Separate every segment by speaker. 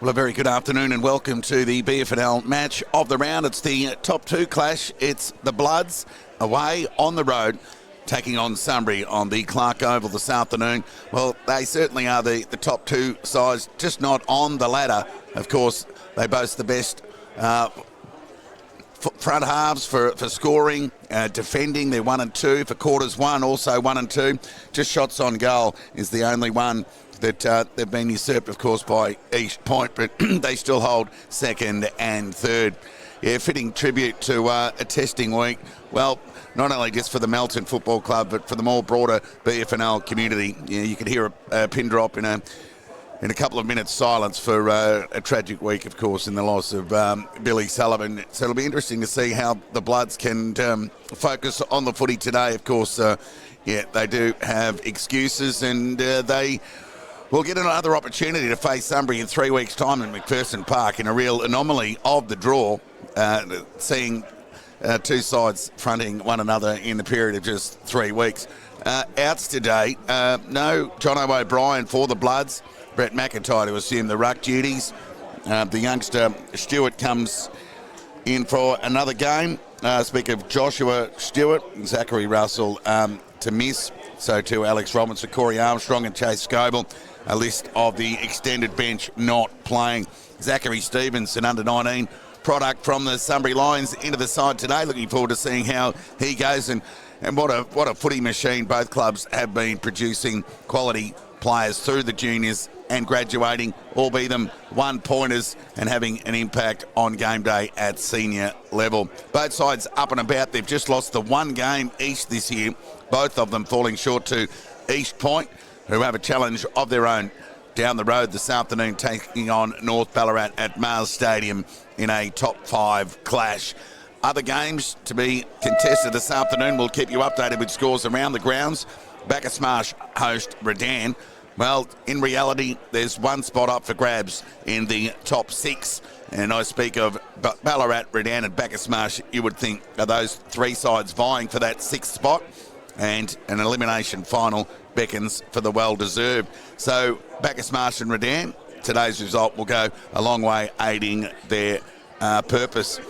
Speaker 1: Well, a very good afternoon and welcome to the BFNL match of the round. It's the top two clash. It's the Bloods away on the road, taking on Sunbury on the Clark Oval this afternoon. Well, they certainly are the top two sides, just not on the ladder. Of course, they boast the best front halves for scoring, defending. They're 1 and 2 for quarters one, also 1 and 2. Just shots on goal is the only one that they've been usurped, of course, by East Point, but they still hold second and third. Yeah, fitting tribute to a testing week. Well, not only just for the Melton Football Club, but for the more broader BFNL community. Yeah, you could hear a pin drop in a couple of minutes silence for a tragic week, of course, in the loss of Billy Sullivan. So it'll be interesting to see how the Bloods can focus on the footy today. Of course, they do have excuses, and they will get another opportunity to face Sunbury in 3 weeks' time in McPherson Park in a real anomaly of the draw, seeing two sides fronting one another in the period of just 3 weeks. Outs today, no Jono O'Brien for the Bloods. Brett McIntyre to assume the ruck duties. The youngster Stewart comes in for another game. Speak of Joshua Stewart and Zachary Russell to miss. So too Alex Robinson, Corey Armstrong and Chase Scoble. A list of the extended bench not playing. Zachary Stevenson, under 19 product from the Sunbury Lions, into the side today. Looking forward to seeing how he goes, and what a footy machine both clubs have been producing quality players through the juniors and graduating, all be them one-pointers and having an impact on game day at senior level. Both sides up and about. They've just lost the one game each this year, both of them falling short to East Point, who have a challenge of their own down the road this afternoon, taking on North Ballarat at Mars Stadium in a top 5 clash. Other games to be contested this afternoon. We'll keep you updated with scores around the grounds. Bacchus host Redan. Well, in reality, there's one spot up for grabs in the top 6. And I speak of Ballarat, Redan and Bacchus Marsh. You would think are those three sides vying for that 6th spot. And an elimination final beckons for the well-deserved. So Bacchus Marsh and Redan, today's result will go a long way aiding their purpose.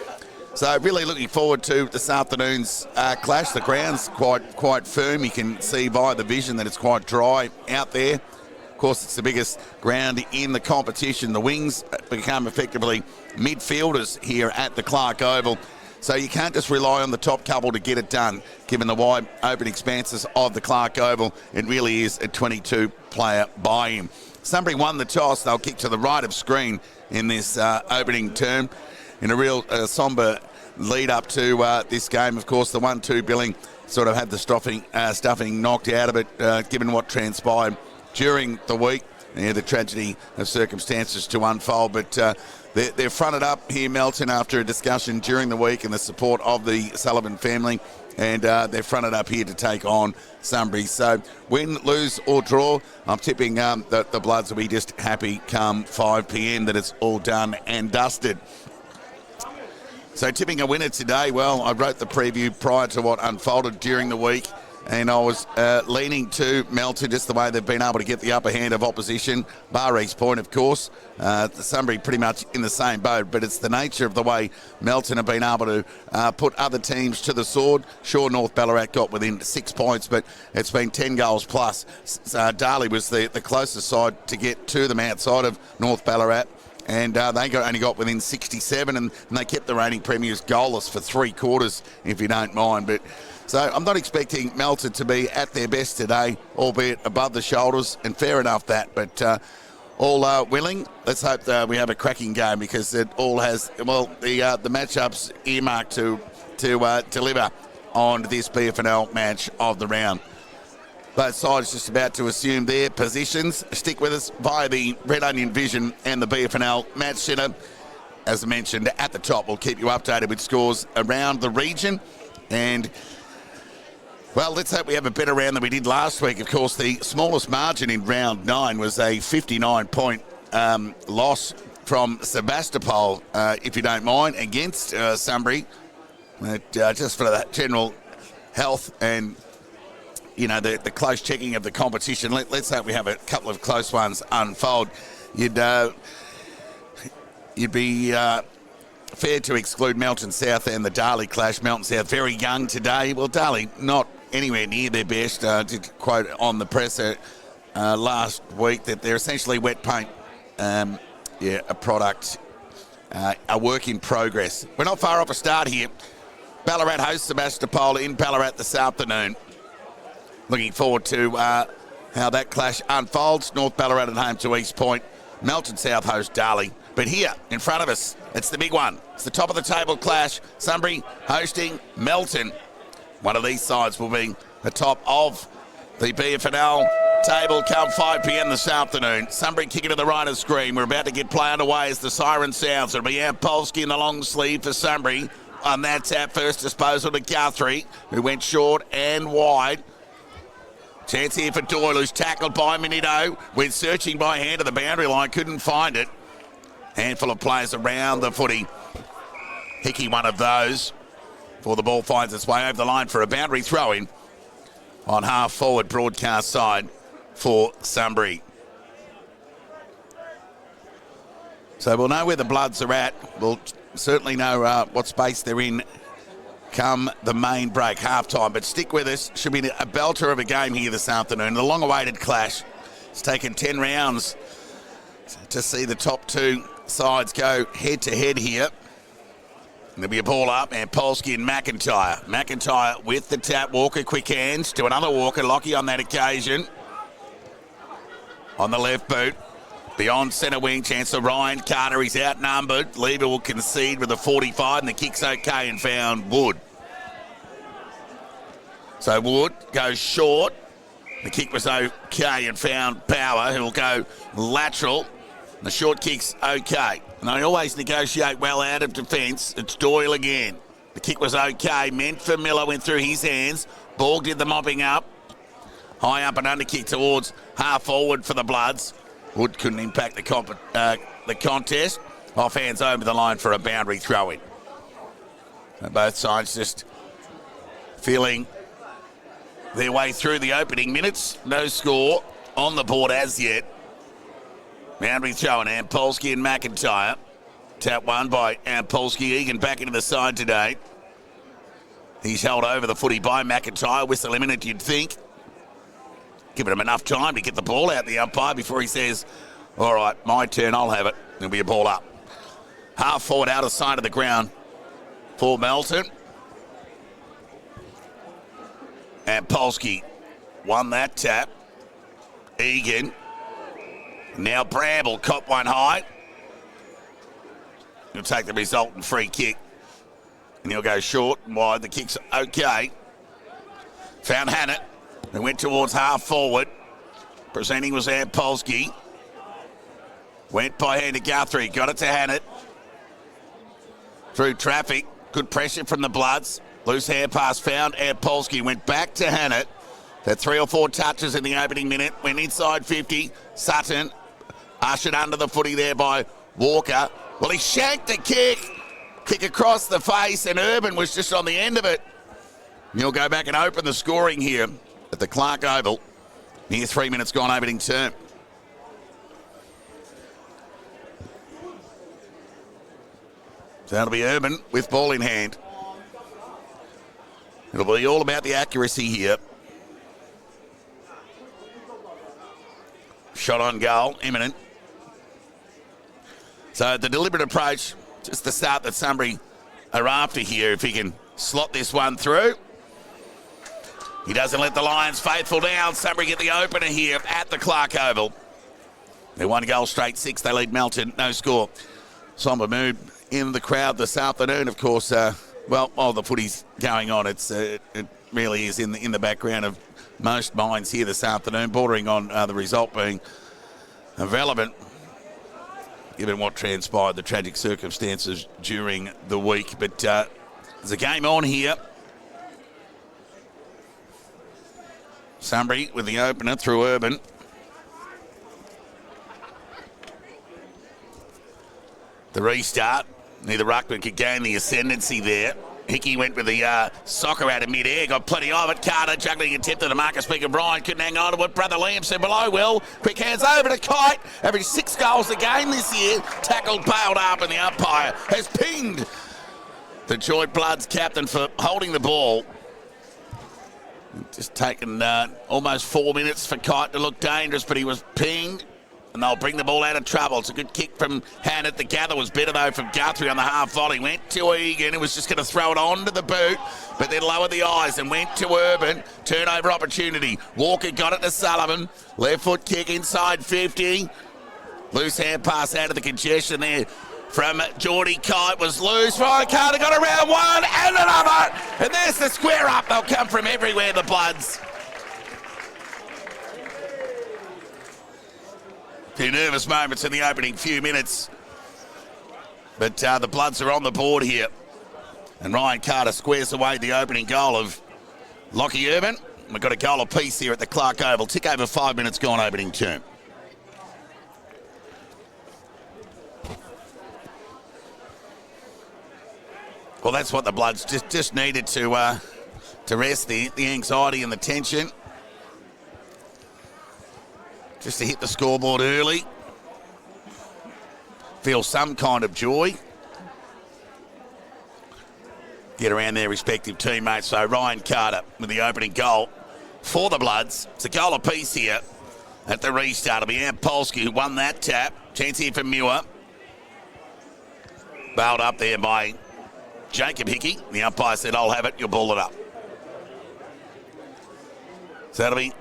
Speaker 1: So really looking forward to this afternoon's clash. The ground's quite firm. You can see by the vision that it's quite dry out there. Of course, it's the biggest ground in the competition. The Wings become effectively midfielders here at the Clark Oval. So you can't just rely on the top couple to get it done, given the wide open expanses of the Clark Oval. It really is a 22-player buy-in. Sunbury won the toss. They'll kick to the right of screen in this opening term in a real sombre lead up to this game. Of course, the 1-2 billing sort of had the stuffing knocked out of it, given what transpired during the week. Yeah, the tragedy of circumstances to unfold, but they're fronted up here, Melton, after a discussion during the week and the support of the Sullivan family, and they're fronted up here to take on Sunbury. So win, lose or draw, I'm tipping that the Bloods will be just happy come 5 p.m. that it's all done and dusted. So tipping a winner today, well, I wrote the preview prior to what unfolded during the week, and I was leaning to Melton, just the way they've been able to get the upper hand of opposition, bar East Point, of course. Sunbury pretty much in the same boat, but it's the nature of the way Melton have been able to put other teams to the sword. Sure, North Ballarat got within 6 points, but it's been 10 goals plus. Darley was the closest side to get to them outside of North Ballarat. And they only got within 67, and they kept the reigning premiers goalless for 3 quarters, if you don't mind. But so I'm not expecting Melton to be at their best today, albeit above the shoulders, and fair enough that. But all willing. Let's hope we have a cracking game, because it all has, well, the matchups earmarked to deliver on this BFNL match of the round. Both sides just about to assume their positions. Stick with us via the Red Onion Vision and the BFNL Match Centre. As I mentioned at the top, we'll keep you updated with scores around the region. And, well, let's hope we have a better round than we did last week. Of course, the smallest margin in round 9 was a 59-point loss from Sebastopol, if you don't mind, against Sunbury. Just for that general health and the close checking of the competition. Let's hope we have a couple of close ones unfold. You'd you'd be fair to exclude Melton South and the Darley clash. Melton South very young today. Well, Darley not anywhere near their best. Did quote on the presser last week that they're essentially wet paint. A product, a work in progress. We're not far off a start here. Ballarat hosts Sebastopol in Ballarat this afternoon. Looking forward to how that clash unfolds. North Ballarat at home to East Point. Melton South host Darley. But here, in front of us, it's the big one. It's the top of the table clash. Sunbury hosting Melton. One of these sides will be the top of the BFNL table come 5 p.m. this afternoon. Sunbury kicking to the right of screen. We're about to get play underway as the siren sounds. It'll be Polsky in the long sleeve for Sunbury. On that tap, first disposal to Guthrie, who went short and wide. Chance here for Doyle, who's tackled by Minito. Went searching by hand to the boundary line, couldn't find it. Handful of players around the footy. Hickey, one of those. Before the ball finds its way over the line for a boundary throw-in on half-forward broadcast side for Sunbury. So we'll know where the Bloods are at. We'll certainly know what space they're in come the main break, half-time. But stick with us. Should be a belter of a game here this afternoon. The long-awaited clash. It's taken 10 rounds to see the top two sides go head-to-head here. There'll be a ball up, and Polsky and McIntyre. McIntyre with the tap. Walker, quick hands to another Walker. Lockie on that occasion. On the left boot. Beyond centre wing, chance for Ryan Carter. He's outnumbered. Lever will concede with a 45, and the kick's okay and found Wood. So Wood goes short. The kick was okay and found Power, who will go lateral. The short kick's okay. And they always negotiate well out of defence. It's Doyle again. The kick was okay. Meant for Miller, went through his hands. Borg did the mopping up. High up and under kick towards half forward for the Bloods. Wood couldn't impact the contest. Off hands over the line for a boundary throw-in. So both sides just feeling their way through the opening minutes. No score on the board as yet. Boundary throw-in, Ampolsky and McIntyre. Tap one by Ampolsky. Egan back into the side today. He's held over the footy by McIntyre. Whistle imminent, you'd think. Giving him enough time to get the ball out the umpire before he says, all right, my turn, I'll have it. There'll be a ball up. Half forward out of side of the ground for Melton. And Polsky won that tap. Egan. Now Bramble caught one high. He'll take the resultant free kick. And he'll go short and wide. The kick's okay. Found Hannett. They went towards half forward. Presenting was Ampolsky. Went by hand to Guthrie. Got it to Hannett. Through traffic. Good pressure from the Bloods. Loose hand pass found. Ampolsky went back to Hannett. Had 3 or 4 touches in the opening minute. Went inside 50. Sutton ushered under the footy there by Walker. Well, he shanked the kick. Kick across the face, and Urban was just on the end of it. He'll go back and open the scoring here at the Clark Oval. Near 3 minutes gone opening term. So that'll be Urban with ball in hand. It'll be all about the accuracy here. Shot on goal, imminent. So the deliberate approach, just the start that Sunbury are after here. If he can slot this one through. He doesn't let the Lions faithful down. Sunbury get the opener here at the Clark Oval. They're 1 goal straight 6. They lead Melton. No score. Somber mood in the crowd this afternoon. Of course, while the footy's going on, it really is in the background of most minds here this afternoon, bordering on the result being irrelevant, given what transpired, the tragic circumstances during the week. But there's a game on here. Sunbury with the opener through Urban. The restart. Neither ruckman could gain the ascendancy there. Hickey went with the soccer out of mid-air, got plenty of it. Carter juggling attempt at the Marcus Speaker. Brian couldn't hang on to it. Brother Liam said below will. Quick hands over to Kite. Averaged 6 goals a game this year. Tackled, bailed up, and the umpire has pinged the Joint Bloods captain for holding the ball. Just taken almost 4 minutes for Kite to look dangerous, but he was pinged. And they'll bring the ball out of trouble. It's a good kick from Hannett. The gather was better, though, from Guthrie on the half volley. Went to Egan, who was just going to throw it onto the boot, but then lowered the eyes and went to Urban. Turnover opportunity. Walker got it to Sullivan. Left foot kick inside 50. Loose hand pass out of the congestion there from Geordie Kite was loose. Ryan Carter got around one and another. And there's the square up. They'll come from everywhere, the Bloods. Few nervous moments in the opening few minutes. But the Bloods are on the board here. And Ryan Carter squares away the opening goal of Lockie Urban. We've got a goal apiece here at the Clark Oval. Tick over 5 minutes gone opening term. Well, that's what the Bloods just needed to rest the anxiety and the tension. Just to hit the scoreboard early. Feel some kind of joy. Get around their respective teammates. So Ryan Carter with the opening goal for the Bloods. It's a goal apiece here at the restart. It'll be Amp Polsky who won that tap. Chance here for Muir. Bailed up there by Jacob Hickey. The umpire said, I'll have it. You'll ball it up. So that'll be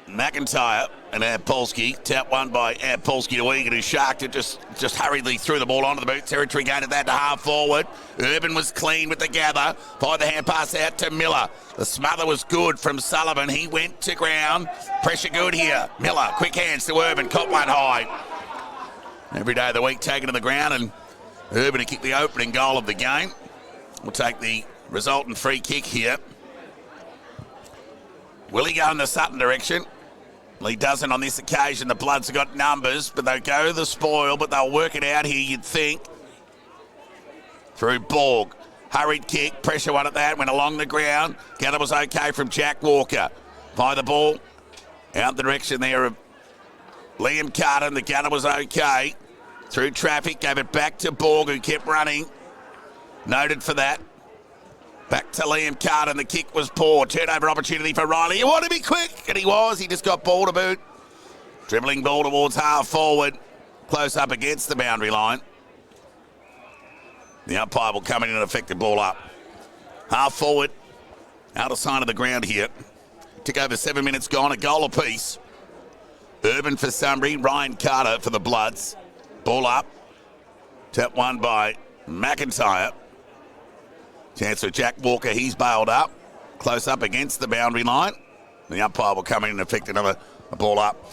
Speaker 1: McIntyre and Ampolsky. Tap one by Ampolsky to Egan, who sharked it, just hurriedly threw the ball onto the boot territory, gained that to half forward. Urban was clean with the gather. Fired the hand pass out to Miller. The smother was good from Sullivan. He went to ground. Pressure good here. Miller, quick hands to Urban, caught one high. Every day of the week taken to the ground, and Urban to kick the opening goal of the game. We'll take the resultant free kick here. Will he go in the Sutton direction? Well, he doesn't on this occasion. The Bloods have got numbers, but they'll go the spoil, but they'll work it out here, you'd think. Through Borg. Hurried kick, pressure one at that, went along the ground. Gather was okay from Jack Walker. By the ball, out the direction there of Liam Carter, and the gather was okay. Through traffic, gave it back to Borg, who kept running. Noted for that. Back to Liam Carter, and the kick was poor. Turnover opportunity for Riley. He wanted to be quick, and he was. He just got ball to boot. Dribbling ball towards half forward. Close up against the boundary line. The umpire will come in and affect the ball up. Half forward. Out of sight of the ground here. Tick over 7 minutes gone. A goal apiece. Urban for Sunbury. Ryan Carter for the Bloods. Ball up. Tap one by McIntyre. Chance for Jack Walker, he's bailed up. Close up against the boundary line. The umpire will come in and effect another ball up.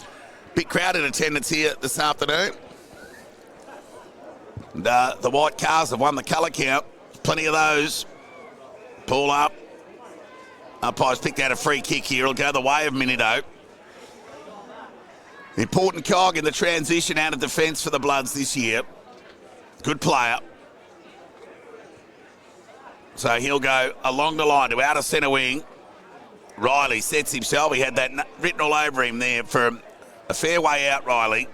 Speaker 1: Big crowd in attendance here this afternoon. And, the white cars have won the colour count. Plenty of those. Ball up. Umpire's picked out a free kick here. It'll go the way of Minito. Important cog in the transition out of defence for the Bloods this year. Good player. So he'll go along the line to outer centre wing. Riley sets himself. He had that written all over him there for a fair way out, Riley.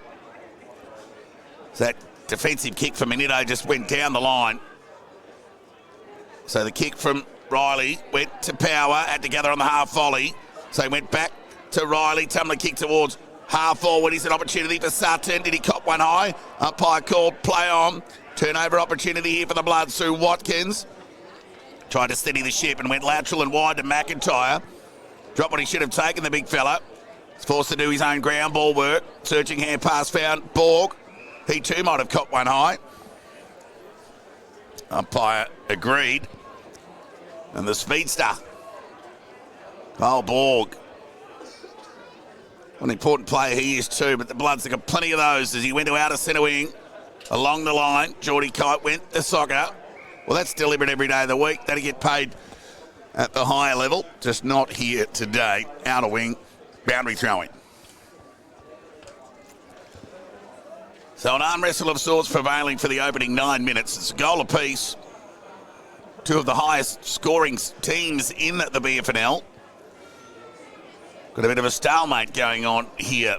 Speaker 1: So that defensive kick from Minito just went down the line. So the kick from Riley went to Power, had to gather on the half volley. So he went back to Riley. Tumler kick towards half forward. He's an opportunity for Sutton. Did he cop one high? Umpire called play on. Turnover opportunity here for the Bloods through Watkins. Tried to steady the ship and went lateral and wide to McIntyre. Dropped what he should have taken, the big fella. He's forced to do his own ground ball work. Searching hand pass found Borg. He too might have caught one high. Umpire agreed. And the speedster. Oh, Borg. What an important player he is too, but the Bloods have got plenty of those as he went to outer centre wing. Along the line, Geordie Kite went to soccer. Well, that's delivered every day of the week. That'll get paid at the higher level, just not here today. Outer wing, boundary throwing. So an arm wrestle of sorts prevailing for the opening 9 minutes. It's a goal apiece. two of the highest scoring teams in the BFNL. Got a bit of a stalemate going on here.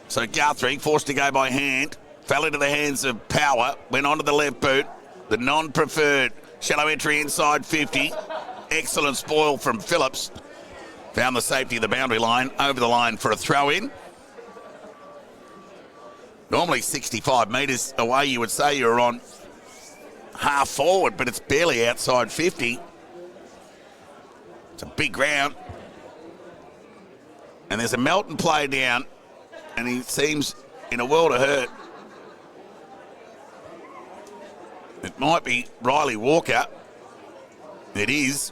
Speaker 1: So Guthrie, forced to go by hand, fell into the hands of Power, went onto the left boot. The non-preferred shallow entry inside 50. Excellent spoil from Phillips. Found the safety of the boundary line, over the line for a throw-in. Normally 65 metres away, you would say you're on half forward, but it's barely outside 50. It's a big ground. And there's a Melton play down, and he seems in a world of hurt. It might be Riley Walker. It is.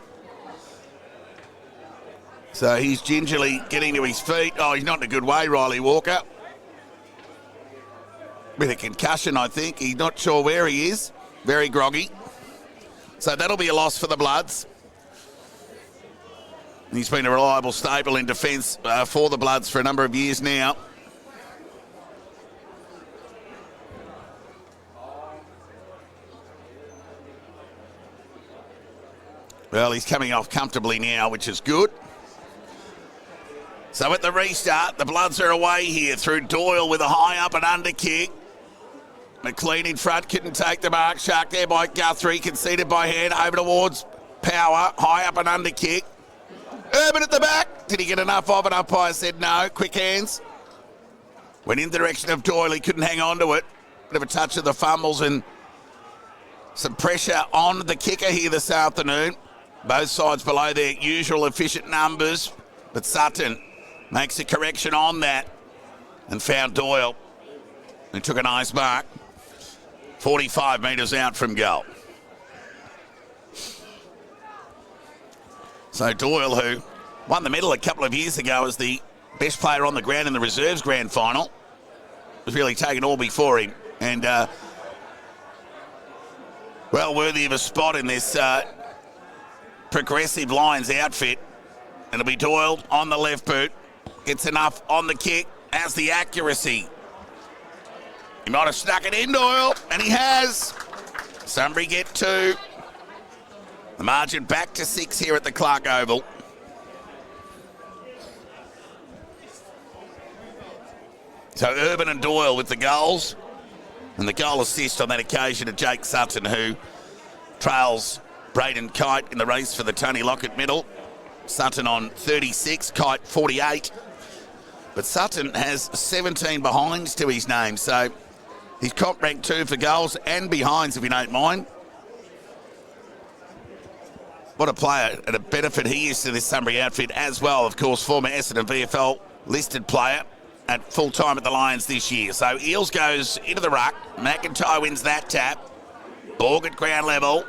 Speaker 1: So he's gingerly getting to his feet. Oh, he's not in a good way, Riley Walker. With a concussion, I think. He's not sure where he is. Very groggy. So that'll be a loss for the Bloods. He's been a reliable staple in defence for the Bloods for a number of years now. Well, he's coming off comfortably now, which is good. So at the restart, the Bloods are away here through Doyle with a high up and under kick. McLean in front, couldn't take the mark. Shark there by Guthrie, conceded by hand, over towards Power, high up and under kick. Urban at the back. Did he get enough of it? Umpire said no. Quick hands. Went in the direction of Doyle. He couldn't hang on to it. Bit of a touch of the fumbles and some pressure on the kicker here this afternoon. Both sides below their usual efficient numbers. But Sutton makes a correction on that and found Doyle, who took a nice mark. 45 metres out from goal. So Doyle, who won the medal a couple of years ago as the best player on the ground in the reserves grand final, was really taken all before him. And well worthy of a spot in this progressive Lions outfit. It'll be Doyle on the left boot. Gets enough on the kick. Has the accuracy. He might have stuck it in, Doyle, and he has. Sunbury get 2. The margin back to 6 here at the Clark Oval. So Urban and Doyle with the goals. And the goal assist on that occasion to Jake Sutton, who trails Braden Kite in the race for the Tony Lockett medal. Sutton on 36, Kite 48. But Sutton has 17 behinds to his name, so he's comp ranked 2 for goals and behinds, if you don't mind. What a player and a benefit he is to this Sunbury outfit as well. Of course, former Essendon VFL listed player at full time at the Lions this year. So Eels goes into the ruck. McIntyre wins that tap. Borg at ground level.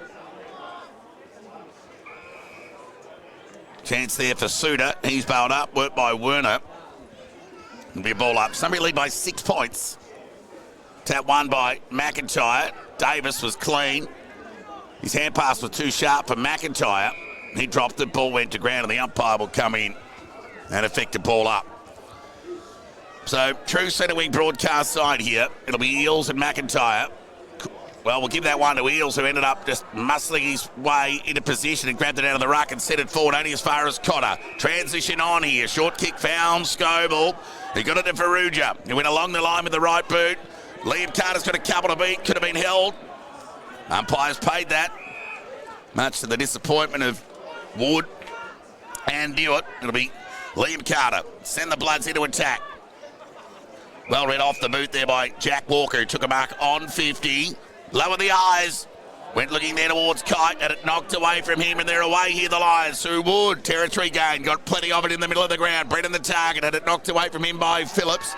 Speaker 1: Chance there for Suter. He's bailed up. Worked by Werner. It'll be a ball up. Sunbury lead by 6 points. Tap won by McIntyre. Davis was clean. His hand pass was too sharp for McIntyre. He dropped it. Ball went to ground and the umpire will come in and effect a ball up. So true centre wing broadcast side here. It'll be Eels and McIntyre. Well, we'll give that one to Eels, who ended up just muscling his way into position and grabbed it out of the ruck and set it forward only as far as Cotter. Transition on here. Short kick found Scoble. He got it to Ferrugia. He went along the line with the right boot. Liam Carter's got a couple to beat. Could have been held. Umpires paid that. Much to the disappointment of Wood and Dewitt. It'll be Liam Carter. Send the Bloods into attack. Well read off the boot there by Jack Walker, who took a mark on 50. Lower the eyes. Went looking there towards Kite, and it knocked away from him, and they're away here, the Lions. Through Wood, territory gain. Got plenty of it in the middle of the ground. Brennan the target, and it knocked away from him by Phillips.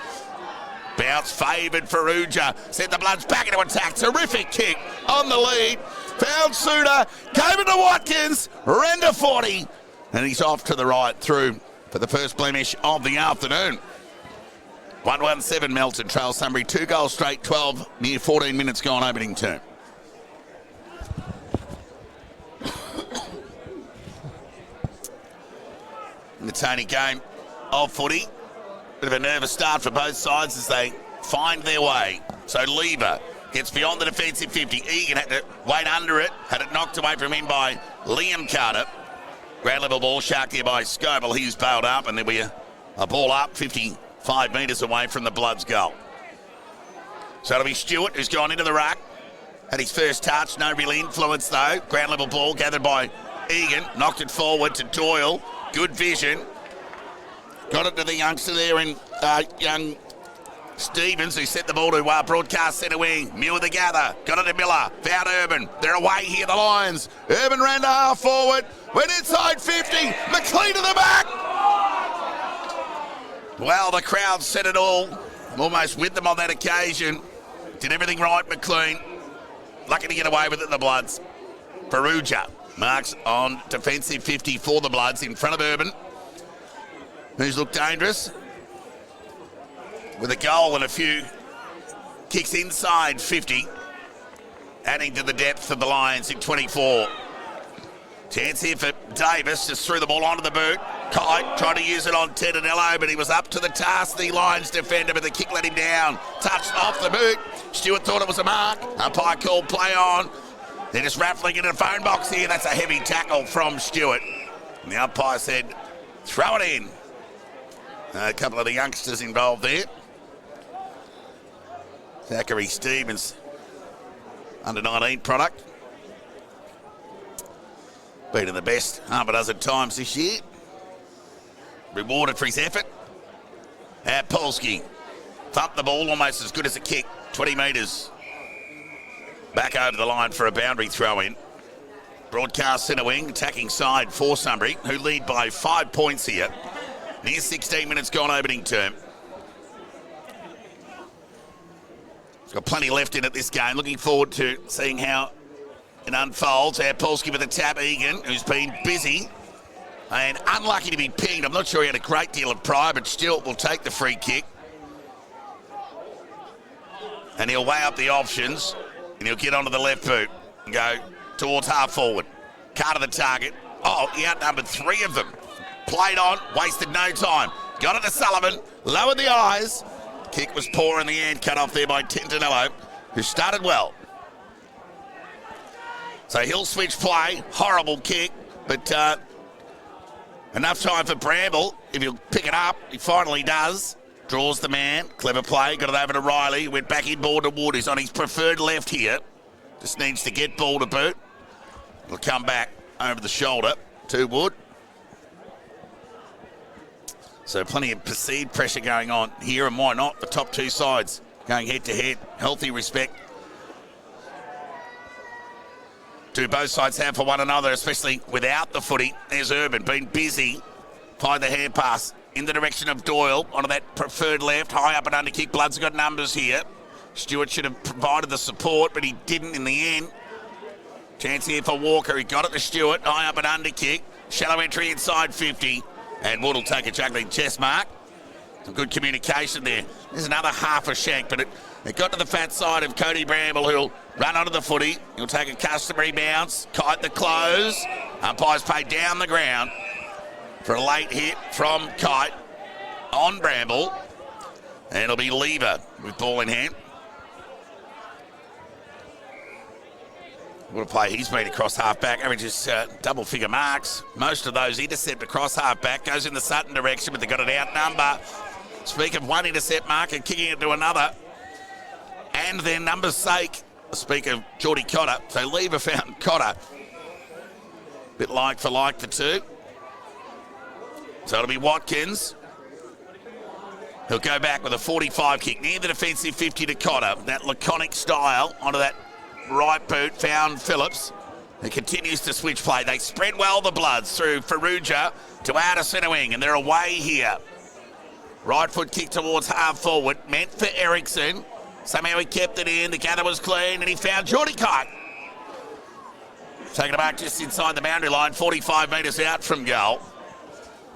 Speaker 1: Bounce favoured Ferrugia. Sent the Bloods back into attack. Terrific kick on the lead. Found Suter. Gave it to Watkins. Ran to 40. And he's off to the right through for the first blemish of the afternoon. 1-1-7 Melton trails Sunbury. 2 goals straight, 12, near 14 minutes gone opening term. In the Tony game of footy. Bit of a nervous start for both sides as they find their way. So Lever Gets beyond the defensive 50. Egan had to wait under it. Had it knocked away from him by Liam Carter. Ground level ball sharked here by Scoble. He's bailed up, and there'll be a ball up 55 metres away from the Bloods' goal. So it'll be Stewart, who's gone into the ruck. Had his first touch, no real influence though. Ground level ball gathered by Egan. Knocked it forward to Doyle. Good vision. Got it to the youngster there in young Stevens, who set the ball to broadcast centre wing. Muir the gather. Got it to Miller. Found Urban. They're away here, the Lions. Urban ran to half forward. Went inside 50. McLean to the back. Well, the crowd said it all. Almost with them on that occasion. Did everything right, McLean. Lucky to get away with it, the Bloods. Perugia marks on defensive 50 for the Bloods in front of Urban, who's looked dangerous, with a goal and a few kicks inside 50, adding to the depth of the Lions in 24. Chance here for Davis, just threw the ball onto the boot. Kite tried to use it on Tedanello, but he was up to the task, the Lions defender, but the kick let him down. Touched off the boot. Stewart thought it was a mark. Umpire called play on. They're just raffling into the phone box here. That's a heavy tackle from Stewart. And the umpire said, throw it in. A couple of the youngsters involved there. Zachary Stevens, under 19 product. Beaten the best half a dozen times this year. Rewarded for his effort. Polsky thumped the ball almost as good as a kick. 20 metres. Back over the line for a boundary throw in. Broadcast centre wing, attacking side for Sunbury, who lead by 5 points here. Near 16 minutes gone opening term. He's got plenty left in it this game. Looking forward to seeing how it unfolds. Polsky with a tap. Egan, who's been busy and unlucky to be pinged. I'm not sure he had a great deal of pride, but Stewart will take the free kick. And he'll weigh up the options, and he'll get onto the left boot and go towards half forward. Carter the target. Oh, he outnumbered 3 of them. Played on, wasted no time. Got it to Sullivan, lowered the eyes. Kick was poor in the end, cut off there by Tintinello, who started well. So he'll switch play. Horrible kick, but enough time for Bramble. If he'll pick it up, he finally does. Draws the man. Clever play. Got it over to Riley. Went back in ball to Wood. He's on his preferred left here. Just needs to get ball to boot. It'll come back over the shoulder to Wood. So plenty of perceived pressure going on here, and why not? The top 2 sides going head to head. Healthy respect do both sides have for one another, especially without the footy. There's Urban, been busy. Applied the hand pass in the direction of Doyle onto that preferred left. High up and under kick. Bloods got numbers here. Stewart should have provided the support, but he didn't in the end. Chance here for Walker. He got it to Stewart. High up and under kick. Shallow entry inside 50. And Wood will take a juggling chest mark. Some good communication there. There's another half a shank, but it got to the fat side of Cody Bramble, who'll run onto the footy. He'll take a customary bounce. Kite the close. Umpires pay down the ground for a late hit from Kite on Bramble. And it'll be Lever with ball in hand. What a play he's made across half-back. Averages double-figure marks. Most of those intercept across half-back. Goes in the Sutton direction, but they've got an outnumber. Speak of one intercept mark and kicking it to another. And their numbers' sake. Speak of Geordie Cotter. So Lever found Cotter. Bit like for like the two. So it'll be Watkins. He'll go back with a 45 kick near the defensive 50 to Cotter. That laconic style onto that right boot, found Phillips. He continues to switch play. They spread well, the Bloods, through Ferrugia to outer centre wing, and they're away here. Right foot kick towards half forward, meant for Ericsson. Somehow he kept it in. The gather was clean, and he found Geordie Kite. Taking it back just inside the boundary line, 45 metres out from goal.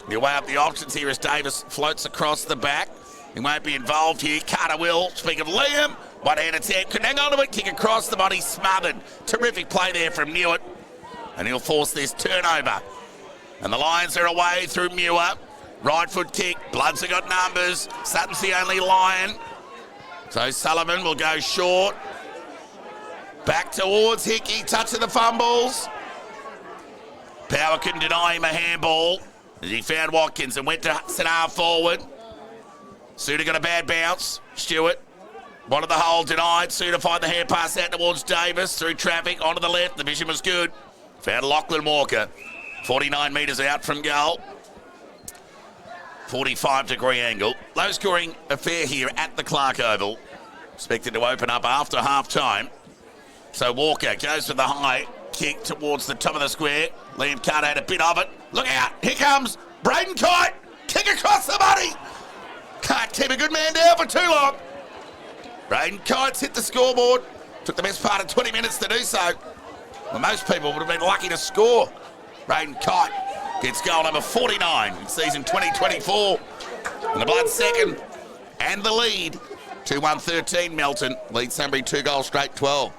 Speaker 1: He'll weigh up the options here as Davis floats across the back. He won't be involved here. Carter will. Speak of Liam, one-handed attempt. Can hang on to it. Kick across the body. Smothered. Terrific play there from Newitt. And he'll force this turnover. And the Lions are away through Muir. Right foot kick. Bloods have got numbers. Sutton's the only Lion. So Sullivan will go short. Back towards Hickey, touching the fumbles. Power couldn't deny him a handball as he found Watkins and went to Sinar forward. Suter got a bad bounce. Stewart wanted the hole, denied. Suter fired the hand pass out towards Davis through traffic onto the left. The vision was good. Found Lachlan Walker. 49 metres out from goal. 45-degree angle. Low scoring affair here at the Clark Oval. Expected to open up after half time. So Walker goes for the high kick towards the top of the square. Liam Carter had a bit of it. Look out. Here comes Braden Kite. Kick across the money. Can't keep a good man down for too long. Braden Kite's hit the scoreboard. Took the best part of 20 minutes to do so. Well, most people would have been lucky to score. Braden Kite gets goal number 49 in season 2024. And the Blood second and the lead. 2-1-13 Melton. Leads Sunbury 2 goals straight 12.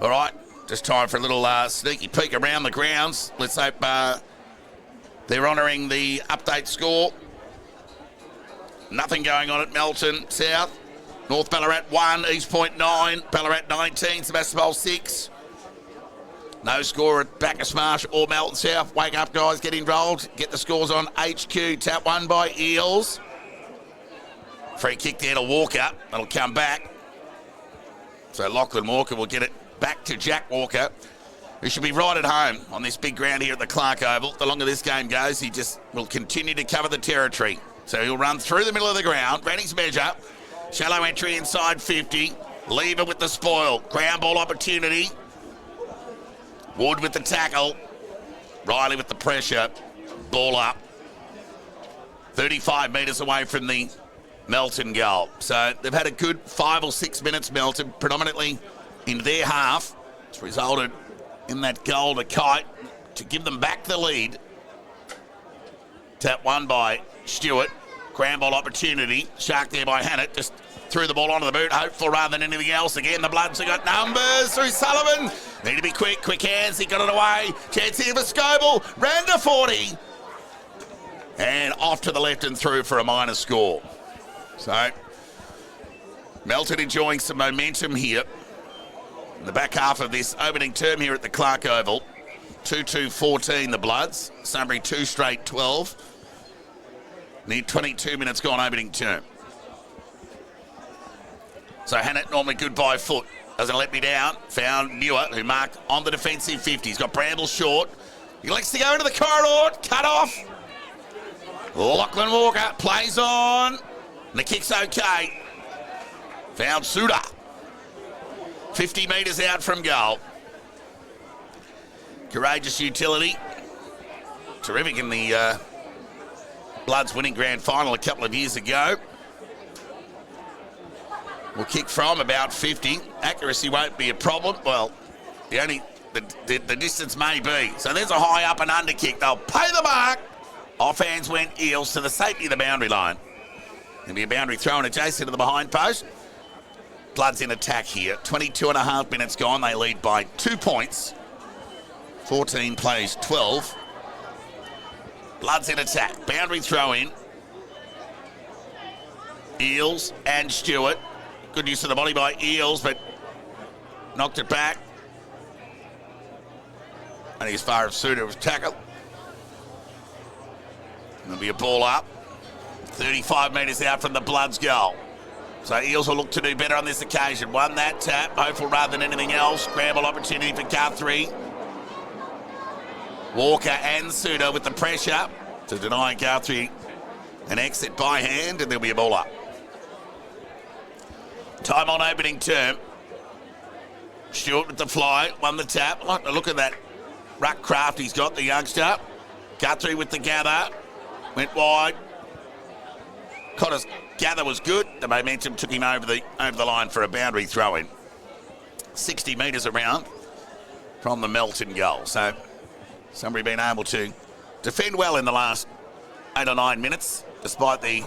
Speaker 1: All right, just time for a little sneaky peek around the grounds. Let's hope they're honouring the update score. Nothing going on at Melton South. North Ballarat 1, East Point 9, Ballarat 19, Sebastopol 6. No score at Bacchus Marsh or Melton South. Wake up, guys, get involved. Get the scores on HQ. Tap one by Eels. Free kick there to Walker. That'll come back. So Lachlan Walker will get it back to Jack Walker, who should be right at home on this big ground here at the Clark Oval. The longer this game goes, he just will continue to cover the territory. So he'll run through the middle of the ground, ran his measure. Shallow entry inside 50. Lever with the spoil. Ground ball opportunity. Wood with the tackle. Riley with the pressure. Ball up. 35 metres away from the Melton goal. So they've had a good 5 or 6 minutes, Melton, predominantly in their half. It's resulted in that goal to Kite to give them back the lead. Tap one by Stewart. Ground ball opportunity. Shark there by Hannett. Just threw the ball onto the boot. Hopeful rather than anything else. Again, the Bloods have got numbers through Sullivan. Need to be quick. Quick hands. He got it away. Chance here for Scoble. Ran to 40. And off to the left and through for a minor score. So, Melton enjoying some momentum here in the back half of this opening term here at the Clark Oval. 2-2-14 the Bloods. Sunbury 2 straight 12. Near 22 minutes gone opening term. So Hannett normally good by foot. Doesn't let me down. Found Muir, who marked on the defensive 50. He's got Bramble short. He likes to go into the corridor. Cut off. Lachlan Walker plays on. And the kick's okay. Found Suter. 50 metres out from goal. Courageous utility. Terrific in the Bloods winning grand final a couple of years ago. Will kick from about 50. Accuracy won't be a problem. Well, the distance may be. So there's a high up and under kick. They'll pay the mark. Offhands went Eels to the safety of the boundary line. There'll be a boundary thrown adjacent to the behind post. Bloods in attack here. 22 and a half minutes gone. They lead by 2 points. 14 plays 12. Bloods in attack. Boundary throw in. Eels and Stewart. Good use of the body by Eels, but knocked it back. And as far as Suter was tackled. There'll be a ball up. 35 metres out from the Bloods goal. So Eels will look to do better on this occasion. Won that tap, hopeful rather than anything else. Scramble opportunity for Guthrie. Walker and Suter with the pressure to deny Guthrie an exit by hand, and there'll be a ball up. Time on opening term. Stewart with the fly, won the tap. Like to look at that ruck craft he's got, the youngster. Guthrie with the gather. Went wide. Cotter's gather was good. The momentum took him over the line for a boundary throw-in. 60 metres around from the Melton goal. So Sunbury been able to defend well in the last 8 or 9 minutes, despite the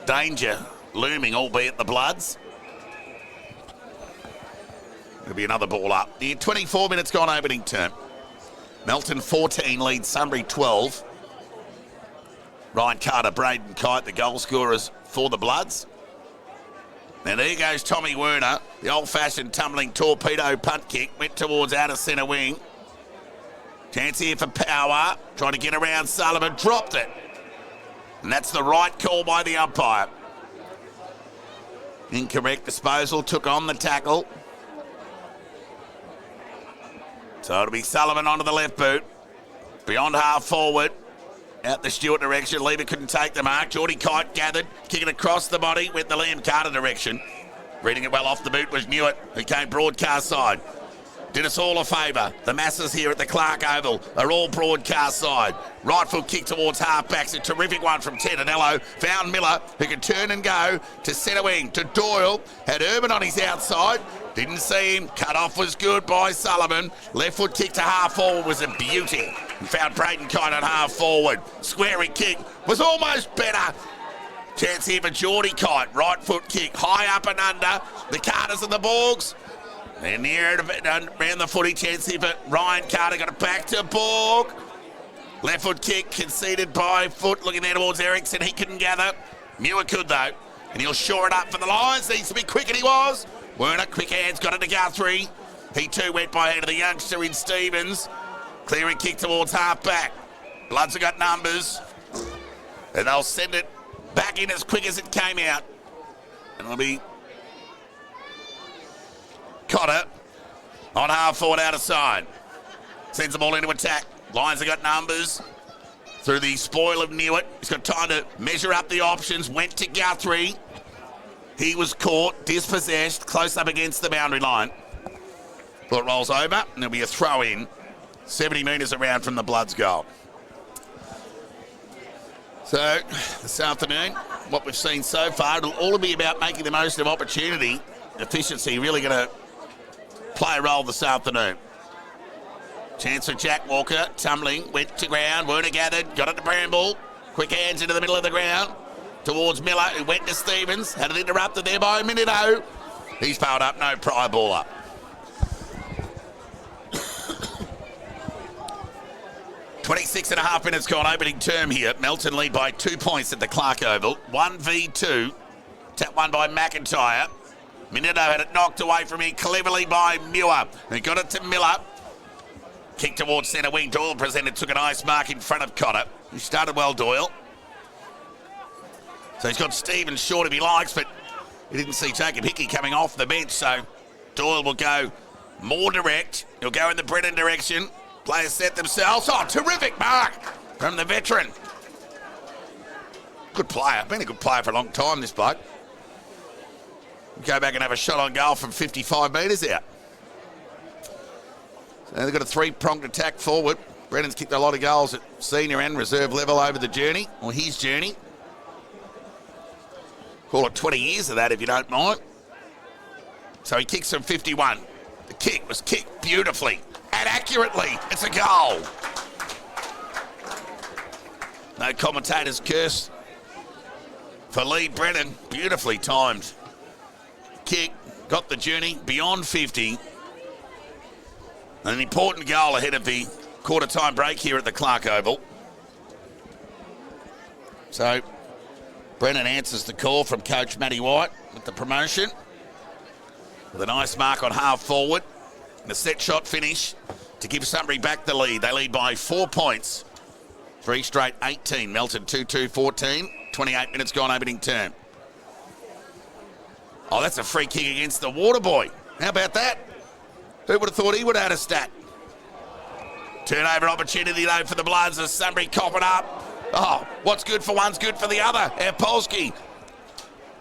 Speaker 1: danger looming, albeit the Bloods. There'll be another ball up. The 24 minutes gone opening term. Melton 14 leads Sunbury 12. Ryan Carter, Braden Kite, the goal scorers for the Bloods. And there goes Tommy Werner, the old-fashioned tumbling torpedo punt kick, went towards outer centre wing. Chance here for power, trying to get around Sullivan, dropped it. And that's the right call by the umpire. Incorrect disposal, took on the tackle. So it'll be Sullivan onto the left boot. Beyond half forward. Out the Stewart direction. Lever couldn't take the mark. Geordie Kite gathered. Kicking across the body. Went the Liam Carter direction. Reading it well off the boot was Newitt, who came broadcast side. Did us all a favour. The masses here at the Clark Oval are all broadcast side. Right foot kick towards half-backs. A terrific one from Tenanello. Found Miller, who could turn and go to centre wing, to Doyle. Had Urban on his outside. Didn't see him. Cut off was good by Sullivan. Left foot kick to half forward was a beauty. He found Braden Kite on half forward. Squaring kick was almost better. Chance here for Geordie Kite. Right foot kick. High up and under. The Carters and the Borgs. They're near it around the footy. Chance here for Ryan Carter. Got it back to Borg. Left foot kick conceded by Foot. Looking there towards Ericsson. He couldn't gather. Muir could though. And he'll shore it up for the Lions. Needs to be quick, and he was. Werner, quick hands, got it to Guthrie. He too went by hand of the youngster in Stevens. Clearing kick towards half back. Bloods have got numbers. And they'll send it back in as quick as it came out. And it'll be Cotter on half forward out of side. Sends the ball into attack. Lions have got numbers. Through the spoil of Newitt. He's got time to measure up the options. Went to Guthrie. He was caught, dispossessed, close up against the boundary line. Ball rolls over, and there'll be a throw in. 70 metres around from the Bloods goal. So, this afternoon, what we've seen so far, it'll all be about making the most of opportunity. Efficiency really going to play a role this afternoon. Chance for Jack Walker, tumbling, went to ground, Werner gathered, got it to Bramble. Quick hands into the middle of the ground. Towards Miller, who went to Stevens. Had it interrupted there by Minito. He's fouled up, no pry ball up. .26.5 minutes gone, opening term here. Melton lead by 2 points at the Clark Oval. 1v2. Tap one by McIntyre. Minito had it knocked away from him cleverly by Muir. He got it to Miller. Kick towards centre wing. Doyle presented, took an ice mark in front of Cotter. He started well, Doyle. So he's got Stevens short if he likes, but he didn't see Jacob Hickey coming off the bench, so Doyle will go more direct. He'll go in the Brennan direction. Players set themselves. Oh, terrific mark from the veteran. Good player. Been a good player for a long time, this bloke. Go back and have a shot on goal from 55 metres out. So they've got a three-pronged attack forward. Brennan's kicked a lot of goals at senior and reserve level over the journey, or his journey. Call it 20 years of that if you don't mind. So he kicks from 51. The kick was kicked beautifully and accurately. It's a goal. No commentators curse for Lee Brennan. Beautifully timed kick. Got the journey beyond 50. An important goal ahead of the quarter-time break here at the Clark Oval. So Brennan answers the call from coach Matty White with the promotion. With a nice mark on half forward. And a set shot finish to give Sunbury back the lead. They lead by 4 points. 3 straight 18. Melton 2-2-14. 28 minutes gone opening term. Oh, that's a free kick against the Waterboy. How about that? Who would have thought he would have had a stat? Turnover opportunity though for the Bloods as Sunbury cop it up. Oh, what's good for one's good for the other. Polsky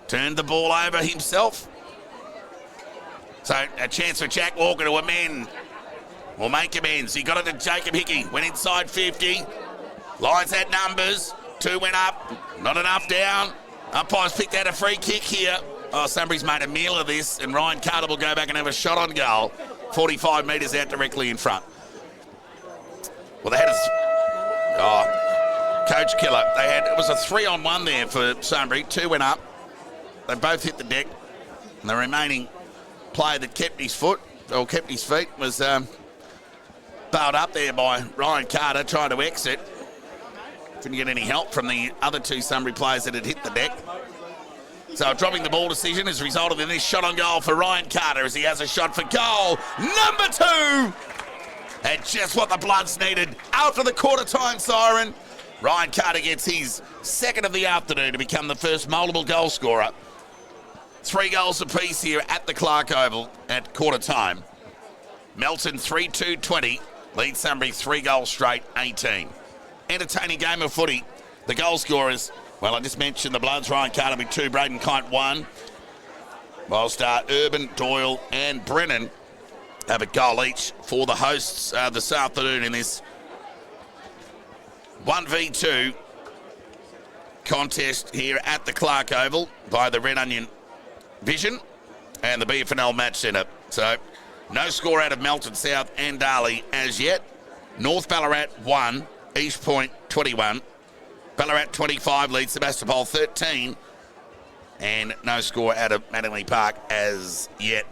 Speaker 1: turned the ball over himself. So a chance for Jack Walker to amend. Will make amends. He got it to Jacob Hickey. Went inside 50. Lions had numbers. 2 went up. Not enough down. Umpires picked out a free kick here. Oh, Sunbury's made a meal of this, and Ryan Carter will go back and have a shot on goal. 45 metres out directly in front. Well, they had Coach Killer. It was a 3-on-1 there for Sunbury. 2 went up. They both hit the deck. And the remaining player that kept his feet was bailed up there by Ryan Carter trying to exit. Couldn't get any help from the other two Sunbury players that had hit the deck. So dropping the ball decision has resulted in this shot on goal for Ryan Carter as he has a shot for goal. Number 2! And just what the Bloods needed after the quarter-time siren. Ryan Carter gets his second of the afternoon to become the first multiple goal scorer. 3 goals apiece here at the Clark Oval at quarter-time. Melton 3-2-20, leads Sunbury 3 goals straight, 18. Entertaining game of footy. The goal scorers, well, I just mentioned the Bloods, Ryan Carter with 2, Braden Kite 1. Whilst Urban, Doyle and Brennan have a goal each for the hosts this afternoon in this 1v2 contest here at the Clark Oval by the Red Onion Vision and the BFNL Match Centre. So no score out of Melton South and Darley as yet. North Ballarat 1, East Point 21. Ballarat 25 leads Sebastopol 13. And no score out of Mattingly Park as yet.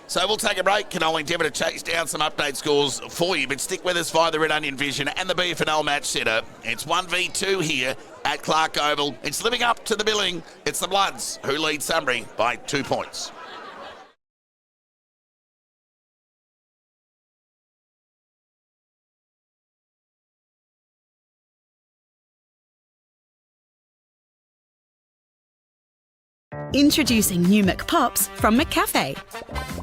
Speaker 1: So we'll take a break. Can only endeavour to chase down some update scores for you, but stick with us via the Red Onion Vision and the BFNL Match Centre. It's 1v2 here at Clark Oval. It's living up to the billing. It's the Bloods who lead Sunbury by 2 points.
Speaker 2: Introducing new McPops from McCafe.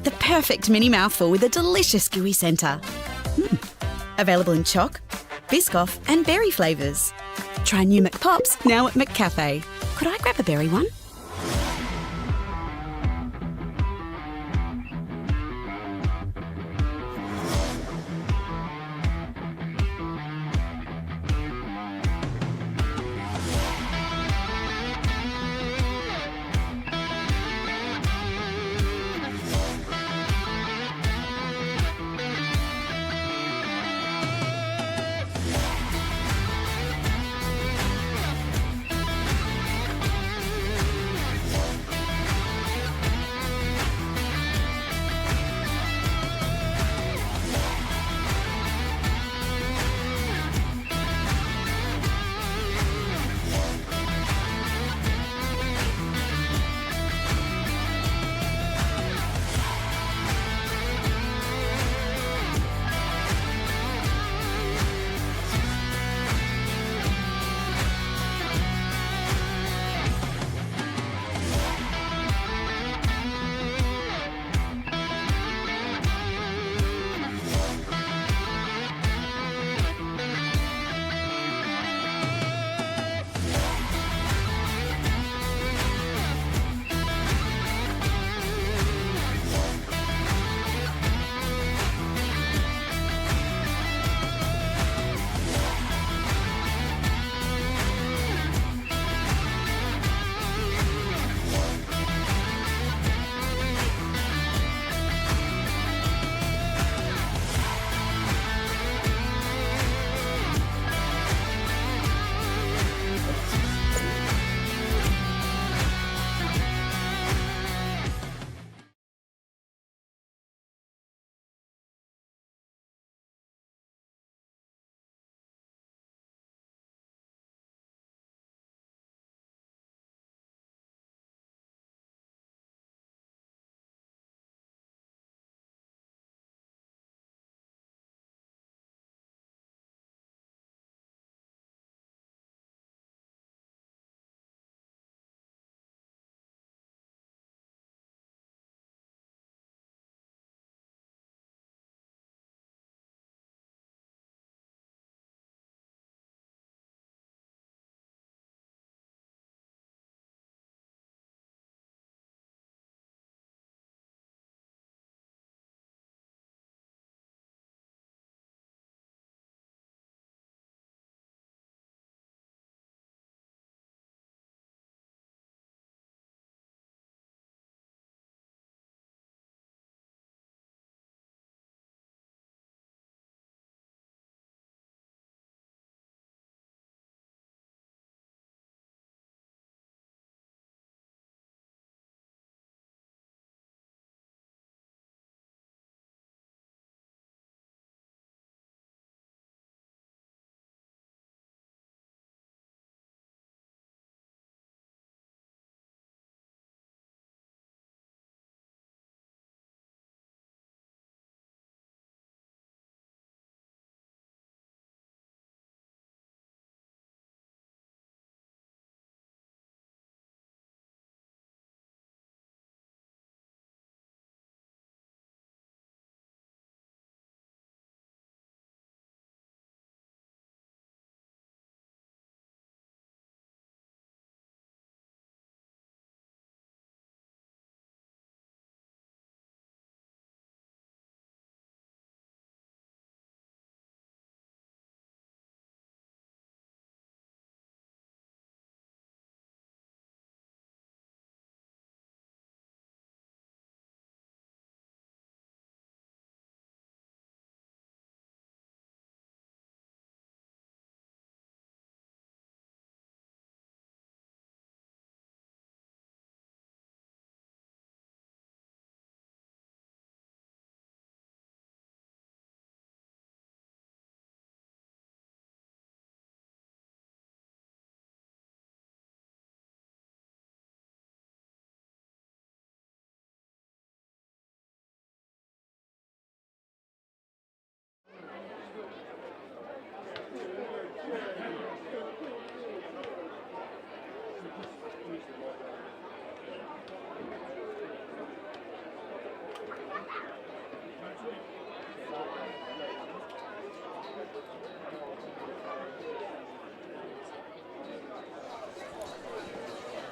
Speaker 2: The perfect mini mouthful with a delicious gooey centre. Available in choc, Biscoff and berry flavours. Try new McPops now at McCafe. Could I grab a berry one?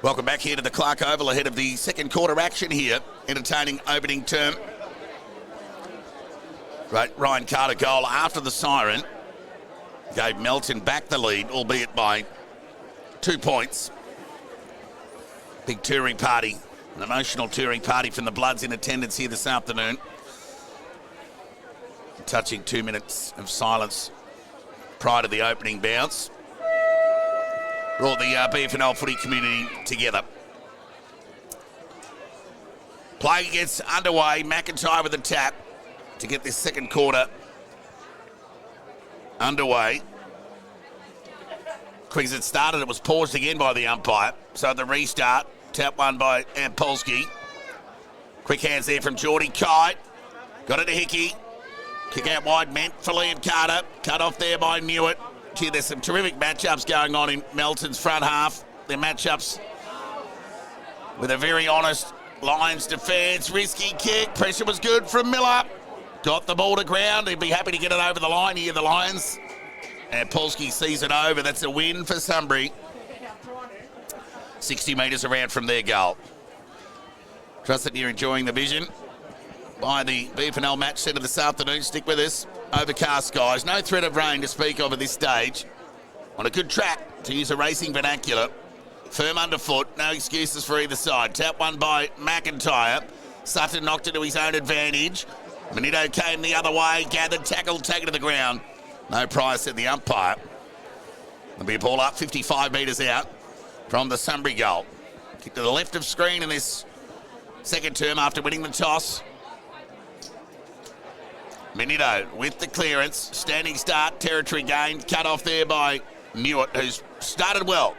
Speaker 1: Welcome back here to the Clark Oval ahead of the second quarter action here. Entertaining opening term. Right, Ryan Carter goal after the siren gave Melton back the lead, albeit by 2 points. Big touring party, an emotional touring party from the Bloods in attendance here this afternoon. Touching 2 minutes of silence prior to the opening bounce. Brought the BFNL footy community together. Play gets underway. McIntyre with a tap to get this second quarter underway. Quick as it started, it was paused again by the umpire. So at the restart, tap one by Polsky. Quick hands there from Geordie Kite. Got it to Hickey. Kick out wide meant for Liam Carter. Cut off there by Newitt. Gee, there's some terrific matchups going on in Melton's front half. Their matchups with a very honest Lions defence. Risky kick. Pressure was good from Miller. Got the ball to ground. He'd be happy to get it over the line here, the Lions. And Polsky sees it over. That's a win for Sunbury. 60 metres around from their goal. Trust that you're enjoying the vision by the BFNL match centre this afternoon. Stick with us. Overcast skies. No threat of rain to speak of at this stage. On a good track, to use a racing vernacular. Firm underfoot. No excuses for either side. Tap one by McIntyre. Sutton knocked it to his own advantage. Manito came the other way. Gathered, tackled, taken to the ground. No prize, said the umpire. There'll be a ball up 55 metres out from the Sunbury goal. Kick to the left of screen in this second term after winning the toss. Manito with the clearance. Standing start, territory gained. Cut off there by Newitt, who's started well.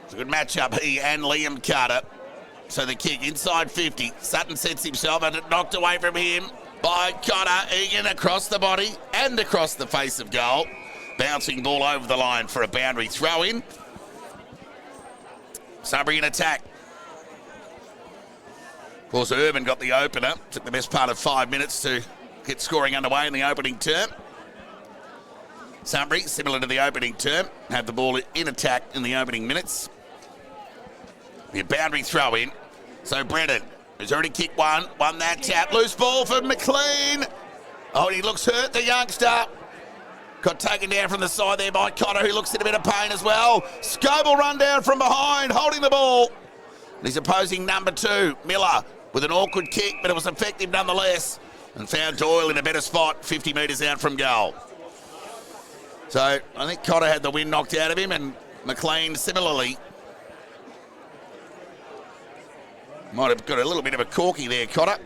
Speaker 1: It's a good matchup, he and Liam Carter. So the kick inside 50. Sutton sets himself and it knocked away from him by Connor. Egan across the body and across the face of goal. Bouncing ball over the line for a boundary throw in. Sunbury in attack. Of course, Urban got the opener. Took the best part of 5 minutes to get scoring underway in the opening term. Sunbury, similar to the opening term, had the ball in attack in the opening minutes. The boundary throw in. So Brennan, who's already kicked one, won that tap. Loose ball for McLean. Oh, he looks hurt, the youngster. Got taken down from the side there by Cotter, who looks in a bit of pain as well. Scoble run down from behind, holding the ball. And his opposing number 2, Miller, with an awkward kick, but it was effective nonetheless. And found Doyle in a better spot, 50 metres out from goal. So I think Cotter had the wind knocked out of him, and McLean similarly. Might have got a little bit of a corky there, Cotter,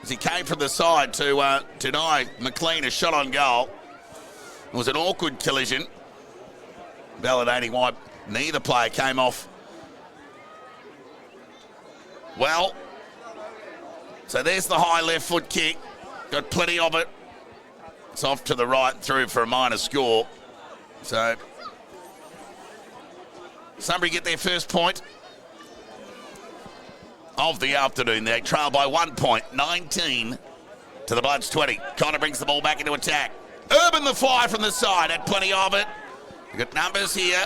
Speaker 1: as he came from the side to deny McLean a shot on goal. It was an awkward collision, validating why neither player came off well. So there's the high left foot kick. Got plenty of it. It's off to the right through for a minor score. So Sunbury get their first point of the afternoon. They trail by 1 point, 19 to the Bloods 20. Connor brings the ball back into attack. Urban the fly from the side, had plenty of it. We've got numbers here.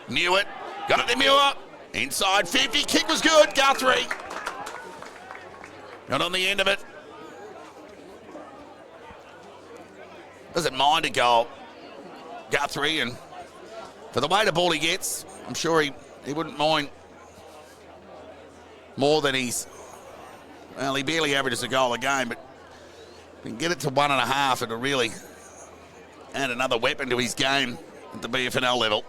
Speaker 1: Newitt, got it to Muir. Inside 50, kick was good, Guthrie. Not on the end of it. Doesn't mind a goal, Guthrie, and for the way the ball he gets, I'm sure he wouldn't mind more than he's, well, he barely averages a goal a game, but if we can get it to 1.5, it'll really add another weapon to his game at the BFNL level.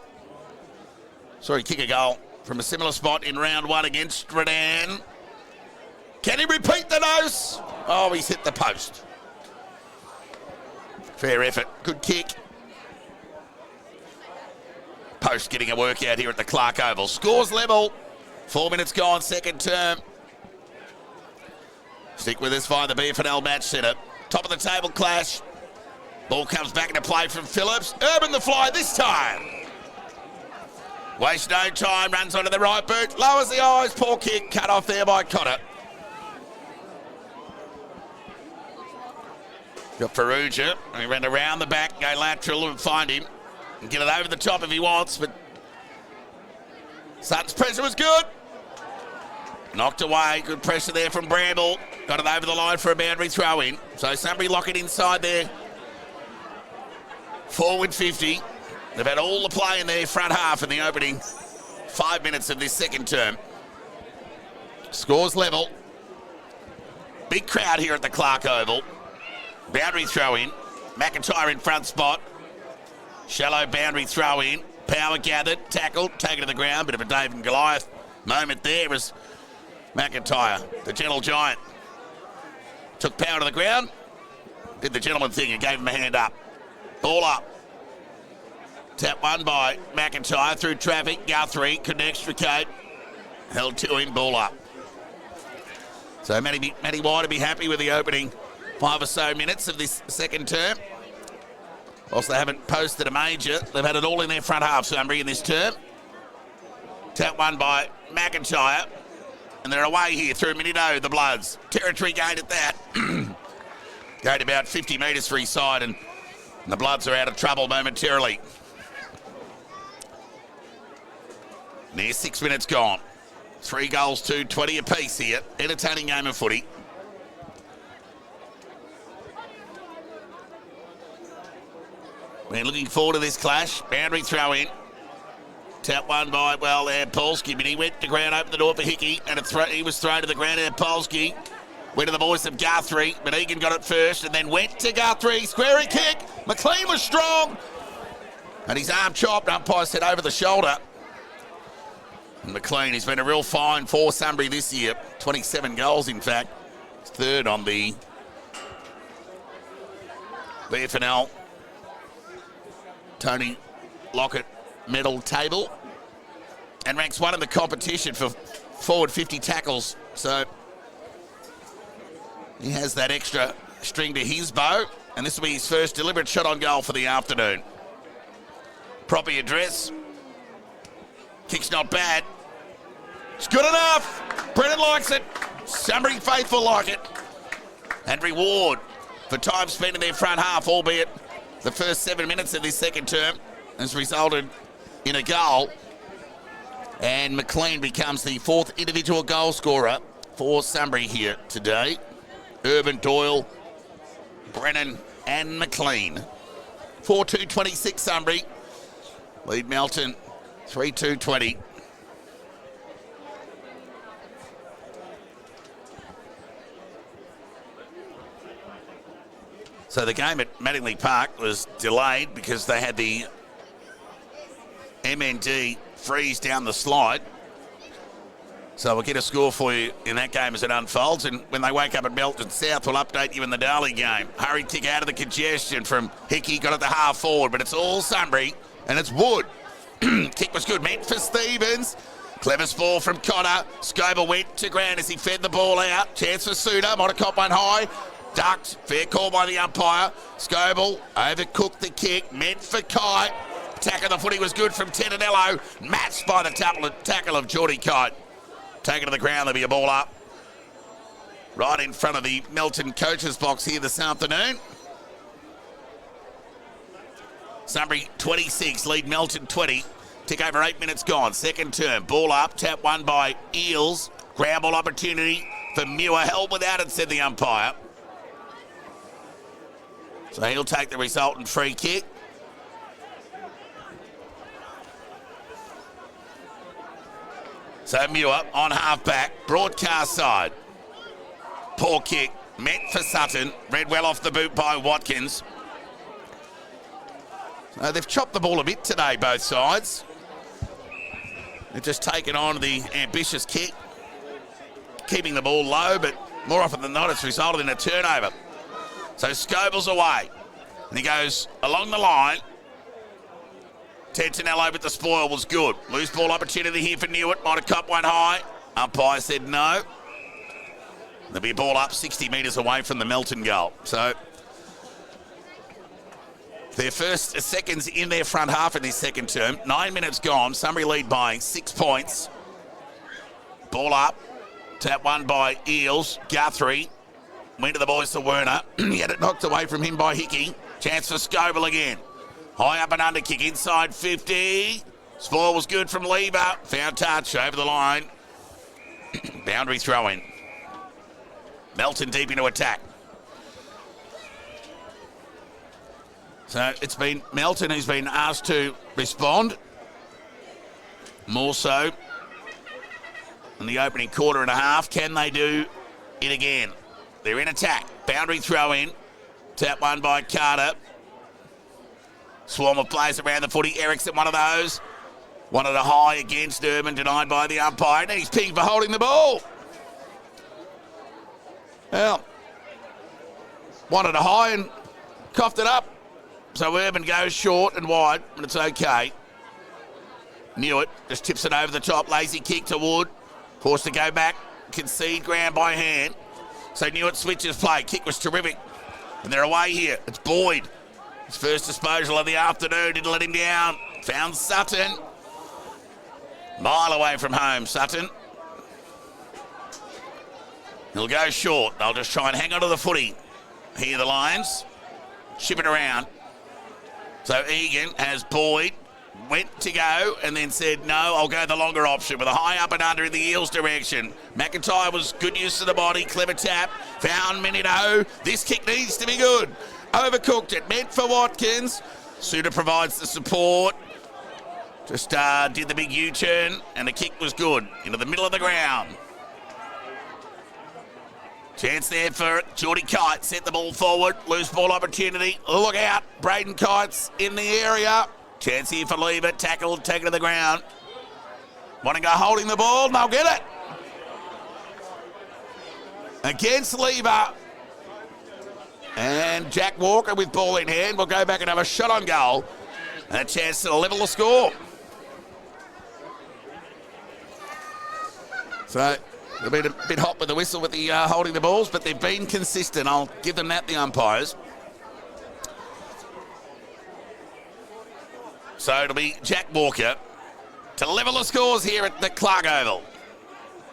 Speaker 1: Saw he kick a goal from a similar spot in round 1 against Redan. Can he repeat the dose? Oh, he's hit the post. Fair effort. Good kick. Post getting a workout here at the Clark Oval. Scores level. 4 minutes gone, second term. Stick with us via the BFNL match centre. Top of the table clash. Ball comes back into play from Phillips. Urban the fly this time. Waste no time, runs onto the right boot. Lowers the eyes, poor kick. Cut off there by Cotter. Got Ferrugia. He ran around the back, go lateral and find him. And get it over the top if he wants, but Sutton's pressure was good. Knocked away. Good pressure there from Bramble. Got it over the line for a boundary throw in. So Sunbury lock it inside there. Forward 50. They've had all the play in their front half in the opening 5 minutes of this second term. Scores level. Big crowd here at the Clark Oval. Boundary throw in. McIntyre in front spot. Shallow boundary throw in. Power gathered. Tackled. Taken to the ground. Bit of a David and Goliath moment there as McIntyre, the gentle giant, took Power to the ground. Did the gentleman thing and gave him a hand up. Ball up. Tap one by McIntyre through traffic. Guthrie couldn't extricate. Held to him. Ball up. So Matty White will be happy with the opening 5 or so minutes of this second term. Whilst they haven't posted a major, they've had it all in their front half, Sunbury, in this term. Tap one by McIntyre. And they're away here through Minito, the Bloods. Territory gained at that. Gained about 50 metres for his side, and the Bloods are out of trouble momentarily. Near 6 minutes gone. 3 goals to 20 apiece here. Entertaining game of footy. We're looking forward to this clash. Boundary throw in. Tap one by, Polsky, but he went to ground, opened the door for Hickey, and he was thrown to the ground. Polsky went to the voice of Guthrie, but Egan got it first and then went to Guthrie. Square kick. McLean was strong. And his arm chopped. Umpire said over the shoulder. And McLean has been a real find for Sunbury this year. 27 goals, in fact. Third on the BFNL Tony Lockett medal table. And ranks 1 in the competition for forward 50 tackles. So he has that extra string to his bow. And this will be his first deliberate shot on goal for the afternoon. Proper address. Kick's not bad. It's good enough. Brennan likes it. Sunbury faithful like it. And reward for time spent in their front half, albeit the first 7 minutes of this second term has resulted in a goal. And McLean becomes the 4th individual goal scorer for Sunbury here today. Urban, Doyle, Brennan and McLean. 4-2-26 Sunbury. Lead Melton 3-2-20. So the game at Mattingly Park was delayed because they had the MND freeze down the slide. So we'll get a score for you in that game as it unfolds. And when they wake up at Melton South, we'll update you in the Darley game. Hurried kick out of the congestion from Hickey, got it the half forward, but it's all Sunbury, and it's Wood. Kick was good, meant for Stevens. Clever ball from Connor. Scober went to ground as he fed the ball out. Chance for Suter, might have caught one high. Ducked, fair call by the umpire. Scoble overcooked the kick, meant for Kite. Attack of the footy was good from Tenanello, matched by the tackle of Geordie Kite. Taken to the ground, there'll be a ball up. Right in front of the Melton coaches box here this afternoon. Sunbury 26, lead Melton 20. Tick over 8 minutes gone. Second term, ball up, tap one by Eels. Ground ball opportunity for Muir, held without it, said the umpire. So he'll take the resultant free kick. So Muir on half-back, broadcast side. Poor kick, meant for Sutton. Read well off the boot by Watkins. So they've chopped the ball a bit today, both sides. They've just taken on the ambitious kick, keeping the ball low, but more often than not, it's resulted in a turnover. So Scoble's away, and he goes along the line. Tentanello with the spoil was good. Loose ball opportunity here for Newitt. Might have copped one high. Umpire said no. There'll be a ball up 60 metres away from the Melton goal. So their first seconds in their front half in this second term. 9 minutes gone. Sunbury lead by 6 points. Ball up. Tap one by Eels. Guthrie. Went to the boys to Werner. He had it knocked away from him by Hickey. Chance for Scoble again. High up and under kick inside 50. Spoil was good from Lever. Found touch over the line. Boundary throw in. Melton deep into attack. So it's been Melton who's been asked to respond. More so in the opening quarter and a half. Can they do it again? They're in attack. Boundary throw in. Tap one by Carter. Swarm of players around the footy. Erickson, one of those. Wanted a high against Urban, denied by the umpire. And he's pinged for holding the ball. Well, wanted a high and coughed it up. So Urban goes short and wide, but it's okay. Knew it. Just tips it over the top. Lazy kick to Wood. Forced to go back. Concede ground by hand. So Newitt switches play. Kick was terrific. And they're away here. It's Boyd. His first disposal of the afternoon. Didn't let him down. Found Sutton. Mile away from home, Sutton. He'll go short. They'll just try and hang on to the footy. Here the Lions. Ship it around. So Egan has Boyd. Went to go and then said, no, I'll go the longer option with a high up and under in the Eels direction. McIntyre was good use of the body. Clever tap. Found Minito. This kick needs to be good. Overcooked it. Meant for Watkins. Suter provides the support. Just did the big U-turn and the kick was good. Into the middle of the ground. Chance there for Geordie Kite. Set the ball forward. Loose ball opportunity. Look out. Braden Kite's in the area. Chance here for Lever. Tackled. Taken to the ground. Want to go holding the ball? And they'll get it. Against Lever. And Jack Walker with ball in hand will go back and have a shot on goal. And a chance to level the score. So they've been a bit hot with the whistle with the holding the balls, but they've been consistent. I'll give them that, the umpires. So it'll be Jack Walker to level the scores here at the Clark Oval.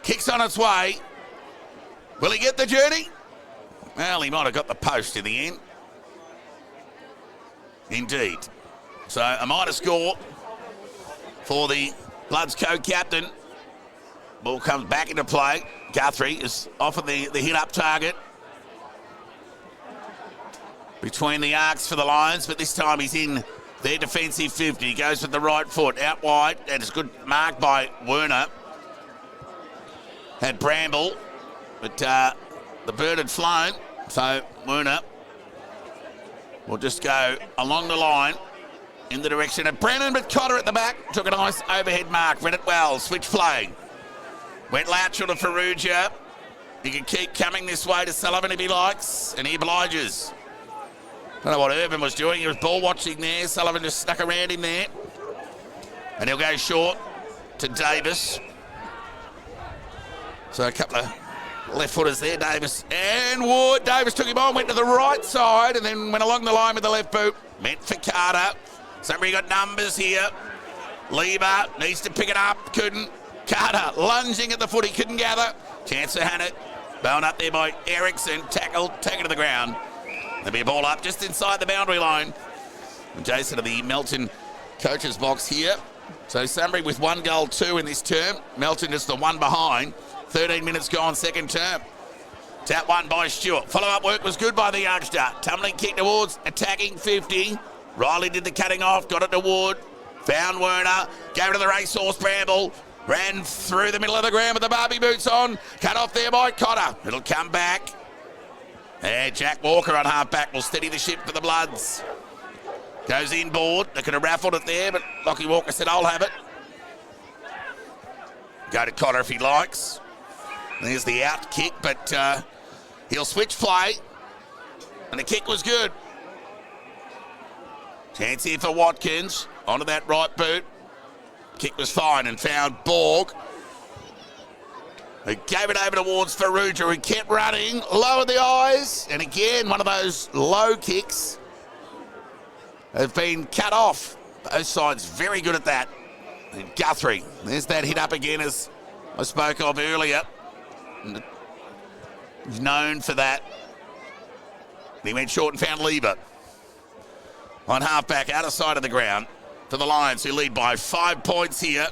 Speaker 1: Kicks on its way. Will he get the journey? Well, he might have got the post in the end. Indeed. So a minor score for the Bloods co-captain. Ball comes back into play. Guthrie is offered the hit-up target between the arcs for the Lions, but this time he's in their defensive 50. He goes with the right foot out wide, and it's good mark by Werner. Had Bramble, but the bird had flown, so Werner will just go along the line in the direction of Brennan, but Cotter at the back took a nice overhead mark. Read it well. Switch play. Went lateral to Ferrugia. He can keep coming this way to Sullivan if he likes, and he obliges. Don't know what Urban was doing. He was ball watching there. Sullivan just stuck around him there. And he'll go short to Davis. So a couple of left footers there, Davis and Wood. Davis took him on, went to the right side, and then went along the line with the left boot. Meant for Carter. Somebody got numbers here. Lever needs to pick it up. Couldn't. Carter lunging at the footy. Couldn't gather. Chance to hand it. Bound up there by Erickson. Tackled. Taken to the ground. There'll be a ball up just inside the boundary line. Adjacent to the Melton coach's box here. So Sunbury with 1 goal, 2 in this term. Melton just the one behind. 13 minutes gone, second term. Tap one by Stewart. Follow-up work was good by the youngster. Tumbling kick towards attacking 50. Riley did the cutting off, got it to Wood. Found Werner. Gave it to the racehorse Bramble. Ran through the middle of the ground with the Barbie boots on. Cut off there by Cotter. It'll come back. And Jack Walker on half-back will steady the ship for the Bloods. Goes inboard. They could have raffled it there, but Lockie Walker said, I'll have it. Go to Cotter if he likes. There's the out kick, but he'll switch play. And the kick was good. Chance here for Watkins. Onto that right boot. Kick was fine and found Borg. Who gave it over towards Ferrugia, who kept running, lowered the eyes, and again, one of those low kicks have been cut off. Both sides very good at that. And Guthrie, there's that hit up again as I spoke of earlier. He's known for that. He went short and found Lever. On half-back, out of sight of the ground. for the Lions, who lead by 5 points here.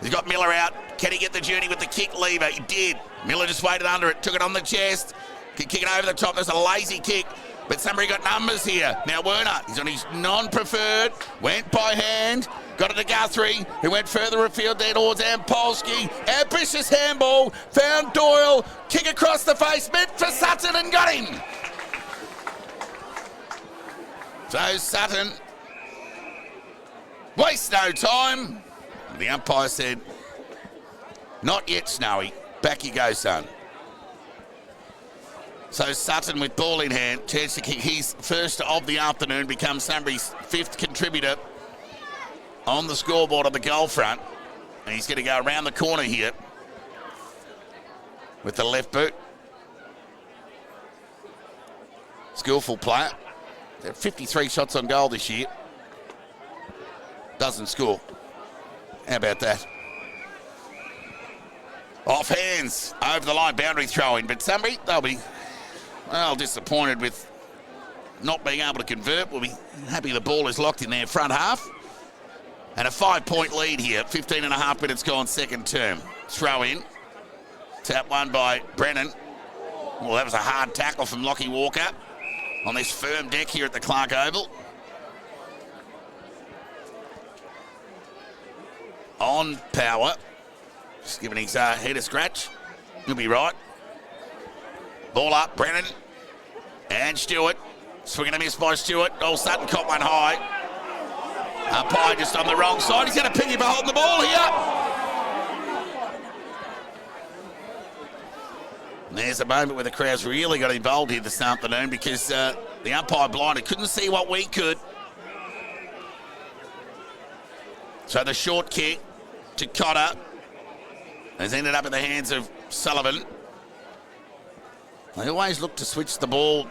Speaker 1: He's got Miller out. Can he get the journey with the kick lever? He did. Miller just waited under it, took it on the chest. Can kick it over the top. There's a lazy kick. But Sunbury got numbers here. Now Werner, he's on his non-preferred. Went by hand. Got it to Guthrie, who went further afield there towards Ampolsky. Ambitious handball. Found Doyle. Kick across the face. Meant for Sutton and got him. So Sutton, waste no time. The umpire said, not yet, Snowy. Back you go, son. So Sutton with ball in hand, chance to kick his first of the afternoon, becomes Sunbury's 5th contributor on the scoreboard on the goal front. And he's going to go around the corner here with the left boot. Skillful player. They're 53 shots on goal this year. Doesn't score. How about that? Off hands, over the line, boundary throw in. But Sunbury, they'll be, well, disappointed with not being able to convert. We'll be happy the ball is locked in their front half. And a 5-point lead here, 15 and a half minutes gone, second term. Throw in. Tap one by Brennan. Well, that was a hard tackle from Lockie Walker on this firm deck here at the Clark Oval. On power. Just giving his head a scratch. He'll be right. Ball up, Brennan. And Stewart. Swinging a miss by Stewart. Oh, Sutton caught one high. Umpire just on the wrong side. He's going to pin you for holding the ball here. And there's a moment where the crowds really got involved here this afternoon because the umpire blinded. Couldn't see what we could. So the short kick to Cotter has ended up in the hands of Sullivan. They always look to switch the ball.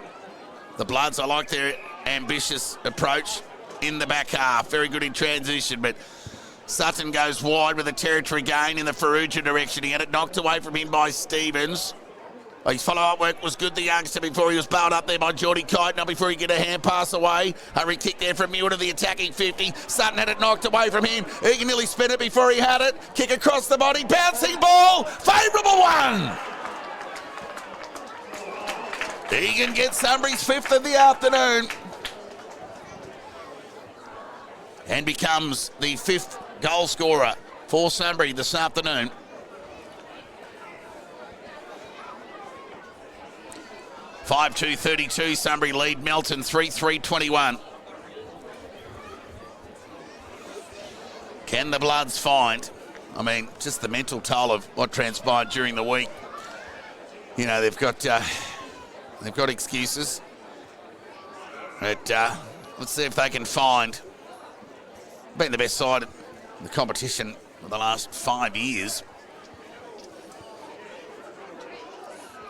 Speaker 1: The Bloods, I like their ambitious approach in the back half. Very good in transition, but Sutton goes wide with a territory gain in the Farrugia direction. He had it knocked away from him by Stevens. His follow-up work was good, the youngster, before he was bailed up there by Geordie Kite. Not before he get a hand pass away. Hurry kick there from Muir to the attacking 50. Sutton had it knocked away from him. He can nearly spin it before he had it. Kick across the body. Bouncing ball. Favourable one. Egan gets Sunbury's 5th of the afternoon. And becomes the 5th goal scorer for Sunbury this afternoon. (5-2-32) Sunbury lead Melton 3-3-21. Can the Bloods find, I mean, just the mental toll of what transpired during the week. You know, they've got excuses. But let's see if they can find, being the best side in the competition for the last 5 years.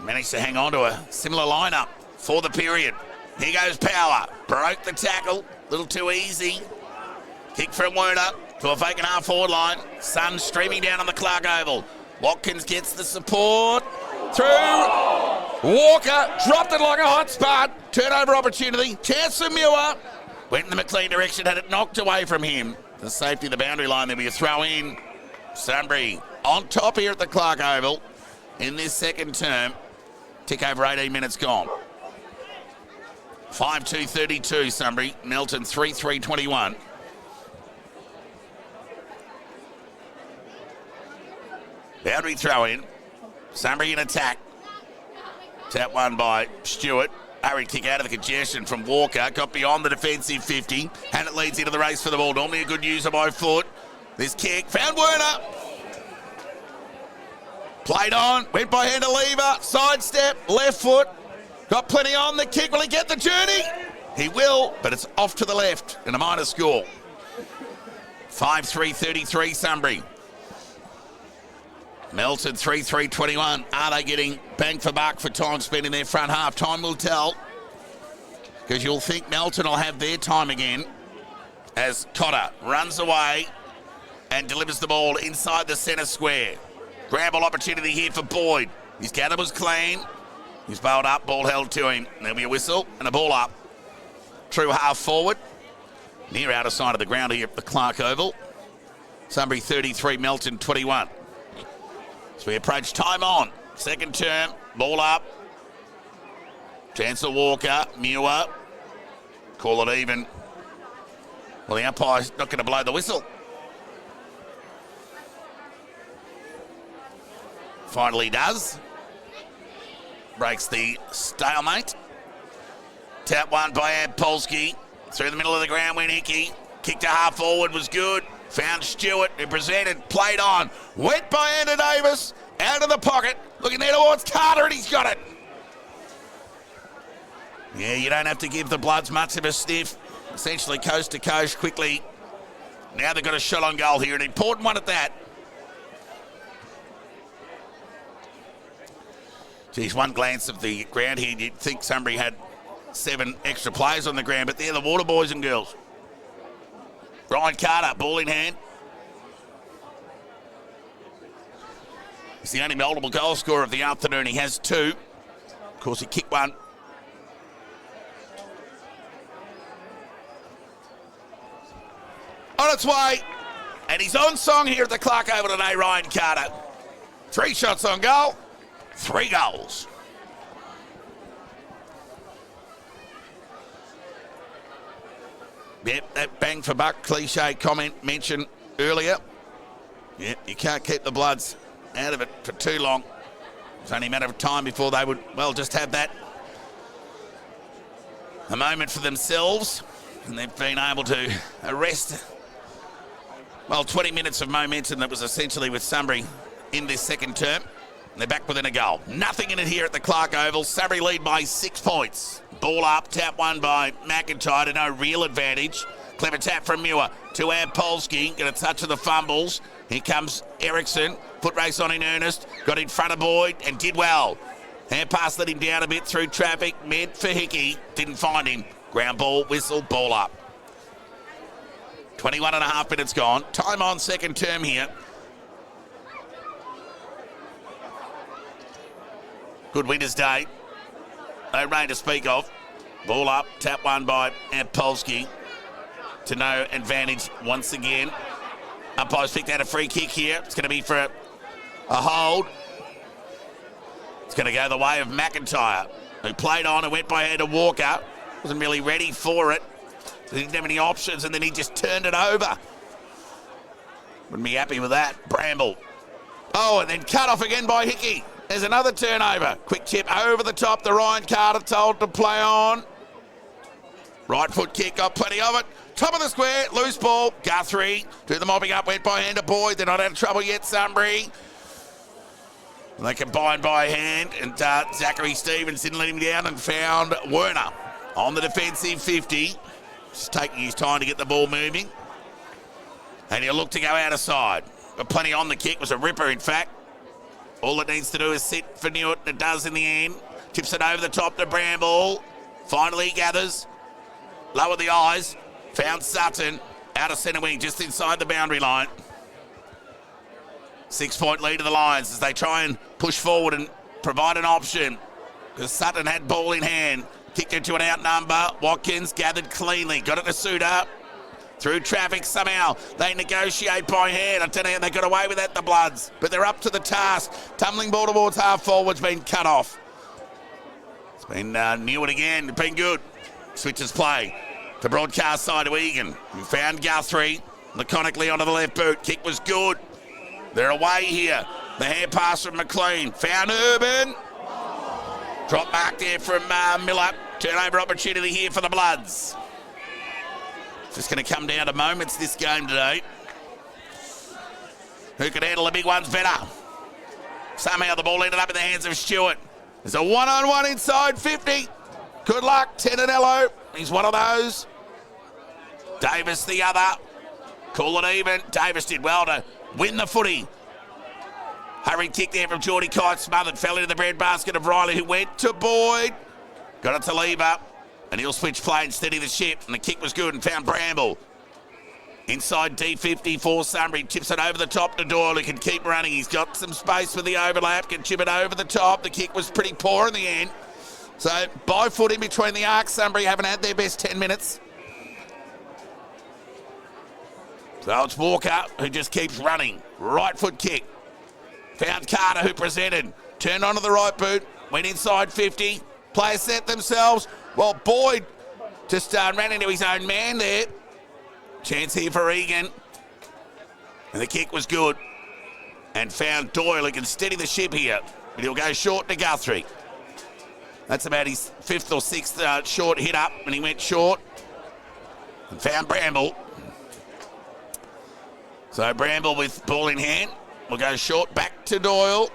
Speaker 1: Managed to hang on to a similar lineup for the period. Here goes Power. Broke the tackle. Little too easy. Kick from Werner to a vacant half-forward line. Sun streaming down on the Clark Oval. Watkins gets the support. Through. Walker dropped it like a hot spot. Turnover opportunity. Chance for Muir. Went in the McLean direction. Had it knocked away from him. The safety of the boundary line. There'll be a throw in. Sunbury on top here at the Clark Oval in this second term. Tick over 18 minutes gone. 5-2-32 Sunbury. Melton 3-3-21. Boundary throw in. Sunbury in attack. Tap one by Stewart. Hurry kick out of the congestion from Walker. Got beyond the defensive 50. And it leads into the race for the ball. Normally a good user by foot. This kick. Found Werner. Played on, went by hand to lever, sidestep, left foot. Got plenty on the kick. Will he get the journey? He will, but it's off to the left in a minor score. 5-3-33 Sunbury. Melton 3-3-21. Are they getting bang for buck for time spent in their front half? Time will tell. Because you'll think Melton will have their time again as Cotter runs away and delivers the ball inside the centre square. Grab-ball opportunity here for Boyd. His gather was clean. He's bailed up, ball held to him. There'll be a whistle and a ball up. True half forward. Near outer side of the ground here at the Clark Oval. Sunbury 33, Melton 21. As we approach time on. Second term, ball up. Chancellor Walker, Muir. Call it even. Well, the umpire's not going to blow the whistle. Finally does. Breaks the stalemate. Tap one by Polsky. Through the middle of the ground went Hickey. Kick to half forward was good. Found Stewart, who presented, played on. Went by Anna Davis. Out of the pocket. Looking there towards Carter, and he's got it. Yeah, you don't have to give the Bloods much of a sniff. Essentially coast to coast quickly. Now they've got a shot on goal here, an important one at that. Geez, one glance of the ground here, you'd think Sunbury had 7 extra players on the ground, but they're the water boys and girls. Ryan Carter, ball in hand. He's the only multiple goal scorer of the afternoon. He has 2. Of course, he kicked one. On its way. And he's on song here at the Clark Oval today, Ryan Carter. 3 shots on goal, 3 goals. Yep, that bang for buck cliche comment mentioned earlier. Yep, you can't keep the Bloods out of it for too long. It's only a matter of time before they would, well, just have that a moment for themselves. And they've been able to arrest, well, 20 minutes of momentum that was essentially with Sunbury in this second term. And they're back within a goal. Nothing in it here at the Clark Oval. Sunbury lead by 6 points. Ball up, tap one by McIntyre to no real advantage. Clever tap from Muir to Polsky. Going to touch of the fumbles. Here comes Ericsson. Foot race on in earnest. Got in front of Boyd and did well. Hand pass let him down a bit through traffic. Mid for Hickey. Didn't find him. Ground ball, whistle, ball up. 21 and a half minutes gone. Time on second term here. Good winter's day. No rain to speak of. Ball up, tap one by Polsky. To no advantage once again. Umpire's picked out a free kick here. It's going to be for a hold. It's going to go the way of McIntyre, who played on and went by hand to Walker. Wasn't really ready for it. He didn't have any options, and then he just turned it over. Wouldn't be happy with that. Bramble. Oh, and then cut off again by Hickey. There's another turnover. Quick chip over the top. The Ryan Carter told to play on. Right foot kick, got plenty of it. Top of the square, loose ball. Guthrie do the mopping up, went by hand to Boyd. They're not out of trouble yet, Sunbury. They combined by hand, and Zachary Stevens didn't let him down and found Werner on the defensive 50. Just taking his time to get the ball moving. And he'll look to go out of side. But plenty on the kick. Was a ripper, in fact. All it needs to do is sit for Newt, and it does in the end. Tips it over the top to Bramble. Finally gathers. Lower the eyes. Found Sutton. Out of centre wing, just inside the boundary line. 6-point lead to the Lions as they try and push forward and provide an option. Because Sutton had ball in hand. Kicked it to an outnumber. Watkins gathered cleanly. Got it to Suter. Through traffic somehow. They negotiate by hand. I tell you, they got away with that, the Bloods. But they're up to the task. Tumbling ball towards half forward's been cut off. It's been Newt again. It's been good. Switches play to broadcast side to Egan. Who found Guthrie. Laconically onto the left boot. Kick was good. They're away here. The hand pass from McLean. Found Urban. Drop mark there from Miller. Turnover opportunity here for the Bloods. Just going to come down to moments this game today. Who can handle the big ones better? Somehow the ball ended up in the hands of Stewart. There's a one-on-one inside 50. Good luck, Tenanello. He's one of those. Davis the other. Call it even. Davis did well to win the footy. Hurried kick there from Geordie Kite. Smothered. Fell into the breadbasket of Riley, who went to Boyd. Got it to Lever. And he'll switch play and steady the ship. And the kick was good and found Bramble. Inside D50 for Sunbury. Tips it over the top to Doyle, who can keep running. He's got some space for the overlap. Can chip it over the top. The kick was pretty poor in the end. So by foot in between the arcs. Sunbury haven't had their best 10 minutes. So it's Walker who just keeps running. Right foot kick. Found Carter who presented. Turned onto the right boot. Went inside 50. Players set themselves. Well, Boyd just ran into his own man there. Chance here for Egan. And the kick was good. And found Doyle who can steady the ship here. But he'll go short to Guthrie. That's about his 5th or 6th short hit up. And he went short. And found Bramble. So Bramble with ball in hand will go short back to Doyle.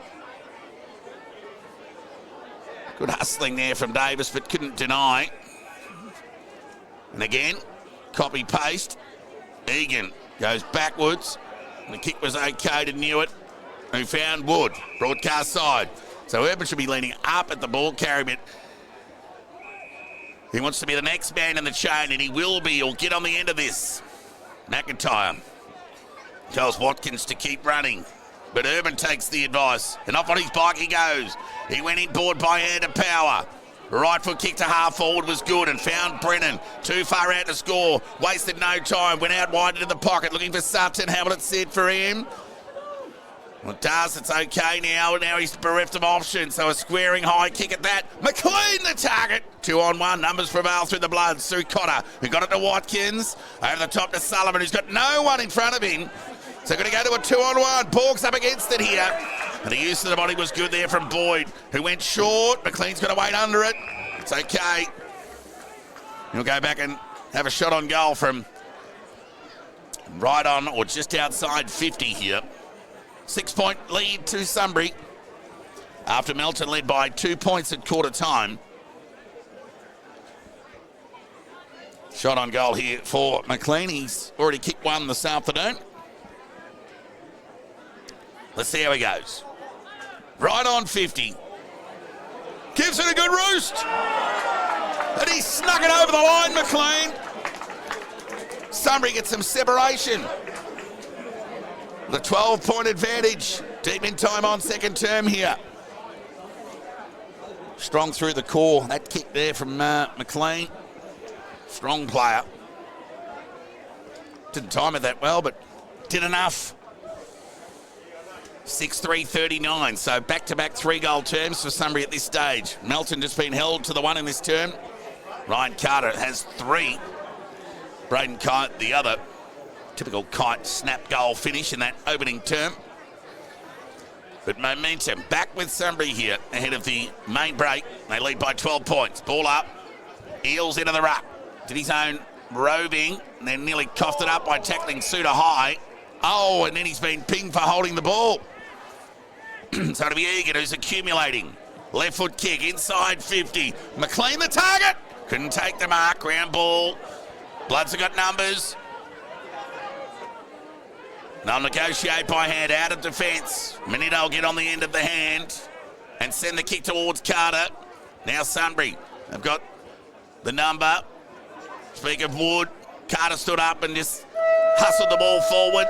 Speaker 1: Good hustling there from Davis, but couldn't deny. And again, copy-paste. Egan goes backwards. The kick was okay to Newitt, who found Wood, broadcast side. So Urban should be leaning up at the ball carrier, but he wants to be the next man in the chain, and he will be. He'll get on the end of this. McIntyre tells Watkins to keep running, but Urban takes the advice, and off on his bike he goes. He went inboard by hand of power. Right foot kick to half forward was good and found Brennan. Too far out to score. Wasted no time. Went out wide into the pocket looking for Sutton. How will it sit for him? Well, it does. It's okay now. Now he's bereft of options. So a squaring high kick at that. McLean the target. 2-on-1. Numbers prevail through the blood. Sue Cotter, who got it to Watkins. Over the top to Sullivan, who's got no one in front of him. So going to go to a 2-on-1. Borg's up against it here. And the use of the body was good there from Boyd, who went short. McLean's going to wait under it. It's okay. He'll go back and have a shot on goal from right on or just outside 50 here. 6-point lead to Sunbury after Melton led by 2 points at quarter time. Shot on goal here for McLean. He's already kicked one this afternoon. Let's see how he goes. Right on 50. Gives it a good roost. And he snuck it over the line, McLean. Sunbury gets some separation. The 12-point advantage. Deep in time on second term here. Strong through the core. That kick there from McLean. Strong player. Didn't time it that well, but did enough. 6-3-39, so back-to-back 3-goal terms for Sunbury at this stage. Melton just been held to the one in this term. Ryan Carter has 3. Braden Kite, the other. Typical Kite snap goal finish in that opening term. But momentum back with Sunbury here ahead of the main break. They lead by 12 points. Ball up. Eels into the ruck. Did his own roving and then nearly coughed it up by tackling Suter high. Oh, and then he's been pinged for holding the ball. So it'll be Egan who's accumulating. Left foot kick inside 50. McLean the target. Couldn't take the mark. Ground ball. Bloods have got numbers. They'll negotiate by hand out of defence. Minito will get on the end of the hand and send the kick towards Carter. Now Sunbury have got the number. Speak of Wood. Carter stood up and just hustled the ball forward.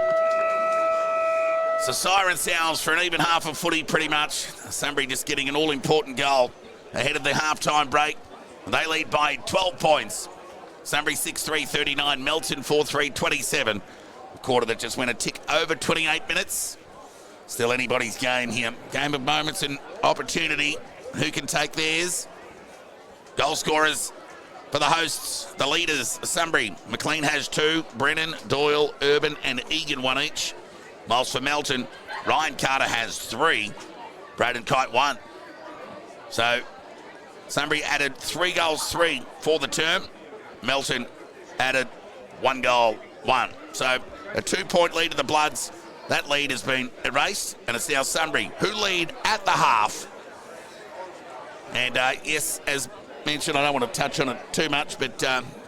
Speaker 1: So siren sounds for an even half of footy pretty much. Sunbury just getting an all-important goal ahead of the half-time break. They lead by 12 points. Sunbury 6-3-39, Melton 4-3-27. A quarter that just went a tick over 28 minutes. Still anybody's game here. Game of moments and opportunity. Who can take theirs? Goal scorers for the hosts, the leaders, Sunbury. McLean has 2. Brennan, Doyle, Urban and Egan 1 each. Whilst for Melton, Ryan Carter has 3. Braden Kite 1. So Sunbury added 3 goals, 3 for the term. Melton added 1 goal, 1. So a 2-point lead to the Bloods. That lead has been erased, and it's now Sunbury who lead at the half. And yes, as mentioned, I don't want to touch on it too much, but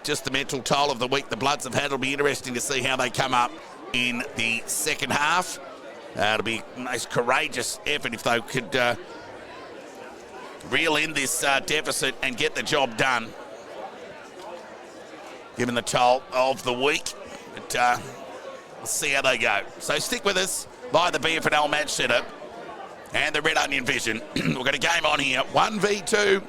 Speaker 1: just the mental toll of the week the Bloods have had. It'll be interesting to see how they come up in the second half. It'll be a nice courageous effort if they could reel in this deficit and get the job done, given the toll of the week. But we'll see how they go. So stick with us by the BFNL Match Centre and the Red Onion Vision. We've got a game on here, 1v2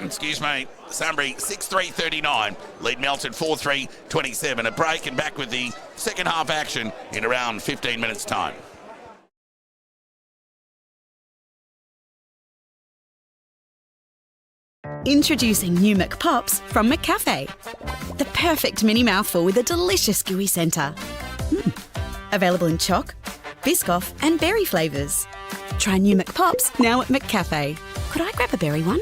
Speaker 1: excuse me, Sunbury 6-3-39. Lead Melton 4-3-27. A break and back with the second half action in around 15 minutes' time.
Speaker 2: Introducing new McPops from McCafe. The perfect mini mouthful with a delicious gooey centre. Available in choc, Biscoff and berry flavours. Try new McPops now at McCafe. Could I grab a berry one?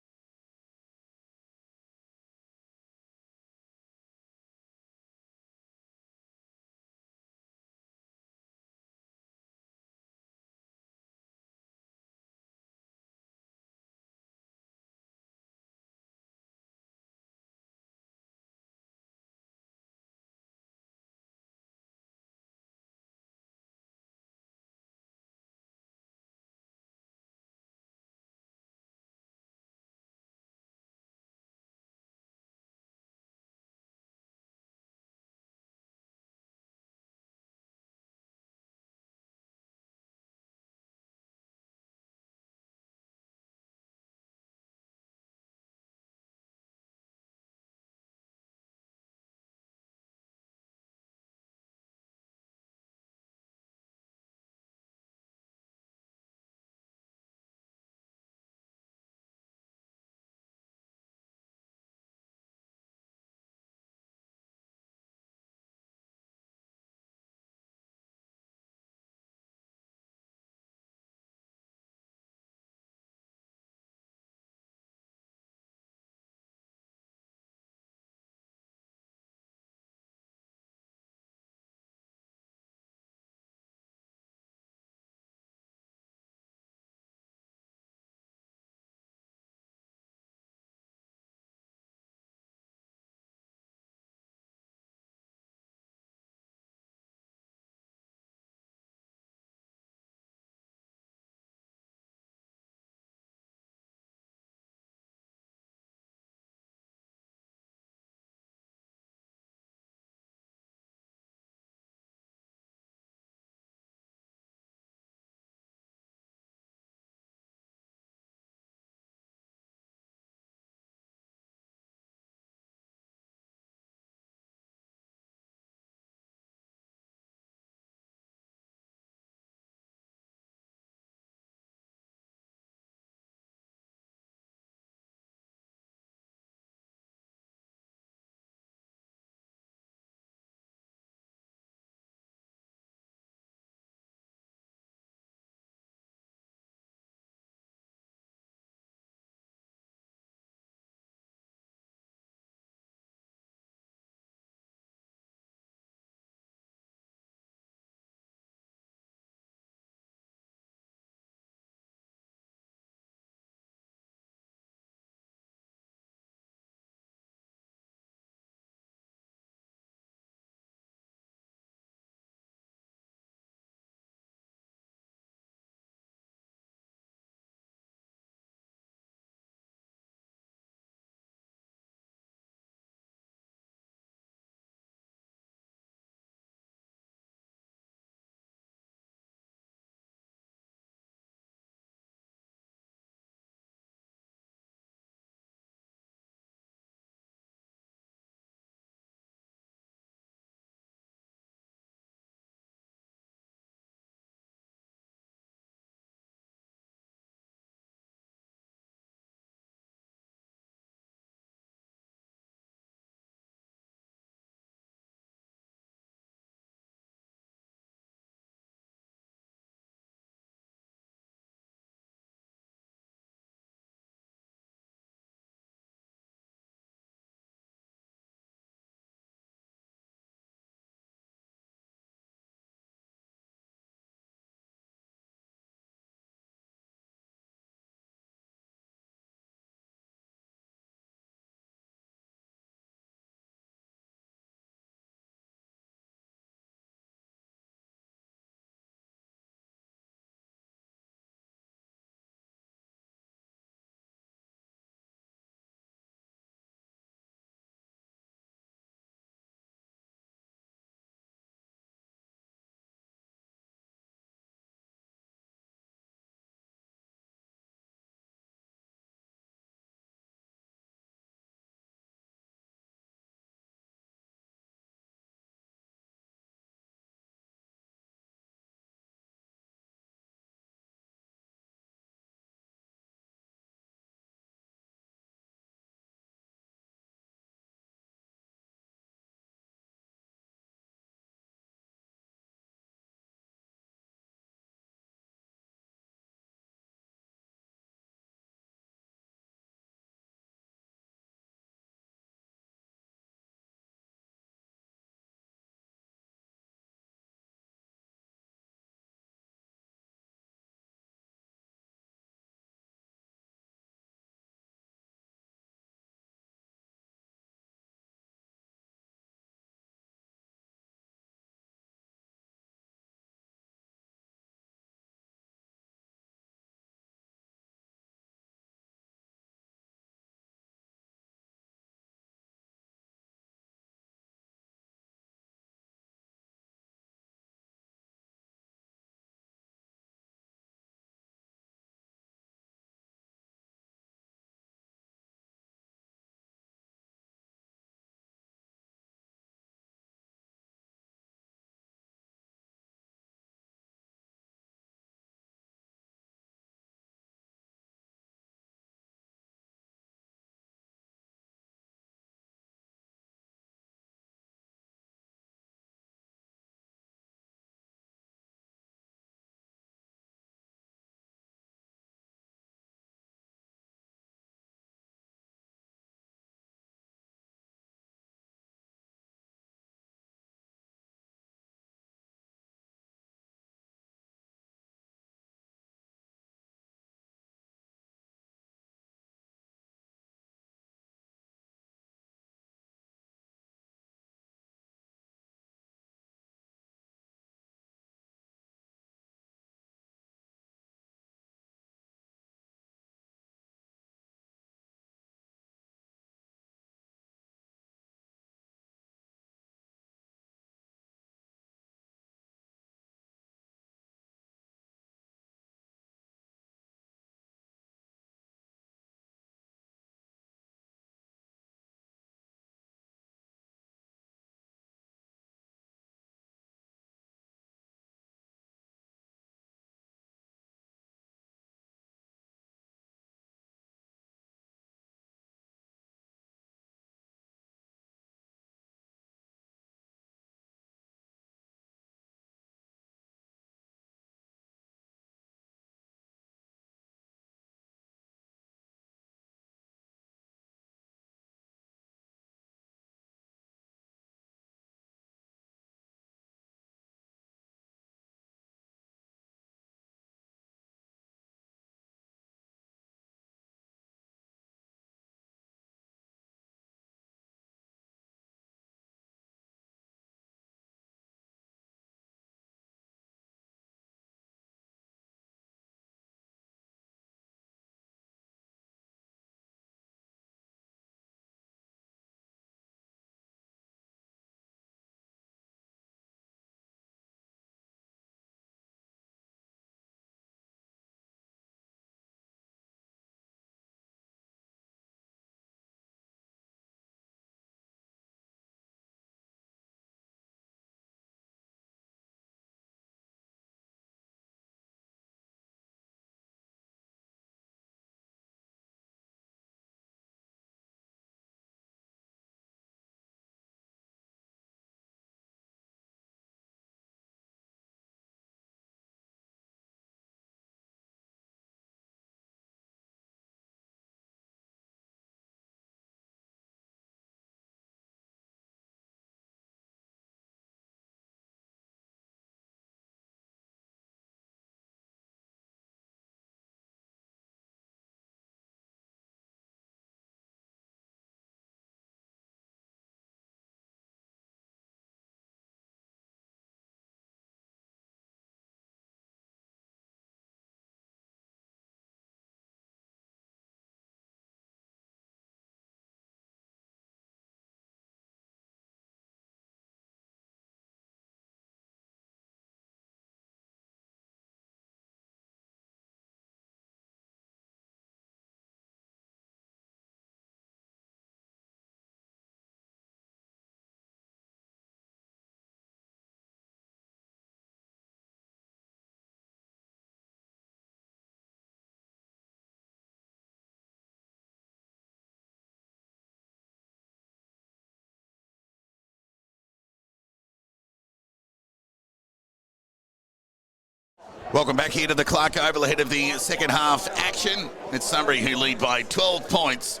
Speaker 1: Welcome back here to the Clark Oval ahead of the second half action. It's Sunbury who lead by 12 points.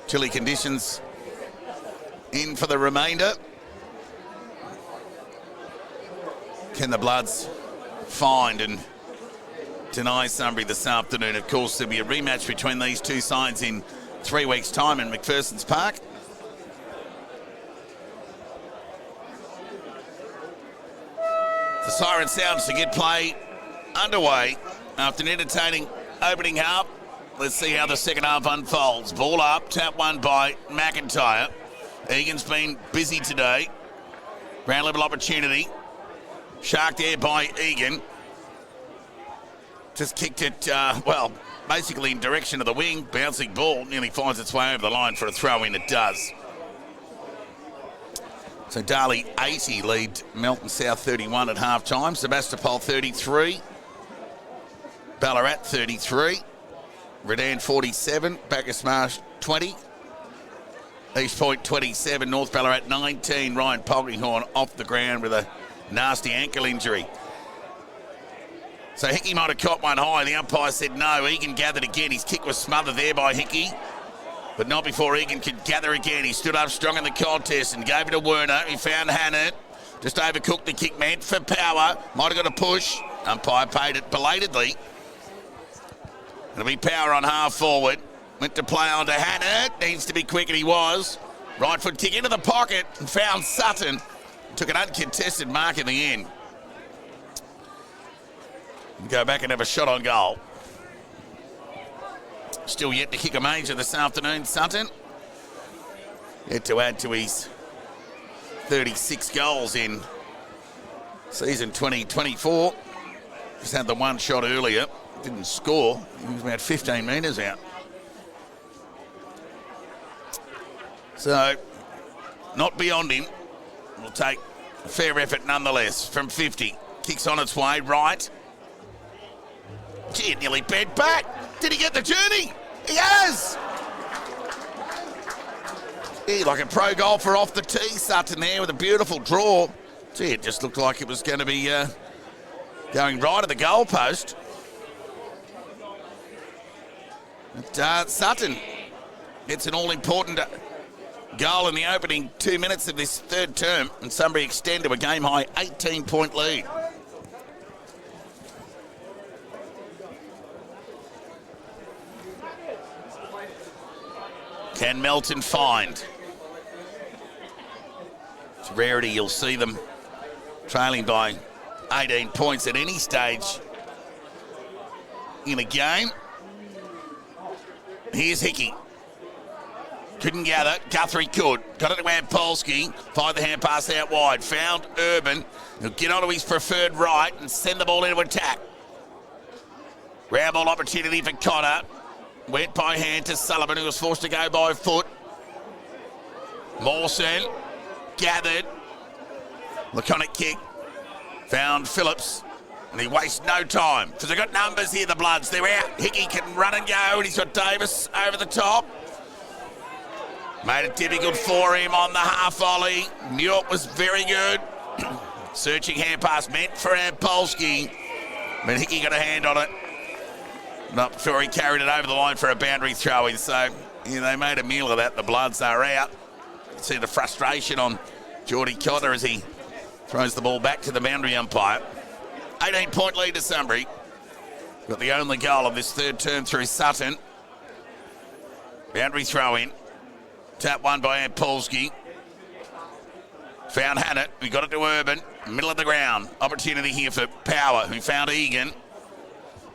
Speaker 1: Chilly conditions in for the remainder. Can the Bloods find and deny Sunbury this afternoon? Of course, there'll be a rematch between these two sides in 3 weeks' time in McPherson's Park. The siren sounds to get play underway after an entertaining opening half. Let's see how the second half unfolds. Ball up, tap one by McIntyre. Egan's been busy today. Ground level opportunity. Shark there by Egan. Just kicked it, basically in direction of the wing. Bouncing ball nearly finds its way over the line for a throw in. It does. So Darley 80 lead Melton South 31 at half time. Sebastopol 33. Ballarat 33. Redan 47. Bacchus Marsh 20. East Point 27. North Ballarat 19. Ryan Polkinghorn off the ground with a nasty ankle injury. So Hickey might have caught one high. The umpire said no. Egan gathered again. His kick was smothered there by Hickey, but not before Egan could gather again. He stood up strong in the contest and gave it to Werner. He found Hannett. Just overcooked the kick, meant for power. Might have got a push. Umpire paid it belatedly. It'll be Power on half forward. Went to play on to Hannett. Needs to be quick, and he was. Right foot kick into the pocket and found Sutton. Took an uncontested mark in the end. Go back and have a shot on goal. Still yet to kick a major this afternoon, Sutton. Yet to add to his 36 goals in season 2024. Just had the one shot earlier. Didn't score. He was about 15 metres out. So, not beyond him. Will take a fair effort nonetheless from 50. Kicks on its way, right. Gee, it nearly bent back. Did he get the journey? He has! Yeah, like a pro golfer off the tee, Sutton there with a beautiful draw. Gee, it just looked like it was going to be going right at the goal post. But, Sutton gets an all-important goal in the opening 2 minutes of this third term, and Sunbury extend to a game-high 18-point lead. Can Melton find? It's a rarity you'll see them trailing by 18 points at any stage in a game. Here's Hickey. Couldn't gather. Guthrie could. Got it to Ampolsky. Fired the hand pass out wide. Found Urban. He'll get onto his preferred right and send the ball into attack. Round ball opportunity for Connor. Went by hand to Sullivan, who was forced to go by foot. Mawson gathered. Laconic kick. Found Phillips. And he wastes no time, because they've got numbers here, the Bloods. They're out. Hickey can run and go, and he's got Davis over the top. Made it difficult for him on the half volley. Muir was very good. Searching hand pass meant for Ampolsky, but Hickey got a hand on it. Not before he carried it over the line for a boundary throw-in. So, yeah, they made a meal of that. The Bloods are out. See the frustration on Geordie Cotter as he throws the ball back to the boundary umpire. 18-point lead to Sunbury. Got the only goal of this third term through Sutton. Boundary throw-in. Tap one by Ampolsky. Found Hannett. We got it to Urban. Middle of the ground. Opportunity here for Power, who found Egan.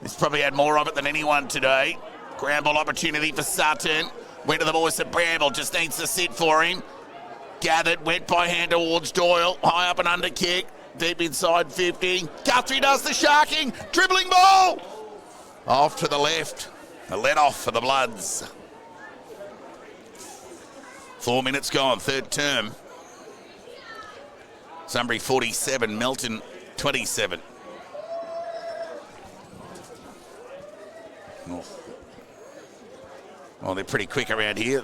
Speaker 1: He's probably had more of it than anyone today. Ground ball opportunity for Sutton. Went to the boys at Bramble. Just needs to sit for him. Gathered. Went by hand towards Doyle. High up and under kick. Deep inside 50. Guthrie does the sharking. Dribbling ball. Off to the left. A let off for the Bloods. 4 minutes gone. Third term. Sunbury 47. Melton 27. Oh, they're pretty quick around here.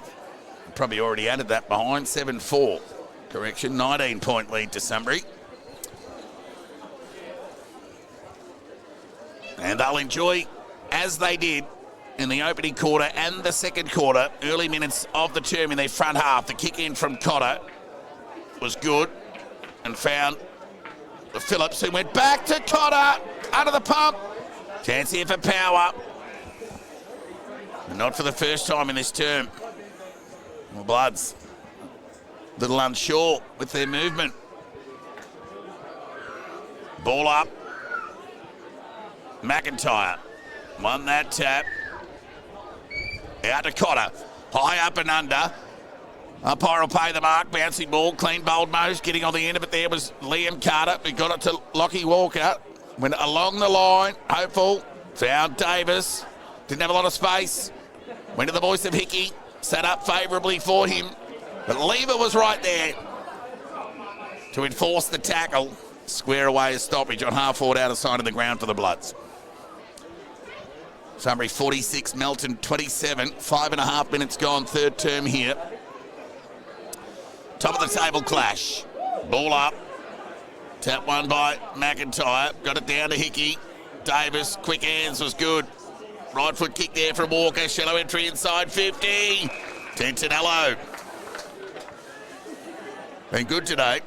Speaker 1: Probably already added that behind. 7-4. Correction. 19-point lead to Sunbury. And they'll enjoy, as they did in the opening quarter and the second quarter, early minutes of the term in their front half. The kick in from Cotter was good and found Phillips, who went back to Cotter, under the pump. Chance here for power. And not for the first time in this term. Well, Bloods a little unsure with their movement. Ball up. McIntyre won that tap. Out to Cotter. High up and under. Umpire will pay the mark. Bouncing ball. Clean bowled Mose. Getting on the end of it there was Liam Carter. He got it to Lockie Walker. Went along the line. Hopeful. Found Davis. Didn't have a lot of space. Went to the voice of Hickey. Set up favourably for him. But Lever was right there to enforce the tackle. Square away a stoppage on half forward out of side of the ground for the Bloods. Sunbury 46, Melton 27. 5.5 minutes gone, third term here. Top of the table clash. Ball up. Tap one by McIntyre. Got it down to Hickey. Davis, quick hands was good. Right foot kick there from Walker. Shallow entry inside 50. Tentinello. Been good today.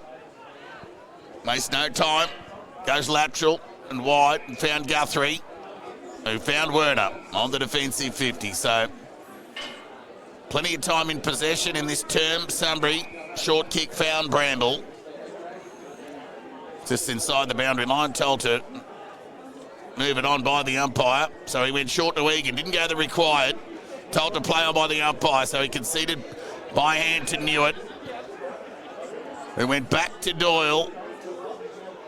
Speaker 1: Makes no time. Goes lateral and wide and found Guthrie, who found Werner on the defensive 50. So plenty of time in possession in this term. Sunbury, short kick found Bramble. Just inside the boundary line. Told to move it on by the umpire. So he went short to Egan. Didn't go the required. Told to play on by the umpire. So he conceded by hand to Newitt, who went back to Doyle.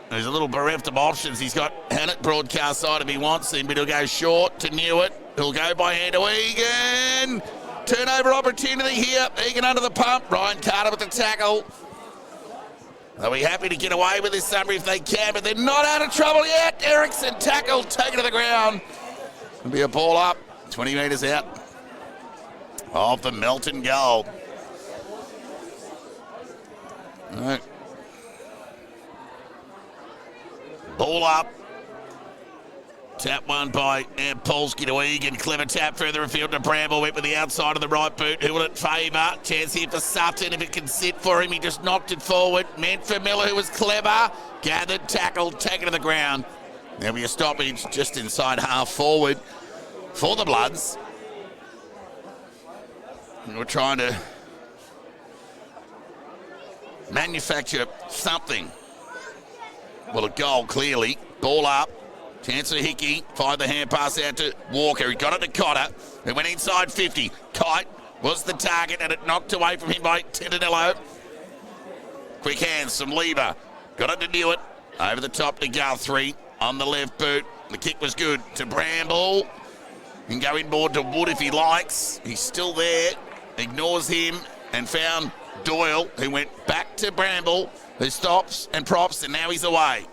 Speaker 1: There's a little bereft of options. He's got Hannett broadcast side if he wants him, but he'll go short to Newitt. He'll go by hand to Egan. Turnover opportunity here. Egan under the pump. Ryan Carter with the tackle. They'll be happy to get away with this Sunbury if they can, but they're not out of trouble yet. Erickson tackle, taken to the ground. It'll be a ball up, 20 metres out of the Melton goal. All right. Ball up. Tap one by Polsky to Egan. Clever tap further afield to Bramble. Went with the outside of the right boot. Who will it favour? Chance here for Sutton. If it can sit for him, he just knocked it forward. Meant for Miller, who was clever. Gathered, tackled, taken to the ground. There'll be a stoppage just inside half forward for the Bloods. And we're trying to manufacture something. Well, a goal, clearly. Ball up. Chance for Hickey. Fired the hand pass out to Walker. He got it to Cotter. It went inside 50. Kite was the target, and it knocked away from him by Tentinello. Quick hands from Lever. Got it to Newitt. Over the top to Guthrie on the left boot. The kick was good to Bramble. He can go inboard to Wood if he likes. He's still there. Ignores him and found Doyle, who went back to Bramble, who stops and props, and now he's away.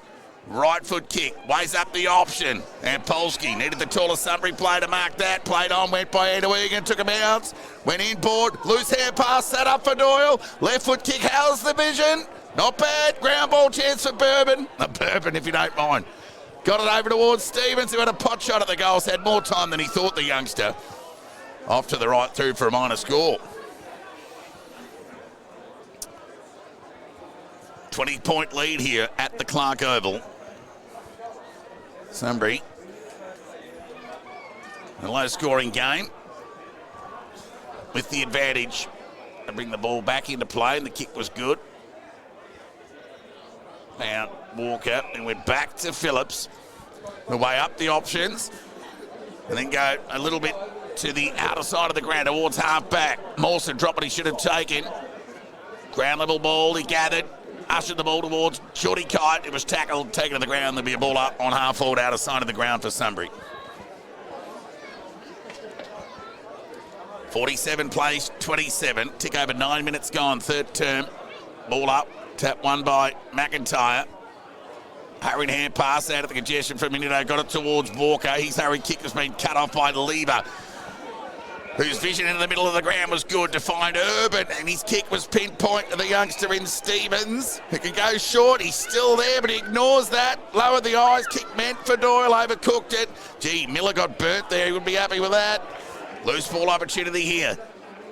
Speaker 1: Right foot kick, weighs up the option, and Polsky needed the tallest Sunbury player to mark that. Played on, went by Ed Egan, took a bounce, went inboard, loose hand pass, set up for Doyle. Left foot kick, how's the vision? Not bad, ground ball chance for Bourbon. Bourbon, if you don't mind. Got it over towards Stevens, who had a pot shot at the goals, had more time than he thought, the youngster. Off to the right through for a minor score. 20-point lead here at the Clark Oval. Sunbury, a low-scoring game with the advantage. They bring the ball back into play, and the kick was good. Now Walker, and we're back to Phillips. We'll weigh up the options, and then go a little bit to the outer side of the ground towards half-back. Mawson dropped what he should have taken. Ground-level ball, he gathered. Ushered the ball towards Shorty Kite. It was tackled, taken to the ground. There'll be a ball up on half forward out of side of the ground for Sunbury. 47 plays, 27. Tick over 9 minutes gone, third term. Ball up, tap one by McIntyre. Hurried hand pass out of the congestion for a minute. Got it towards Walker. His hurried kick has been cut off by Lever, whose vision in the middle of the ground was good to find Urban, and his kick was pinpoint to the youngster in Stevens, who can go short. He's still there, but he ignores that. Lowered the eyes, kick meant for Doyle, overcooked it. Gee, Miller got burnt there. He would be happy with that. Loose ball opportunity here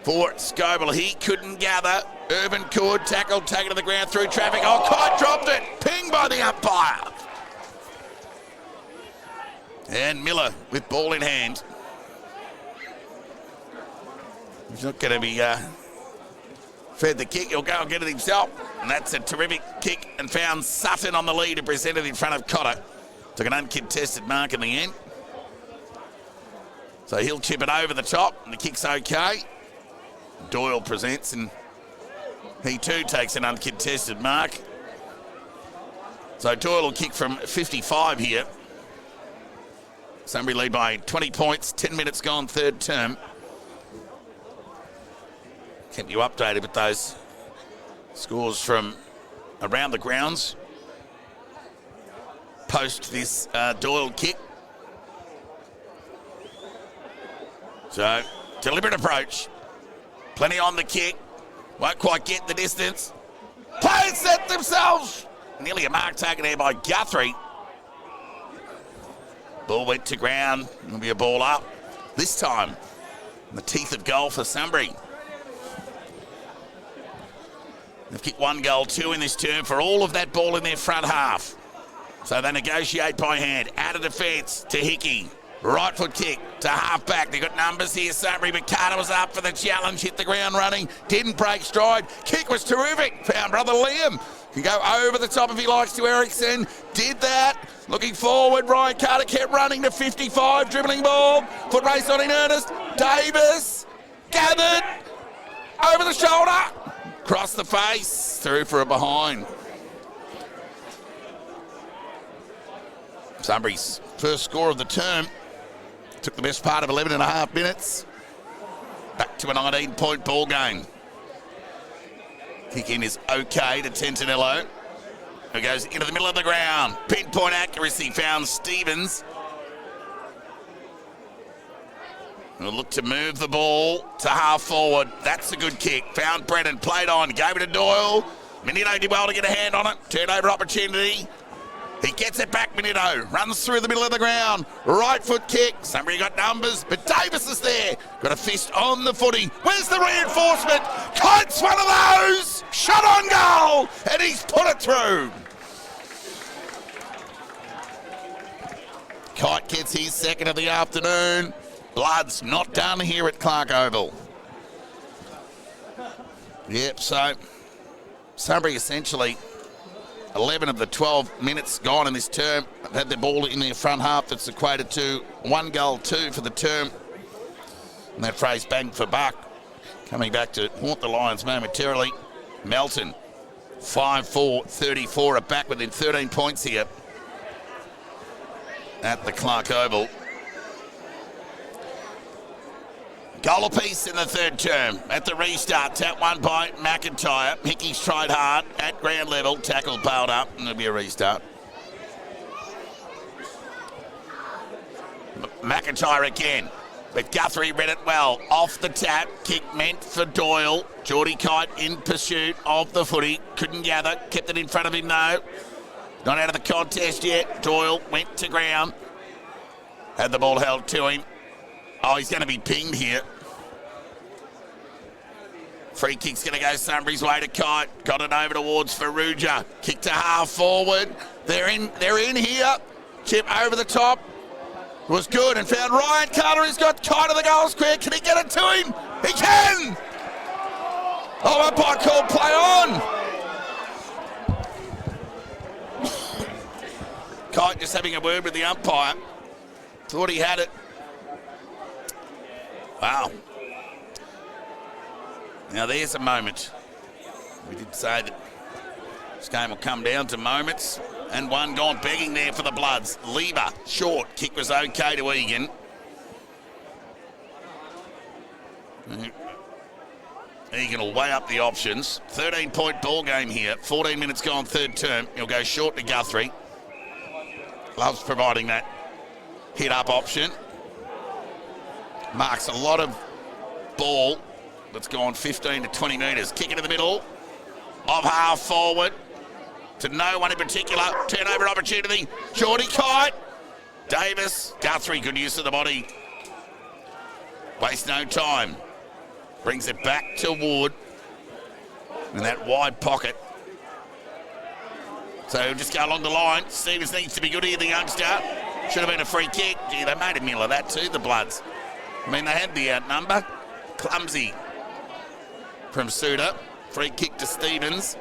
Speaker 1: for Scoble. He couldn't gather. Irvin could. Tackle, taken to the ground through traffic. Oh, Kite dropped it. Ping by the umpire. And Miller with ball in hand. He's not going to be fed the kick. He'll go and get it himself. And that's a terrific kick, and found Sutton on the lead and presented in front of Cotter. Took an uncontested mark in the end. So he'll chip it over the top, and the kick's okay. Doyle presents, and he too takes an uncontested mark. So Doyle will kick from 55 here. Sunbury lead by 20 points, 10 minutes gone, third term. Keep you updated with those scores from around the grounds post this Doyle kick. So, deliberate approach. Plenty on the kick. Won't quite get the distance. Players set themselves. Nearly a mark taken there by Guthrie. Ball went to ground. It'll be a ball up. This time, in the teeth of goal for Sunbury. They've kicked 1 goal, 2 in this term for all of that ball in their front half. So they negotiate by hand. Out of defence to Hickey. Right foot kick to half back. They've got numbers here, Sunbury, but Carter was up for the challenge, hit the ground running, didn't break stride. Kick was terrific. Found brother Liam. Can go over the top if he likes to Ericsson. Did that. Looking forward, Ryan Carter kept running to 55. Dribbling ball. Foot race on in earnest. Davis. Gathered. Over the shoulder. Across the face. Through for a behind. Sunbury's first score of the term. Took the best part of 11 and a half minutes. Back to a 19-point ball game. Kick in is okay to Tentanello, who goes into the middle of the ground. Pinpoint accuracy found Stevens. We'll look to move the ball to half forward. That's a good kick. Found Brennan, played on, gave it to Doyle. Minito did well to get a hand on it. Turnover opportunity. He gets it back, Minito. Runs through the middle of the ground. Right foot kick. Somebody got numbers, but Davis is there. Got a fist on the footy. Where's the reinforcement? Kite's one of those. Shot on goal. And he's put it through. Kite gets his second of the afternoon. Blood's not done here at Clark Oval. Yep, so Sunbury essentially 11 of the 12 minutes gone in this term have had the ball in their front half. That's equated to 1 goal, 2 for the term. And that phrase bang for buck coming back to haunt the Lions momentarily. Melton 5-4-34 are back within 13 points here at the Clark Oval. Goal apiece in the third term. At the restart, tap one by McIntyre. Hickey's tried hard at ground level. Tackle bailed up, and there'll be a restart. McIntyre again, but Guthrie read it well. Off the tap, kick meant for Doyle. Geordie Kite in pursuit of the footy. Couldn't gather, kept it in front of him though. Not out of the contest yet. Doyle went to ground. Had the ball held to him. Oh, he's going to be pinged here. Free kick's going to go Sunbury's way to Kite. Got it over towards Farrugia. Kick to half forward. They're in here. Chip over the top. Was good and found Ryan Carter. He's got Kite of the goal square. Can he get it to him? He can! Oh, umpire called play on. Kite just having a word with the umpire. Thought he had it. Wow. Now there's a moment. We did say that this game will come down to moments. And one gone begging there for the Bloods. Lever, short. Kick was okay to Egan. Egan will weigh up the options. 13-point ball game here. 14 minutes gone, third term. He'll go short to Guthrie. Loves providing that hit-up option. Marks a lot of ball that's gone 15 to 20 metres. Kick into the middle of half forward to no one in particular. Turnover opportunity. Geordie Kite Davis. Guthrie, good use of the body. Waste no time. Brings it back to Ward in that wide pocket. So just go along the line. Stevens needs to be good here, the youngster. Should have been a free kick. Gee, they made a meal of that too, the Bloods. I mean, they had the outnumber. Clumsy from Suter. Free kick to Stevens.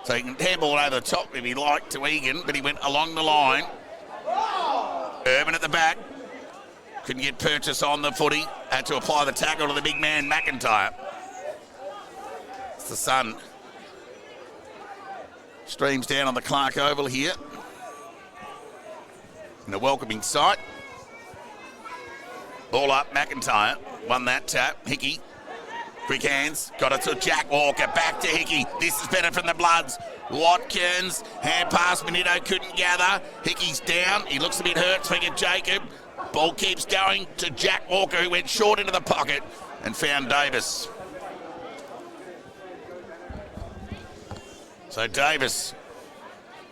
Speaker 1: So he can handball over the top if he liked to Egan, but he went along the line. Urban at the back. Couldn't get purchase on the footy. Had to apply the tackle to the big man, McIntyre. It's the sun. Streams down on the Clark Oval here. In a welcoming sight. Ball up, McIntyre. Won that tap. Hickey. Quick hands. Got it to Jack Walker. Back to Hickey. This is better from the Bloods. Watkins. Hand pass. Benito couldn't gather. Hickey's down. He looks a bit hurt. Swing at Jacob. Ball keeps going to Jack Walker, who went short into the pocket and found Davis. So Davis,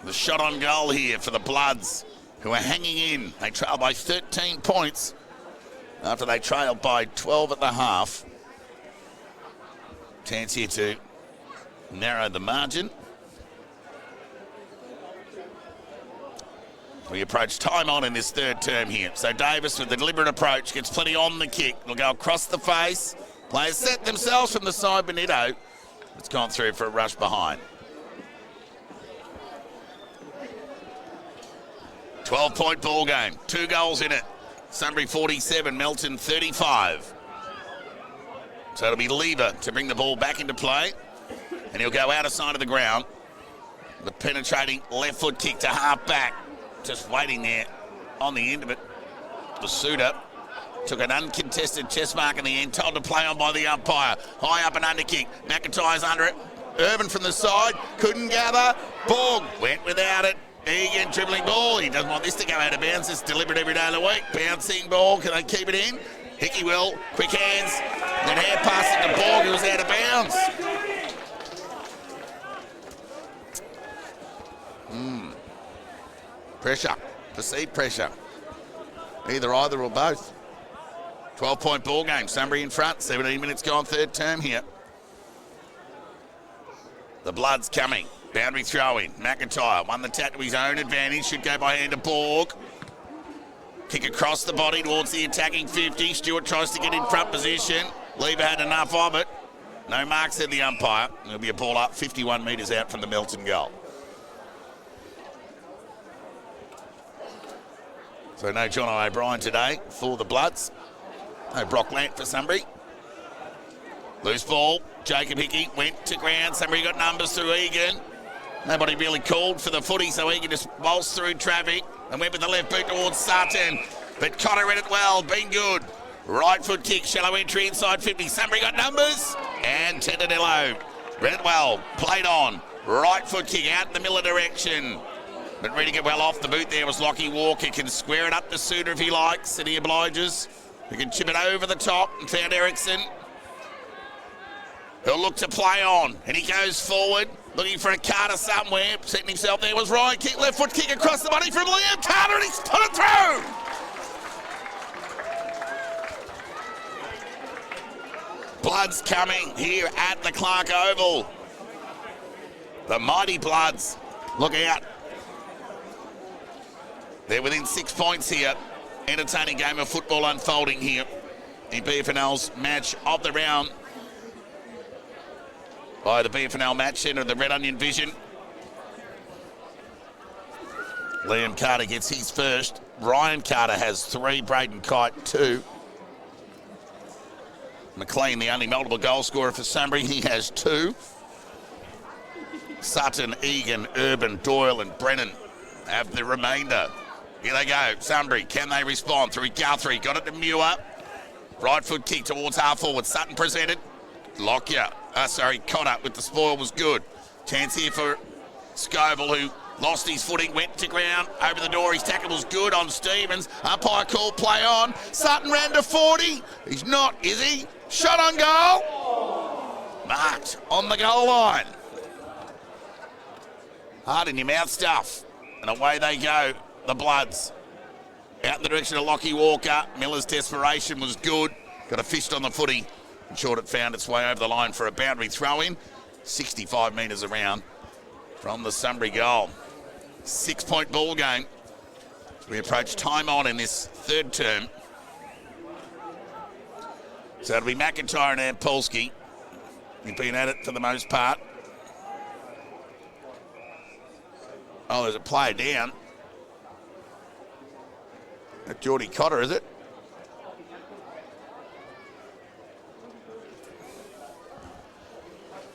Speaker 1: the shot on goal here for the Bloods, who are hanging in. They trail by 13 points after they trailed by 12 at the half. Chance here to narrow the margin. We approach time on in this third term here. So Davis with the deliberate approach gets plenty on the kick. It'll go across the face. Players set themselves from the side. Benito, it's gone through for a rush behind. 12-point ball game. 2 goals in it. Sunbury 47, Melton 35. So it'll be Lever to bring the ball back into play. And he'll go out of side of the ground. The penetrating left foot kick to half back. Just waiting there on the end of it. The Suter took an uncontested chest mark in the end. Told to play on by the umpire. High up and under kick. McIntyre's under it. Urban from the side. Couldn't gather. Borg went without it. Egan dribbling ball. He doesn't want this to go out of bounds. It's delivered every day of the week. Bouncing ball. Can they keep it in? Hickey will. Quick hands. Then hand pass it to Borg, who was out of bounds. Pressure. Perceived pressure. Either or both. 12-point ball game. Sunbury in front. 17 minutes gone, third term here. The Bloods coming. Boundary throw in. McIntyre won the tap to his own advantage. Should go by hand to Borg. Kick across the body towards the attacking 50. Stewart tries to get in front position. Lever had enough of it. No mark, said the umpire. There'll be a ball up 51 metres out from the Melton goal. So no John O'Brien today for the Bloods. No Brock Lant for Sunbury. Loose ball. Jacob Hickey went to ground. Sunbury got numbers through Egan. Nobody really called for the footy, so Egan just waltzed through traffic and went with the left boot towards Sutton. But Cotter read it well, been good. Right foot kick, shallow entry inside 50. Sunbury got numbers. And Tendadillo read it well, played on. Right foot kick out in the Miller direction. But reading it well off the boot there was Lockie Walker. Can square it up to Suter if he likes, and he obliges. He can chip it over the top and found Ericsson. He'll look to play on, and he goes forward, looking for a Carter somewhere. Setting himself there was Ryan. Kick, left foot kick across the body from Liam Carter, and he's put it through! Bloods coming here at the Clark Oval. The mighty Bloods. Look out. They're within 6 points here. Entertaining game of football unfolding here in BFNL's match of the round by the BFNL Match Centre of the Red Onion Vision. Liam Carter gets his first. Ryan Carter has 3. Braden Kite 2. McLean, the only multiple goal scorer for Sunbury, he has 2. Sutton, Egan, Urban, Doyle and Brennan have the remainder. Here they go. Sunbury, can they respond? Through Guthrie, got it to Muir. Right foot kick towards half forward. Sutton presented. Cotter with the spoil was good. Chance here for Scoville, who lost his footing, went to ground, over the door. His tackle was good on Stevens. Umpire called play on. Sutton ran to 40. He's not, is he? Shot on goal. Marked on the goal line. Hard in your mouth stuff. And away they go the Bloods. Out in the direction of Lockie Walker. Miller's desperation was good. Got a fist on the footy. And short it found its way over the line for a boundary throw-in. 65 metres around from the Sunbury goal. 6-point ball game. We approach time on in this third term. So it'll be McIntyre and Ampolsky. You've been at it for the most part. Oh, there's a player down. That's Geordie Cotter, is it?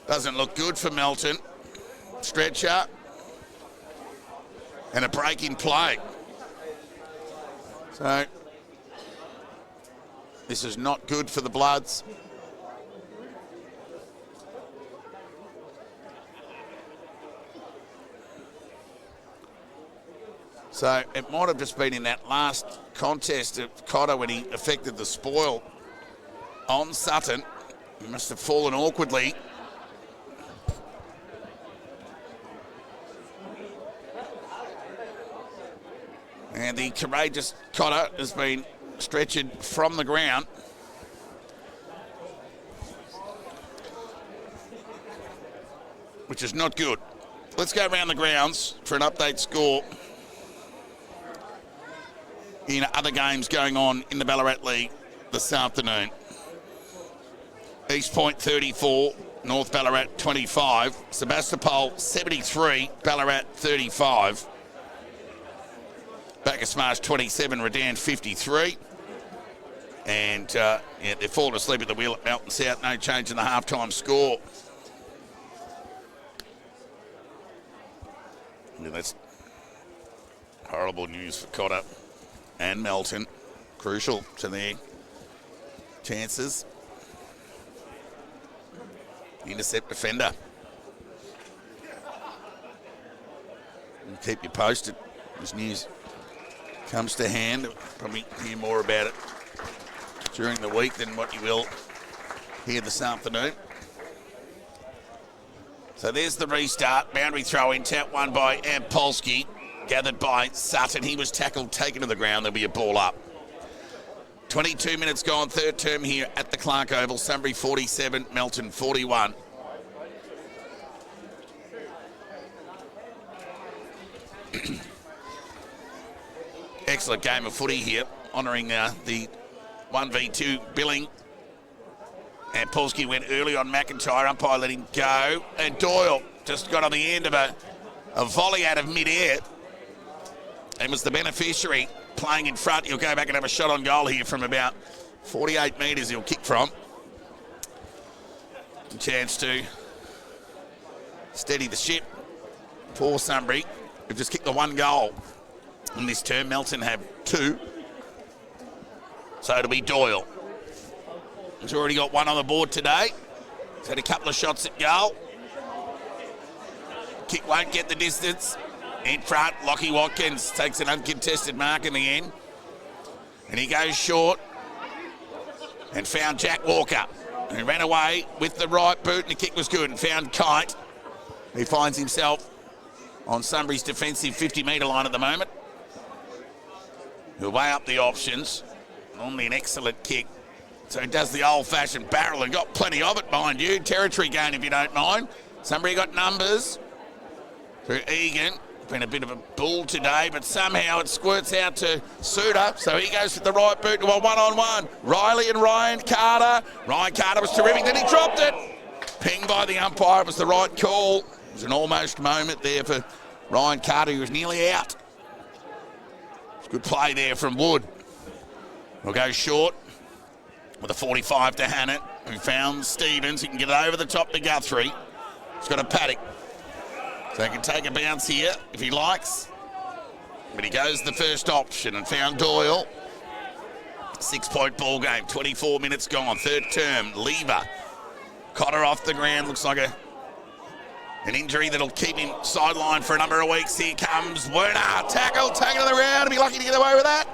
Speaker 1: Doesn't look good for Melton. Stretcher. And a break in play. So, this is not good for the Bloods. So, it might have just been in that last contest of Cotter when he affected the spoil on Sutton. He must have fallen awkwardly. And the courageous Cotter has been stretched from the ground. Which is not good. Let's go around the grounds for an update score in other games going on in the Ballarat League this afternoon. East Point 34, North Ballarat 25, Sebastopol 73, Ballarat 35. Bacchus 27, Redan 53. And they've fallen asleep at the wheel at Melton South. No change in the halftime score. Yeah, that's horrible news for Cotter and Melton. Crucial to their chances. Intercept defender. We'll keep you posted as news comes to hand. We'll probably hear more about it during the week than what you will here this afternoon. So there's the restart. Boundary throw in, tap one by Ampolsky, gathered by Sutton. He was tackled, taken to the ground. There'll be a ball up. 22 minutes gone, third term here at the Clark Oval. Sunbury 47, Melton 41. Excellent game of footy here, honouring the 1v2 billing. And Polsky went early on McIntyre. Umpire let him go. And Doyle just got on the end of a volley out of mid-air and was the beneficiary playing in front. He'll go back and have a shot on goal here from about 48 metres he'll kick from. A chance to steady the ship for Sunbury. They've just kicked the one goal in this term. Melton have two. So it'll be Doyle. He's already got one on the board today. He's had a couple of shots at goal. Kick won't get the distance. In front, Lockie Watkins takes an uncontested mark in the end. And he goes short and found Jack Walker, who ran away with the right boot, and the kick was good, and found Kite. He finds himself on Sunbury's defensive 50-metre line at the moment. He'll weigh up the options. Normally an excellent kick. So he does the old-fashioned barrel and got plenty of it, mind you. Territory gain, if you don't mind. Sunbury got numbers through Egan. Been a bit of a bull today, but somehow it squirts out to Suter. So he goes with the right boot to a one-on-one. Riley and Ryan Carter. Ryan Carter was terrific, then he dropped it. Pinged by the umpire. It was the right call. It was an almost moment there for Ryan Carter. He was nearly out. It's a good play there from Wood. We'll go short with a 45 to Hannett, who found Stevens. He can get it over the top to Guthrie. He's got a paddock. So he can take a bounce here if he likes. But he goes the first option and found Doyle. 6-point ball game, 24 minutes gone. Third term, Lever. Cotter off the ground. Looks like an injury that'll keep him sidelined for a number of weeks. Here comes Werner. Tackle, taken to the ground. He'll be lucky to get away with that.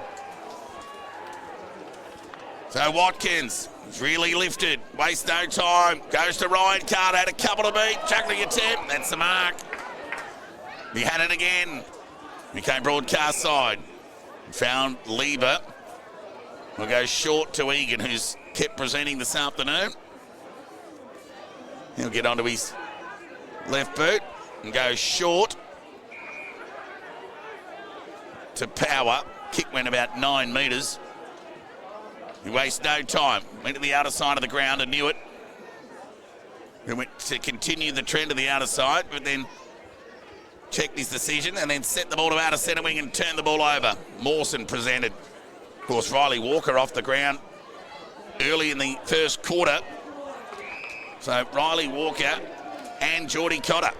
Speaker 1: So Watkins is really lifted. Waste no time. Goes to Ryan Carter. Had a couple to beat. Chuckling attempt. That's the mark. He had it again. We came broadcast side. Found Lieber. We'll go short to Egan, who's kept presenting this afternoon. He'll get onto his left boot and go short to Power. Kick went about 9 metres. He wastes no time. Went to the outer side of the ground and knew it. He went to continue the trend to the outer side, but then checked his decision and then set the ball to outer centre wing and turned the ball over. Mawson presented. Of course, Riley Walker off the ground early in the first quarter. So Riley Walker and Geordie Cotter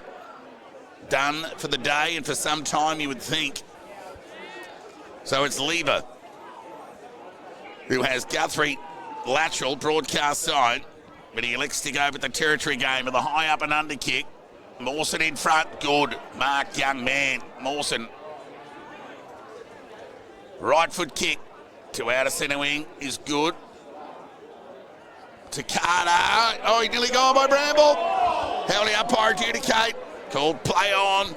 Speaker 1: done for the day and for some time, you would think. So it's Lieber who has Guthrie lateral broadcast side, but he elects to go with the territory game with a high up and under kick. Mawson in front, good. Mark, young man. Mawson. Right foot kick to outer centre wing is good. To Carter. Oh, he nearly gone by Bramble. How the umpire adjudicate. Called play on.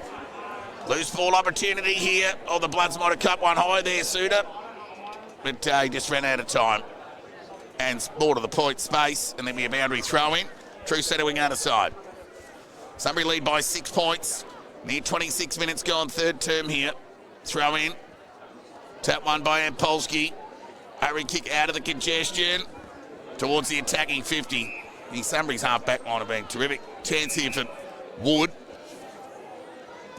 Speaker 1: Loose ball opportunity here. Oh, the Bloods might have cut one high there, Suter. But he just ran out of time. And more to the point, space, and then be a boundary throw in. True centre wing out of side. Sunbury lead by 6 points. Near 26 minutes gone, third term here. Throw in. Tap one by Ampolsky. Hurry kick out of the congestion. Towards the attacking 50. The Sunbury's half back line have been terrific. Chance here for Wood.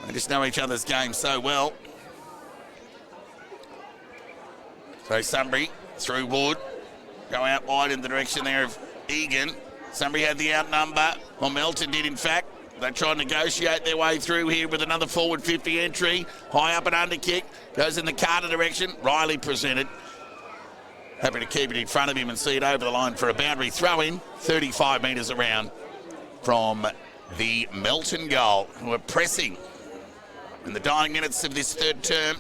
Speaker 1: They just know each other's game so well. So Sunbury through Wood. Go out wide in the direction there of Egan. Sunbury had the outnumber. Well, Melton did, in fact. They try and negotiate their way through here with another forward 50 entry. High up and under kick. Goes in the Carter direction. Riley presented. Happy to keep it in front of him and see it over the line for a boundary throw-in. 35 metres around from the Melton goal, who are pressing in the dying minutes of this third term.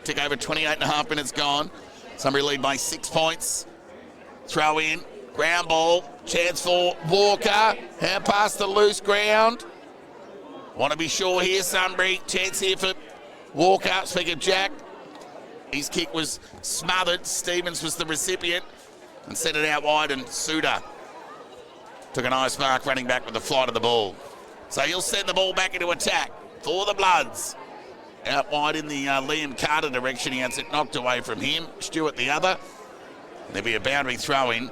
Speaker 1: Tick over 28.5 minutes gone. Sunbury lead by 6 points. Throw in. Ground ball. Chance for Walker. Hand past the loose ground. Want to be sure here, Sunbury. Chance here for Walker. Speak of Jack. His kick was smothered. Stevens was the recipient and sent it out wide, and Suter took a nice mark running back with the flight of the ball. So he'll send the ball back into attack for the Bloods. Out wide in the Liam Carter direction. He has it knocked away from him. Stewart the other. There'll be a boundary throw in.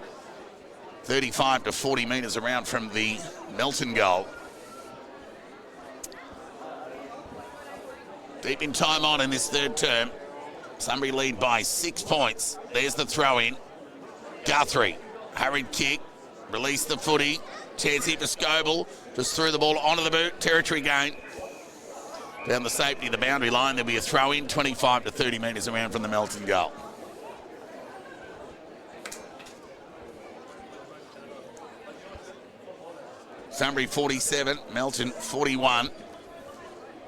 Speaker 1: 35 to 40 metres around from the Melton goal. Deep in time on in this third term. Sunbury lead by 6 points. There's the throw in. Guthrie. Hurried kick. Release the footy. Chance here for Scoble. Just threw the ball onto the boot. Territory gain. Down the safety of the boundary line. There'll be a throw in. 25 to 30 metres around from the Melton goal. Sunbury 47. Melton 41.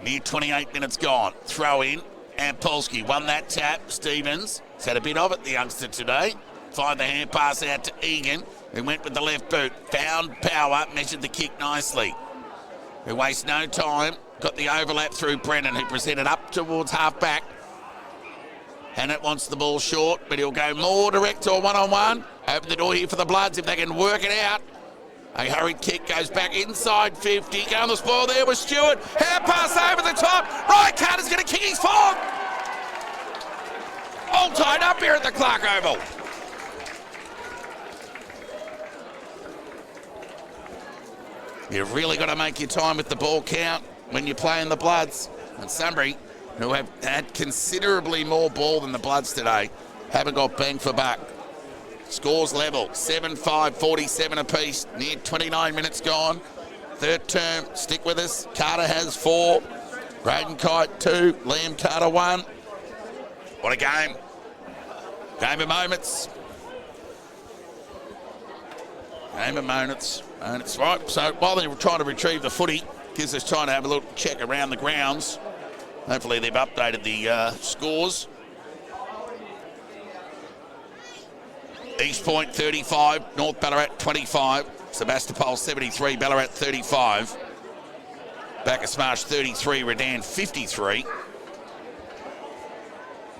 Speaker 1: Near 28 minutes gone. Throw in. Ampolsky won that tap. Stevens has had a bit of it, the youngster today. Fired the hand pass out to Egan, who went with the left boot. Found Power, measured the kick nicely. Who wastes no time. Got the overlap through Brennan, who presented up towards half back. Hannett wants the ball short, but he'll go more direct or one-on-one. Open the door here for the Bloods if they can work it out. A hurried kick goes back inside 50. Going the spoil there with Stewart. Hand pass over the top. Right, Carter's going to kick his fork. All tied up here at the Clark Oval. You've really got to make your time with the ball count when you're playing the Bloods. And Sunbury, who have had considerably more ball than the Bloods today, haven't got bang for buck. Scores level, 7-5, 47 apiece. Near 29 minutes gone. Third term, stick with us. Carter has 4. Braden Kite 2. Liam Carter 1. What a game. Game of moments. Game of moments. And it's right. So while they were trying to retrieve the footy, gives us time to have a little check around the grounds. Hopefully they've updated the scores. East Point 35, North Ballarat 25, Sebastopol 73, Ballarat 35, Bacchus Marsh 33, Redan 53.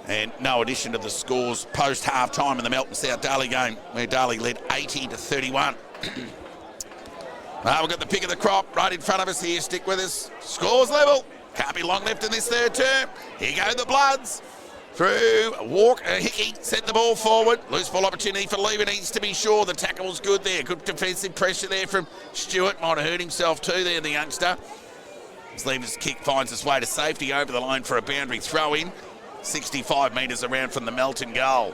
Speaker 1: And no addition to the scores post half-time in the Melton South Darley game, where Darley led 80-31. We've got the pick of the crop right in front of us here. Stick with us. Scores level. Can't be long left in this third term. Here go the Bloods. Through Hickey sent the ball forward. Loose ball opportunity for Lever, needs to be sure. The tackle was good there. Good defensive pressure there from Stewart. Might have hurt himself too there, the youngster. As Lever's kick finds its way to safety over the line for a boundary throw in. 65 metres around from the Melton goal.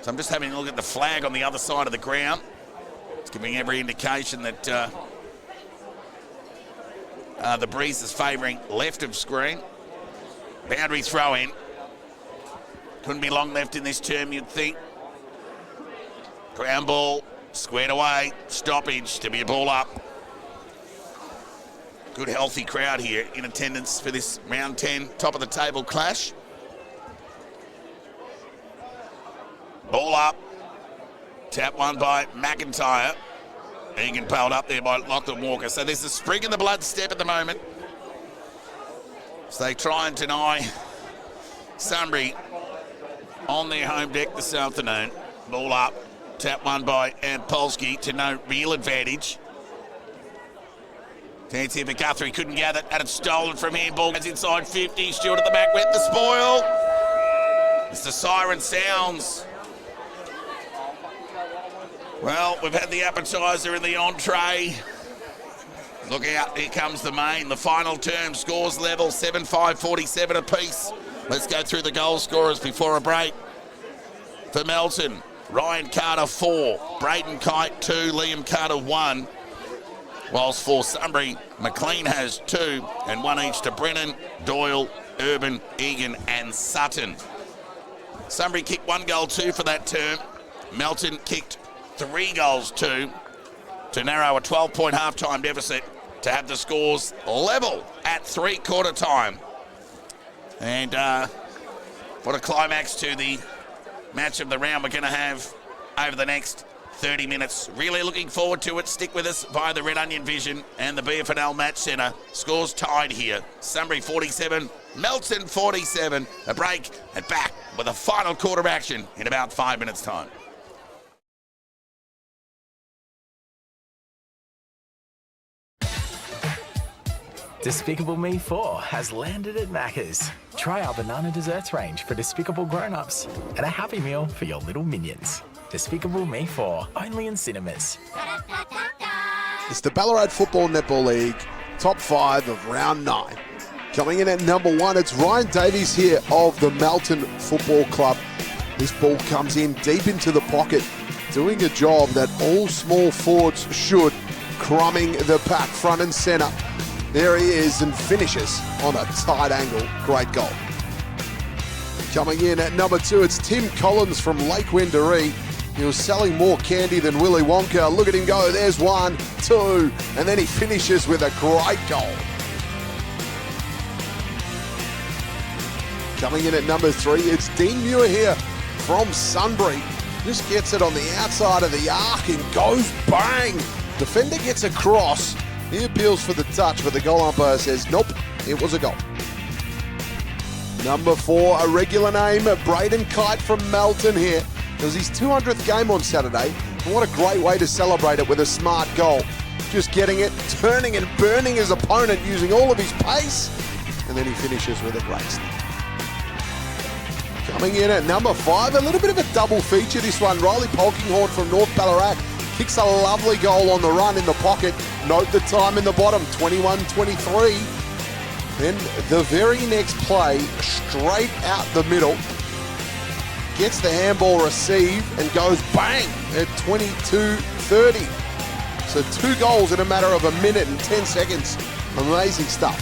Speaker 1: So I'm just having a look at the flag on the other side of the ground. It's giving every indication that the breeze is favouring left of screen. Boundary throw in. Couldn't be long left in this term, you'd think. Ground ball, squared away, stoppage to be a ball up. Good healthy crowd here in attendance for this round 10 top of the table clash. Ball up. Tap one by McIntyre. Egan piled up there by Lachlan Walker. So there's a spring in the blood step at the moment. So they try and deny Sunbury on their home deck this afternoon. Ball up. Tap one by Polsky to no real advantage. Chance here for Guthrie, couldn't gather, had it stolen from him. Ball goes inside 50. Stewart at the back went the spoil. As the siren sounds. Well, we've had the appetiser and the entree. Look out, here comes the main. The final term, scores level, 7-5-47 apiece. Let's go through the goal scorers before a break. For Melton, Ryan Carter 4, Braden Kite 2, Liam Carter 1. Whilst for Sunbury, McLean has 2 and 1 each to Brennan, Doyle, Urban, Egan and Sutton. Sunbury kicked 1 goal 2 for that term. Melton kicked 3 goals 2 to narrow a 12-point half-time deficit to have the scores level at three-quarter time. And what a climax to the match of the round we're going to have over the next 30 minutes. Really looking forward to it. Stick with us via the Red Onion Vision and the BFNL Match Centre. Scores tied here. Sunbury 47, Melton 47. A break and back with a final quarter action in about 5 minutes' time.
Speaker 3: Despicable Me 4 has landed at Macca's. Try our banana desserts range for despicable grown-ups and a Happy Meal for your little minions. Despicable Me 4, only in cinemas.
Speaker 4: It's the Ballarat Football Netball League, top 5 of round 9. Coming in at number 1, it's Ryan Davies here of the Melton Football Club. This ball comes in deep into the pocket, doing a job that all small forwards should, crumbing the pack front and centre. There he is and finishes on a tight angle. Great goal. Coming in at number 2, it's Tim Collins from Lake Wendouree. He was selling more candy than Willy Wonka. Look at him go. There's 1, 2, and then he finishes with a great goal. Coming in at number 3, it's Dean Muir here from Sunbury. Just gets it on the outside of the arc and goes bang. Defender gets across. He appeals for the touch, but the goal umpire says, nope, it was a goal. Number 4, a regular name, Braden Kite from Melton here. It was his 200th game on Saturday. And what a great way to celebrate it with a smart goal. Just getting it, turning and burning his opponent using all of his pace. And then he finishes with a great snap. Coming in at number 5, a little bit of a double feature this one. Riley Polkinghorn from North Ballarat kicks a lovely goal on the run in the pocket. Note the time in the bottom, 21-23. Then the very next play, straight out the middle, gets the handball received and goes bang at 22-30. So 2 goals in a matter of a minute and 10 seconds. Amazing stuff.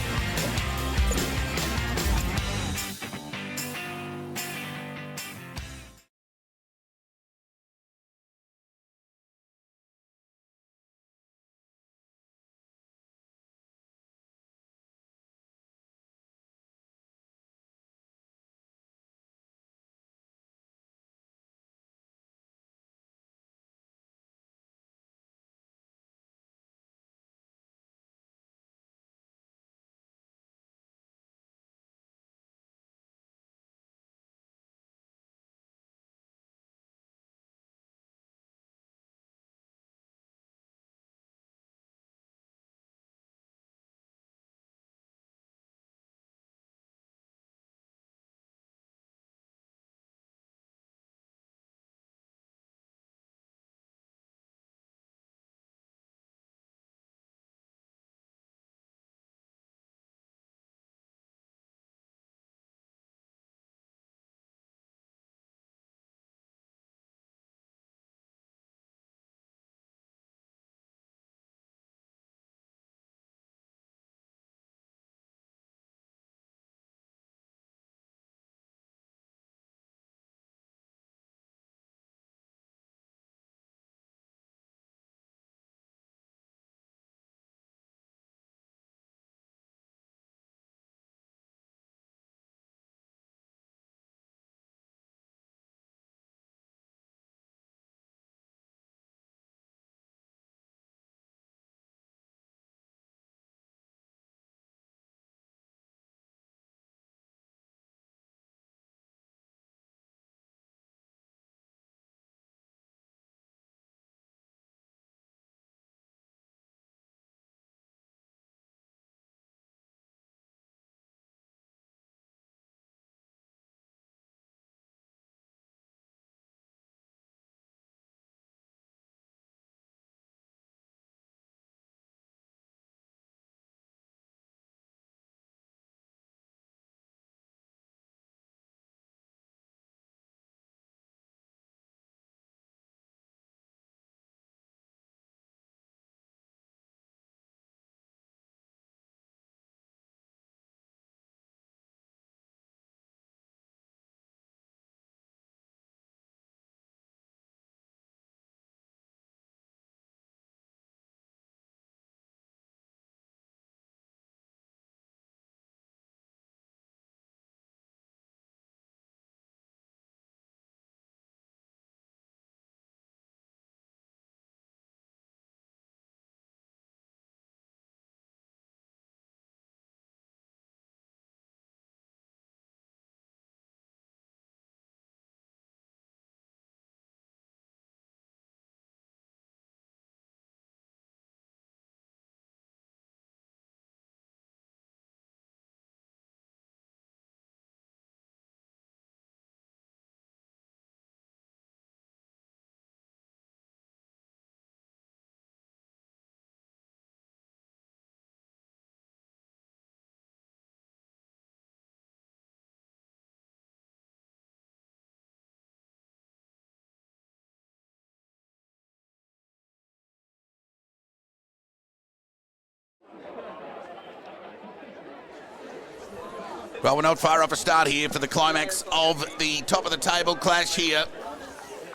Speaker 1: Well, we're not far off a start here for the climax of the top of the table clash here.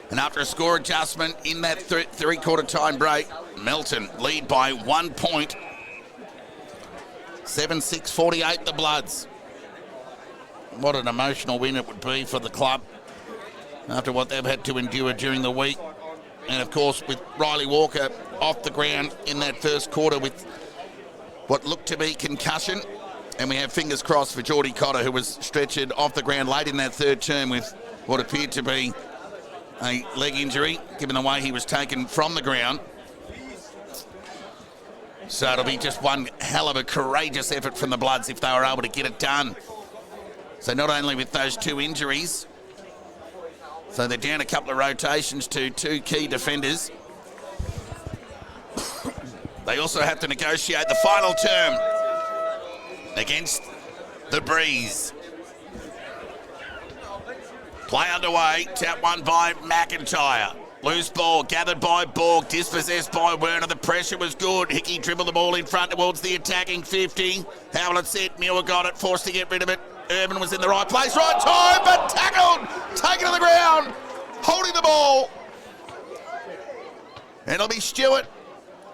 Speaker 1: And after a score adjustment in that three-quarter time break, Melton lead by 1 point. 7-6-48 the Bloods. What an emotional win it would be for the club after what they've had to endure during the week. And of course, with Riley Walker off the ground in that first quarter with what looked to be concussion. And we have fingers crossed for Geordie Cotter, who was stretchered off the ground late in that third term with what appeared to be a leg injury, given the way he was taken from the ground. So it'll be just one hell of a courageous effort from the Bloods if they were able to get it done. So not only with those two injuries, so they're down a couple of rotations to two key defenders. They also have to negotiate the final term against the Breeze. Play underway, tap one by McIntyre. Loose ball gathered by Borg, dispossessed by Werner. The pressure was good. Hickey dribbled the ball in front towards the attacking 50. Howlett set, Muir got it, forced to get rid of it. Urban was in the right place, right time, but tackled, taken to the ground, holding the ball. And it'll be Stewart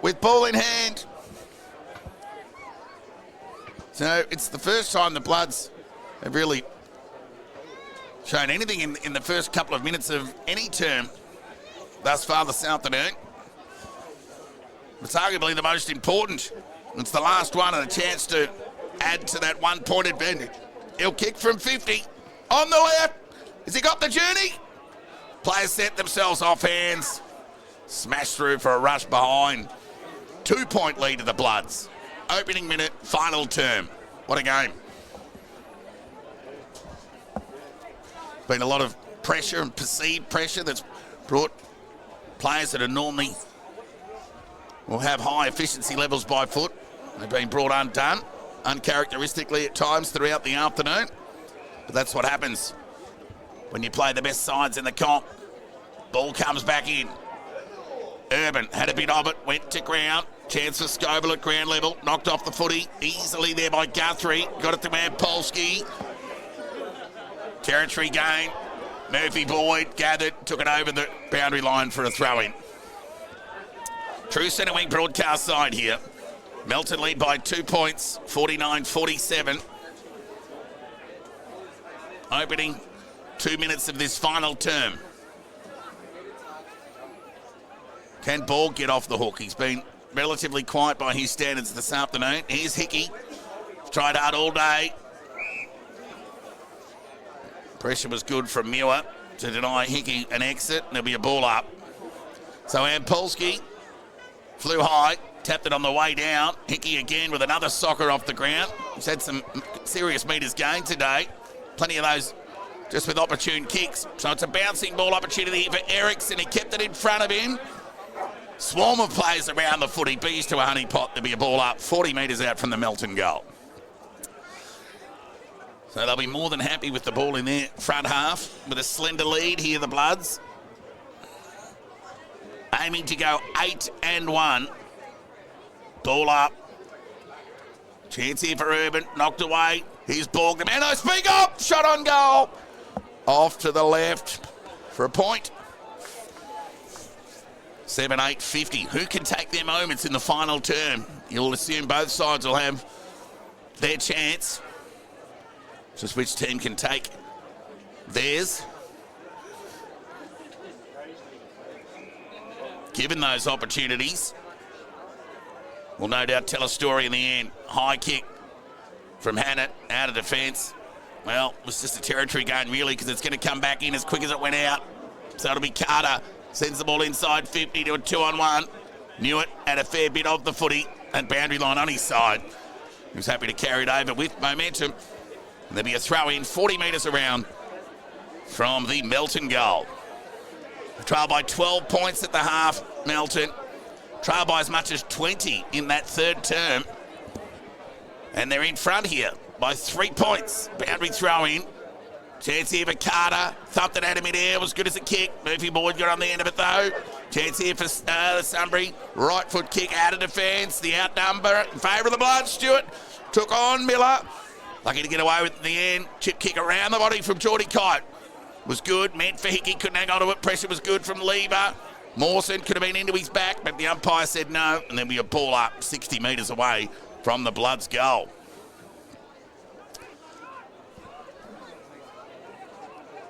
Speaker 1: with ball in hand. So it's the first time the Bloods have really shown anything in the first couple of minutes of any term thus far this afternoon. It's arguably the most important. It's the last one and a chance to add to that 1 point advantage. He'll kick from 50. On the left. Has he got the journey? Players set themselves off hands. Smash through for a rush behind. 2 point lead to the Bloods. Opening minute, final term. What a game. Been a lot of pressure and perceived pressure that's brought players that are normally will have high efficiency levels by foot. They've been brought undone, uncharacteristically at times throughout the afternoon. But that's what happens when you play the best sides in the comp. Ball comes back in. Urban had a bit of it, went to ground. Chance for Scoble at ground level, knocked off the footy. Easily there by Guthrie. Got it to Polski. Territory gain. Murphy Boyd gathered, took it over the boundary line for a throw-in. True centre wing broadcast side here. Melton lead by 2 points, 49-47. Opening 2 minutes of this final term. Can Borg get off the hook? He's been relatively quiet by his standards this afternoon. Here's Hickey. Tried hard all day. Pressure was good from Muir to deny Hickey an exit. There'll be a ball up. So Ampolsky flew high, tapped it on the way down. Hickey again with another soccer off the ground. He's had some serious metres gained today. Plenty of those just with opportune kicks. So it's a bouncing ball opportunity for Ericsson. He kept it in front of him. Swarm of players around the footy. Bees to a honey pot. There'll be a ball up 40 metres out from the Melton goal. So they'll be more than happy with the ball in their front half with a slender lead here, the Bloods. Aiming to go 8-1. Ball up. Chance here for Urban. Knocked away. Here's Borg. The man, speak up! Shot on goal. Off to the left for a point. 7-8-50. Who can take their moments in the final term? You'll assume both sides will have their chance. Just which team can take theirs. Given those opportunities, will no doubt tell a story in the end. High kick from Hannett out of defence. Well, it was just a territory gain really because it's going to come back in as quick as it went out. So it'll be Carter. Sends the ball inside 50 to a 2-on-1. Knew it, had a fair bit of the footy and boundary line on his side. He was happy to carry it over with momentum. And there'll be a throw in 40 metres around from the Melton goal. Trail by 12 points at the half, Melton. Trail by as much as 20 in that third term. And they're in front here by 3 points. Boundary throw in. Chance here for Carter. Thumped it out of mid-air. Was good as a kick. Murphy Boyd got on the end of it though. Chance here for Sunbury. Right foot kick out of defence. The outnumber in favour of the Bloods. Stewart took on Miller. Lucky to get away with it in the end. Chip kick around the body from Geordie Kite. Was good. Meant for Hickey. Couldn't hang on to it. Pressure was good from Lieber. Mawson could have been into his back, but the umpire said no. And then we a ball up 60 metres away from the Bloods' goal.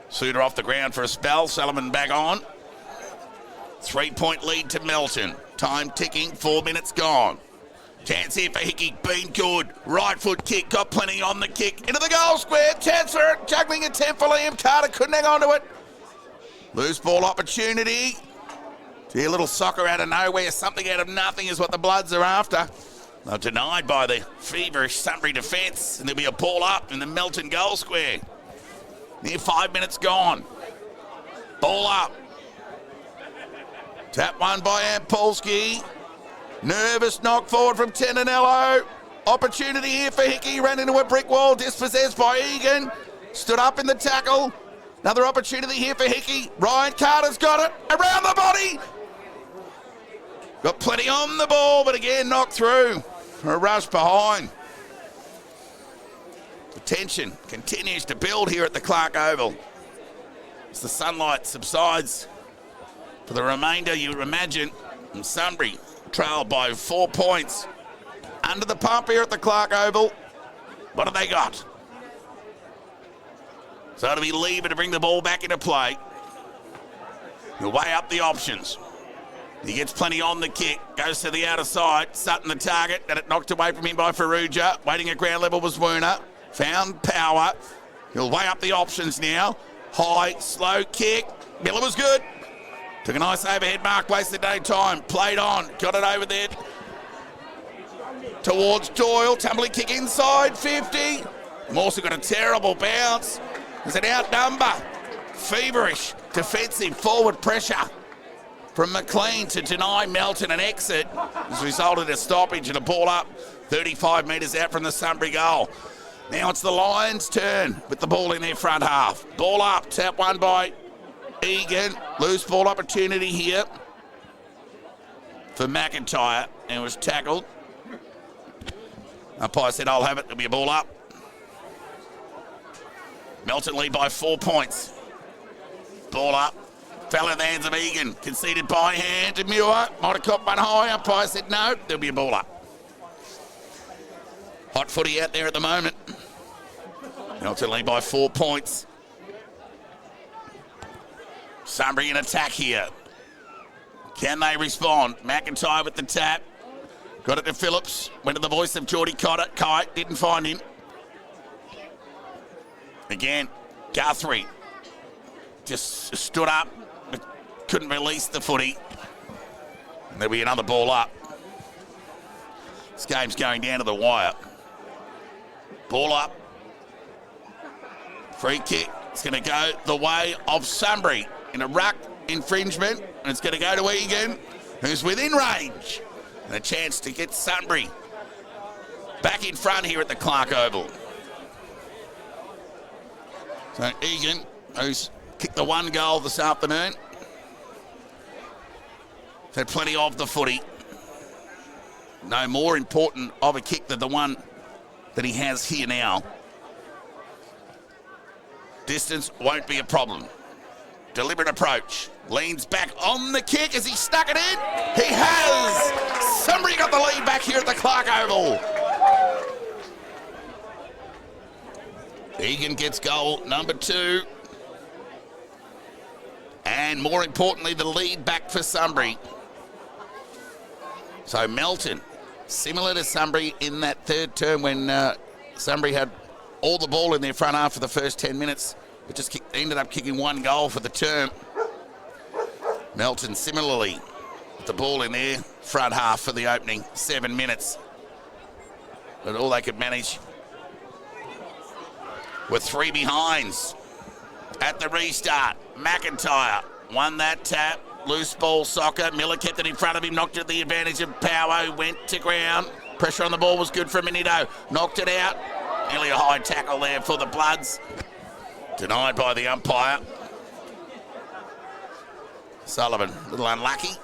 Speaker 1: Suter off the ground for a spell. Sullivan back on. 3-point lead to Melton. Time ticking. 4 minutes gone. Chance here for Hickey. Been good. Right foot kick. Got plenty on the kick. Into the goal square. Chance for it. Juggling attempt for Liam Carter. Couldn't hang on to it. Loose ball opportunity. See, a little soccer out of nowhere. Something out of nothing is what the Bloods are after. They're denied by the feverish Sunbury defence. And there'll be a ball up in the Melton goal square. Near 5 minutes gone. Ball up. Tap one by Ampolsky. Nervous knock forward from Tenanello. Opportunity here for Hickey. Ran into a brick wall. Dispossessed by Egan. Stood up in the tackle. Another opportunity here for Hickey. Ryan Carter's got it. Around the body. Got plenty on the ball, but again knocked through. A rush behind. The tension continues to build here at the Clark Oval. As the sunlight subsides for the remainder, you would imagine, and Sunbury trailed by 4 points. Under the pump here at the Clark Oval. What have they got? So it'll be Lieber to bring the ball back into play. He'll weigh up the options. He gets plenty on the kick. Goes to the outer side. Sutton the target. And it knocked away from him by Farrugia. Waiting at ground level was Werner. Found power. He'll weigh up the options now. High, slow kick. Miller was good. Took a nice overhead mark. Wasted no time. Played on. Got it over there. Towards Doyle. Tumbling kick inside. 50. Mawson got a terrible bounce. There's an outnumber. Feverish defensive forward pressure from McLean to deny Melton an exit has resulted in a stoppage and a ball up 35 metres out from the Sunbury goal. Now it's the Lions' turn with the ball in their front half. Ball up, tap one by Egan. Loose ball opportunity here for McIntyre, and was tackled. Umpire said, I'll have it. There'll be a ball up. Melton lead by 4 points. Ball up. Fell in the hands of Egan. Conceded by hand to Muir. Might have caught one high. Umpire said no. There'll be a ball up. Hot footy out there at the moment. Melton lead by 4 points. Sunbury in attack here. Can they respond? McIntyre with the tap. Got it to Phillips. Went to the voice of Geordie Kite. Didn't find him. Again, Guthrie just stood up, but couldn't release the footy. And there'll be another ball up. This game's going down to the wire. Ball up. Free kick. It's going to go the way of Sunbury in a ruck infringement. And it's going to go to Egan, who's within range. And a chance to get Sunbury back in front here at the Clark Oval. So Egan, who's kicked the one goal this afternoon, had plenty of the footy. No more important of a kick than the one that he has here now. Distance won't be a problem. Deliberate approach. Leans back on the kick as he stuck it in. He has! Sunbury got the lead back here at the Clark Oval. Egan gets goal number 2. And more importantly, the lead back for Sunbury. So Melton, similar to Sunbury in that third term when Sunbury had all the ball in their front half for the first 10 minutes, but just ended up kicking one goal for the term. Melton similarly with the ball in their front half for the opening 7 minutes. But all they could manage with 3 behinds at the restart. McIntyre won that tap. Loose ball soccer. Miller kept it in front of him. Knocked it at the advantage of Power. Went to ground. Pressure on the ball was good for Minito. Knocked it out. Nearly a high tackle there for the Bloods. Denied by the umpire. Sullivan, a little unlucky.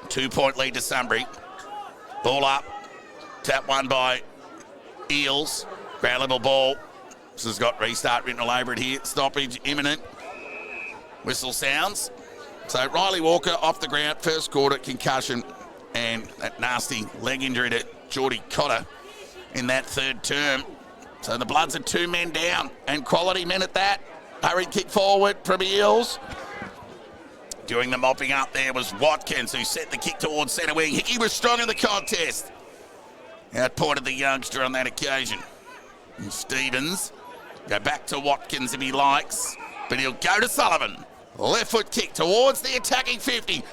Speaker 1: 2 point lead to Sunbury. Ball up. Tap one by Eels. Ground level ball. This has got restart written all over it here. Stoppage imminent. Whistle sounds. So Riley Walker off the ground, first quarter concussion, and that nasty leg injury to Geordie Cotter in that third term. So the Bloods are 2 men down, and quality men at that. Hurried kick forward from Eels. Doing the mopping up there was Watkins, who set the kick towards centre wing. Hickey was strong in the contest. Outpointed the youngster on that occasion. And Stevens, go back to Watkins if he likes, but he'll go to Sullivan. Left foot kick towards the attacking 50.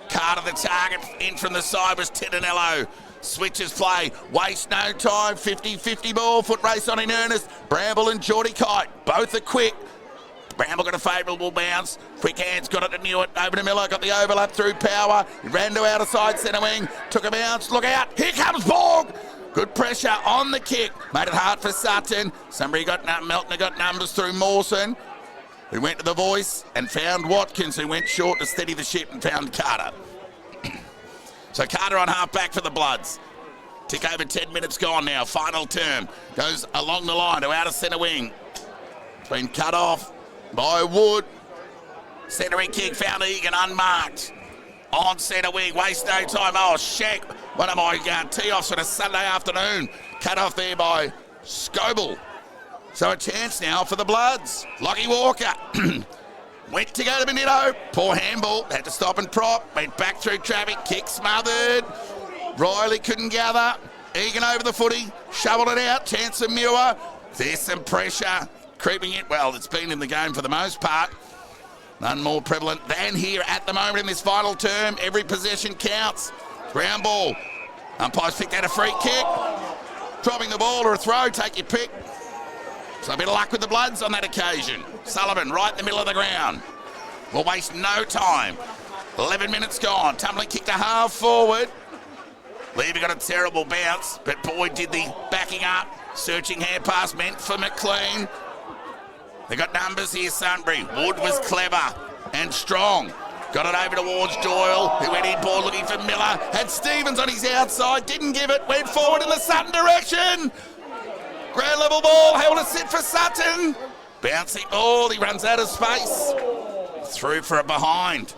Speaker 1: Carter the target, in from the side was Tedinello. Switches play, waste no time, 50-50 ball, foot race on in earnest. Bramble and Geordie Kite, both are quick. Bramble got a favourable bounce. Quick hands got it to Newitt. Over to Miller. Got the overlap through power. He ran to outer side centre wing. Took a bounce. Look out. Here comes Borg. Good pressure on the kick. Made it hard for Sutton. Melton got numbers through Mawson, who went to the voice and found Watkins, who went short to steady the ship and found Carter. So Carter on half back for the Bloods. Tick over 10 minutes gone now. Final term. Goes along the line to outer centre wing. It's been cut off by Wood. Centering kick found Egan unmarked. On centre wing, waste no time. Oh, Shank, one of my tee-offs on a Sunday afternoon. Cut off there by Scoble. So a chance now for the Bloods. Lockie Walker went to go to Benito. Poor handball, had to stop and prop. Went back through traffic, kick smothered. Riley couldn't gather. Egan over the footy, shoveled it out. Chance of Muir. There's some pressure creeping in. Well, it's been in the game for the most part. None more prevalent than here at the moment in this final term. Every possession counts. Ground ball. Umpires picked out a free kick. Dropping the ball or a throw, take your pick. So a bit of luck with the Bloods on that occasion. Sullivan right in the middle of the ground. Will waste no time. 11 minutes gone. Tumbling kick to half forward. Levy got a terrible bounce, but Boyd did the backing up. Searching hand pass meant for McLean. They got numbers here, Sunbury. Wood was clever and strong. Got it over towards Doyle, who went inboard looking for Miller. Had Stevens on his outside, didn't give it, went forward in the Sutton direction. Ground level ball, held a sit for Sutton. Bouncing ball, he runs out of space. Through for a behind.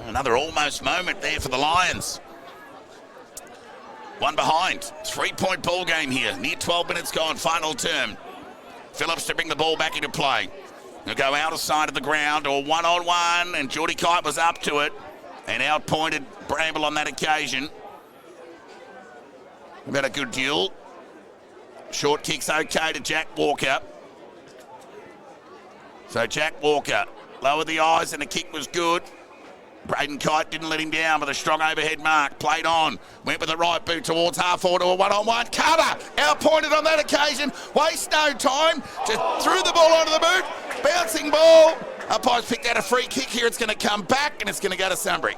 Speaker 1: Another almost moment there for the Lions. One behind. 3-point ball game here. Near 12 minutes gone. Final term. Phillips to bring the ball back into play. He'll go out of side of the ground or one-on-one, and Geordie Kite was up to it and outpointed Bramble on that occasion. About a good duel. Short kick's okay to Jack Walker. So Jack Walker lowered the eyes and the kick was good. Braden Kite didn't let him down with a strong overhead mark. Played on. Went with the right boot towards half forward to a one-on-one. Carter outpointed on that occasion. Waste no time. Just threw the ball onto the boot. Bouncing ball. Umpires picked out a free kick here. It's going to come back and it's going to go to Sunbury.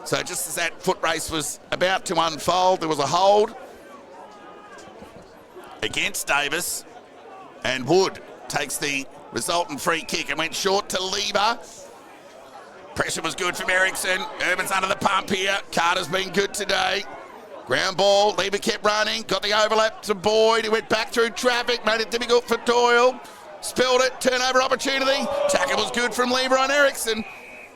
Speaker 1: So just as that foot race was about to unfold, there was a hold against Davis. And Wood takes the resultant free kick and went short to Lever. Pressure was good from Ericsson. Urban's under the pump here. Carter's been good today. Ground ball. Lever kept running. Got the overlap to Boyd. He went back through traffic. Made it difficult for Doyle. Spilled it. Turnover opportunity. Tackle was good from Lever on Ericsson.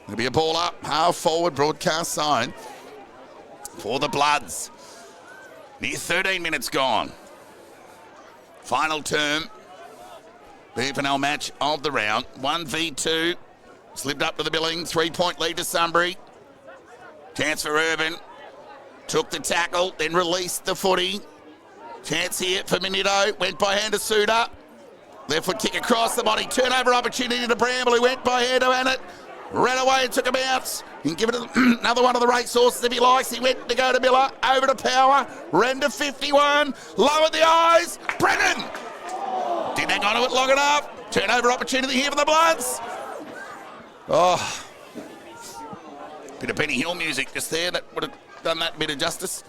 Speaker 1: There'll be a ball up. Half forward broadcast side for the Bloods. Near 13 minutes gone. Final term. BFNL match of the round. 1v2. Slipped up to the billing, 3-point lead to Sunbury. Chance for Urban. Took the tackle, then released the footy. Chance here for Minito. Went by hand to Suda. Left foot kick across the body. Turnover opportunity to Bramble, who went by hand to Annett. Ran away and took a bounce. You can give it another one of the race horses if he likes. He went to go to Miller. Over to Power. Ran to 51. Lowered the eyes. Brennan! Didn't hang on to it long enough. Turnover opportunity here for the Bloods. Oh, bit of Benny Hill music just there. That would have done that bit of justice.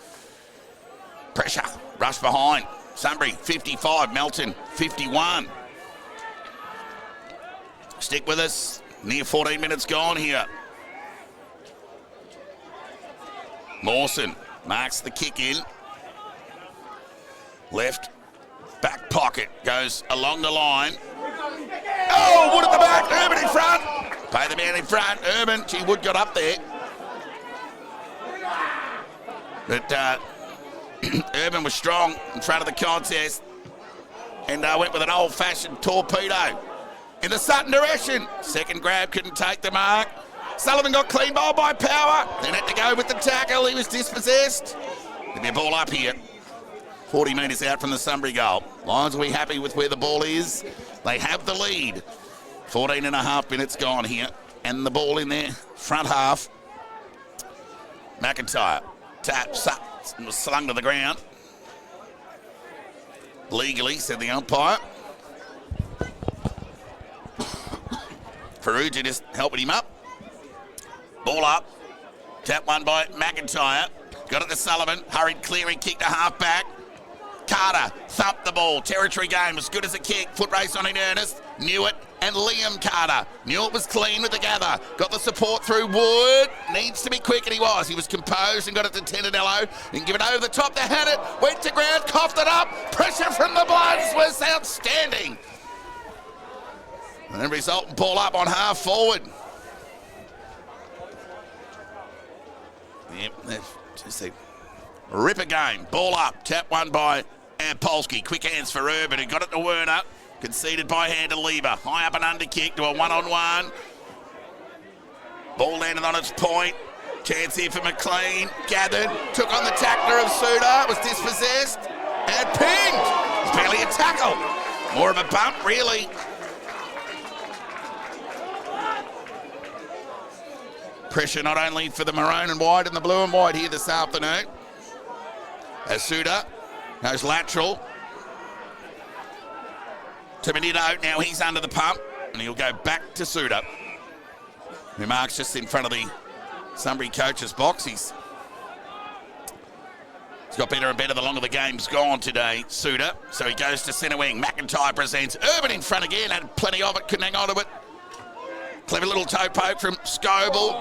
Speaker 1: Pressure, rush behind. Sunbury 55, Melton 51. Stick with us. Near 14 minutes gone here. Mawson Marks the kick in. Left back pocket goes along the line. Oh, Wood at the back. Urban in front. Pay the man in front. Urban. Gee, Wood got up there. But Urban was strong in front of the contest and went with an old-fashioned torpedo in the Sutton direction. Second grab, couldn't take the mark. Sullivan got clean bowled by Power. Then had to go with the tackle. He was dispossessed. There'll be a ball up here. 40 metres out from the Sunbury goal. Lions will be happy with where the ball is. They have the lead. 14 and a half minutes gone here. And the ball in their front half. McIntyre taps up and was slung to the ground. Legally, said the umpire. Ferrugia just helping him up. Ball up. Tap one by McIntyre. Got it to Sullivan. Hurried clearing, kicked a half back. Carter thumped the ball. Territory game as good as a kick. Foot race on in earnest. Knew it. And Liam Carter. Knew it was clean with the gather. Got the support through Wood. Needs to be quick, and he was. He was composed and got it to Tenanello and give it over the top. They had it. Went to ground. Coughed it up. Pressure from the Bloods was outstanding. And the result, ball up on half forward. Yep, that's just a ripper game. Ball up. Tap one by Polsky. Quick hands for Urban, who got it to Werner. Conceded by hand to Lever. High up and under kick to a one-on-one. Ball landed on its point. Chance here for McLean. Gathered. Took on the tackler of Suda. Was dispossessed. And pinged. It's barely a tackle. More of a bump, really. Pressure not only for the maroon and white and the blue and white here this afternoon. As Suda goes lateral. To Benito, now he's under the pump, and he'll go back to Suda, who marks just in front of the Sunbury coach's box. He's got better and better the longer the game's gone today, Suda. So he goes to centre wing. McIntyre presents. Urban in front again, had plenty of it, couldn't hang on to it. Clever little toe poke from Scoble.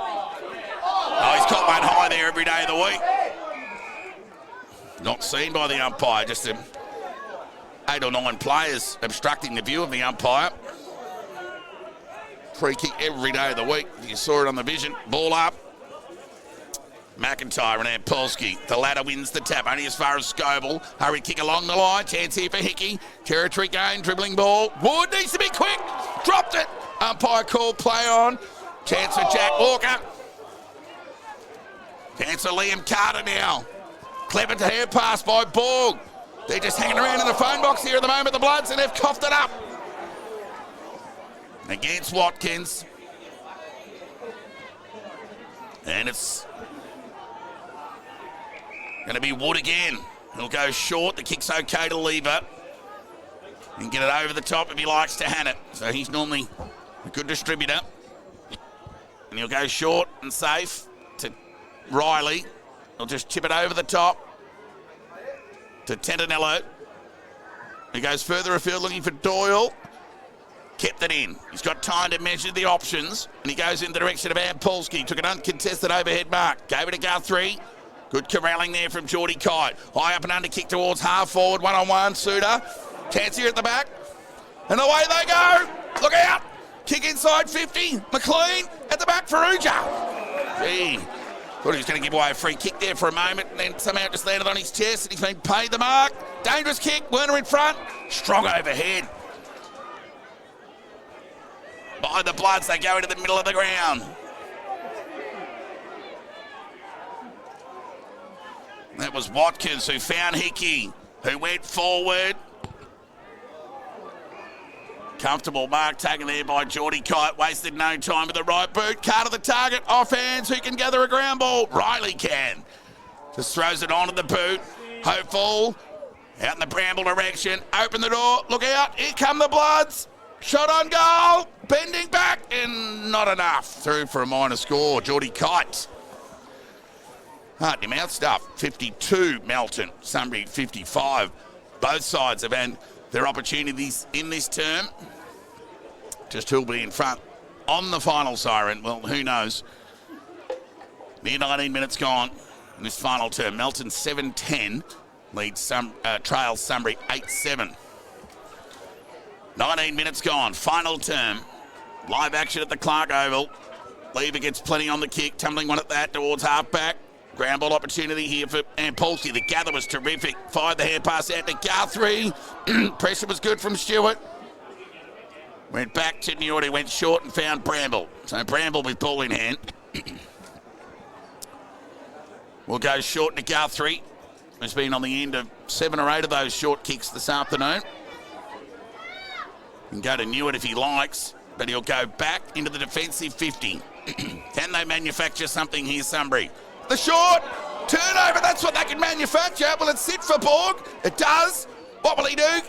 Speaker 1: Oh, he's caught one high there every day of the week. Not seen by the umpire, just 8 or 9 players obstructing the view of the umpire. Free kick every day of the week. You saw it on the vision. Ball up. McIntyre and Polsky. The ladder wins the tap, only as far as Scoble. Hurry kick along the line. Chance here for Hickey. Territory gain, dribbling ball. Wood needs to be quick. Dropped it. Umpire called play on. Chance for Jack Walker. Chance for Liam Carter now. Clever to hand pass by Borg. They're just hanging around in the phone box here at the moment, the Bloods, and they've coughed it up. Against Watkins. And it's going to be Wood again. He'll go short. The kick's okay to Lever. And get it over the top if he likes to hand it. So he's normally a good distributor. And he'll go short and safe to Riley. He'll just chip it over the top to Tentanello. He goes further afield looking for Doyle. Kept it in. He's got time to measure the options. And he goes in the direction of Polsky. Took an uncontested overhead mark. Gave it to Guthrie. Good corralling there from Geordie Kite. High up and under kick towards half forward. One-on-one. Suda. Chance here at the back. And away they go. Look out. Kick inside 50. McLean at the back for Uja. Gee. Thought he was going to give away a free kick there for a moment and then somehow just landed on his chest and he's been paid the mark. Dangerous kick. Werner in front. Strong overhead. By the Bloods, they go into the middle of the ground. That was Watkins who found Hickey, who went forward. Comfortable mark taken there by Geordie Kite. Wasted no time with the right boot. Carter the target. Off hands. Who can gather a ground ball? Riley can. Just throws it onto the boot. Hopeful. Out in the bramble direction. Open the door. Look out. Here come the Bloods. Shot on goal. Bending back. And not enough. Through for a minor score. Geordie Kite. Heart in your mouth stuff. 52 Melton. Sunbury 55. Both sides have had their opportunities in this term. Just who'll be in front on the final siren. Well, who knows? Near 19 minutes gone. in this final term. Melton 7-10 leads trails Sunbury 8-7. 19 minutes gone, final term. Live action at the Clark Oval. Lever gets plenty on the kick, tumbling one at that towards half-back. Ground ball opportunity here for Ampulsi. The gather was terrific. Fired the hand pass out to Guthrie. Pressure was good from Stewart. Went back to Newt, who went short and found Bramble. So Bramble with ball in hand. Will go short to Guthrie. Has been on the end of 7 or 8 of those short kicks this afternoon. Can go to Newt if he likes, but he'll go back into the defensive 50. Can they manufacture something here, Sunbury? The short turnover, that's what they can manufacture. Will it sit for Borg? It does. What will he do?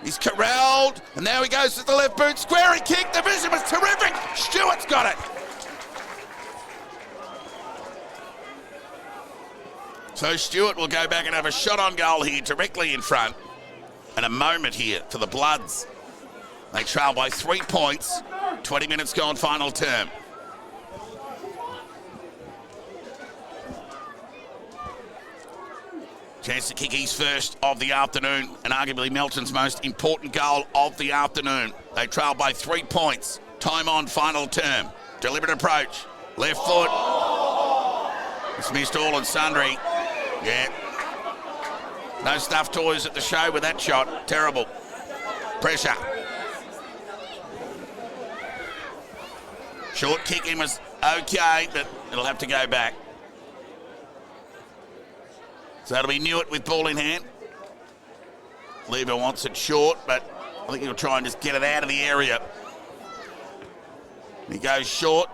Speaker 1: He's corralled, and now he goes to the left boot. Squarey kick, the vision was terrific. Stewart's got it. So Stewart will go back and have a shot on goal here, directly in front. And a moment here for the Bloods. They trail by 3 points. 20 minutes gone, final term. Chance to kick his first of the afternoon, and arguably Melton's most important goal of the afternoon. They trail by 3 points. Time on, final term. Deliberate approach. Left foot. It's missed all and sundry. Yeah. No stuffed toys at the show with that shot. Terrible. Pressure. Short kicking was okay, but it'll have to go back. So that'll be Newt with ball in hand. Lever wants it short, but I think he'll try and just get it out of the area. He goes short,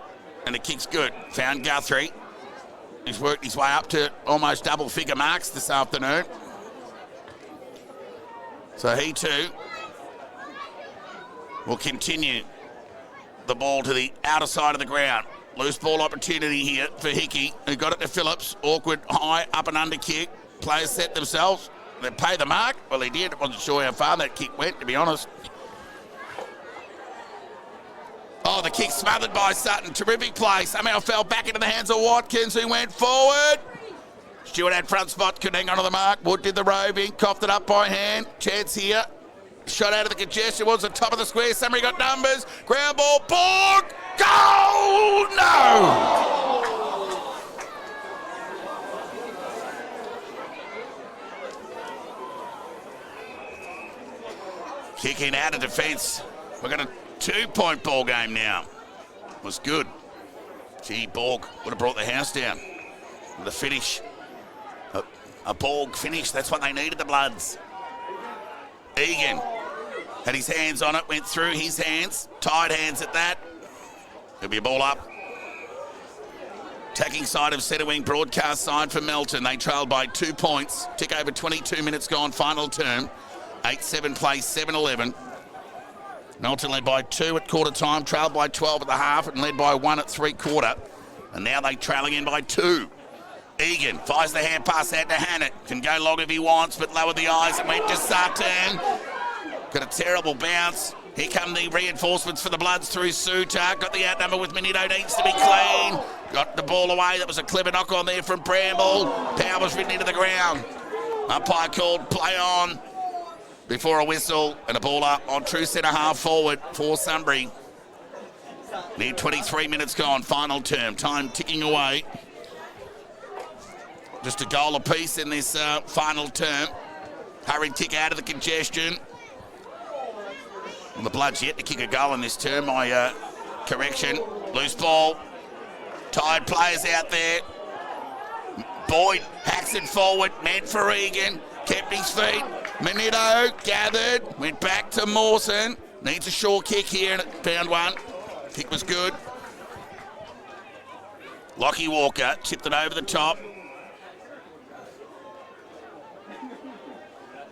Speaker 1: and the kick's good. Found Guthrie. He's worked his way up to almost double-figure marks this afternoon. So he too will continue the ball to the outer side of the ground. Loose ball opportunity here for Hickey, who got it to Phillips. Awkward, high, up and under kick. Players set themselves. They pay the mark. Well, he did. I wasn't sure how far that kick went, to be honest. Oh, the kick smothered by Sutton. Terrific play. Somehow fell back into the hands of Watkins, who went forward. Stewart had front spot, couldn't hang on to the mark. Wood did the roving, coughed it up by hand. Chance here. Shot out of the congestion, was the top of the square. Somebody got numbers. Ground ball, Borg. Goal! No! Kicking out of defence. We've got a 2-point ball game now. Was good. Gee, Borg would have brought the house down. With a finish. A Borg finish. That's what they needed, the Bloods. Egan had his hands on it, went through his hands. Tied hands at that. There'll be a ball up. Attacking side of centre wing, broadcast side for Melton. They trailed by 2 points. Tick over 22 minutes gone, final term. 8-7 play, 7-11. Melton led by 2 at quarter time, trailed by 12 at the half, and led by 1 at 3/4. And now they trail again by 2. Egan fires the hand pass out to Hannett. Can go long if he wants, but lowered the eyes and went to Sutton. Got a terrible bounce. Here come the reinforcements for the Bloods through Suter. Got the outnumber with Minito, needs to be clean. Got the ball away. That was a clever knock on there from Bramble. Power was written into the ground. Umpire called play on before a whistle, and a ball up on true centre half forward for Sunbury. Near 23 minutes gone, final term. Time ticking away. Just a goal apiece in this final term. Hurried kick out of the congestion. Well, the Bloods yet to kick a goal in this term, my correction. Loose ball. Tired players out there. Boyd hacks it forward, meant for Egan. Kept his feet. Minito gathered, went back to Mawson. Needs a short kick here, and found one. Kick was good. Lockie Walker tipped it over the top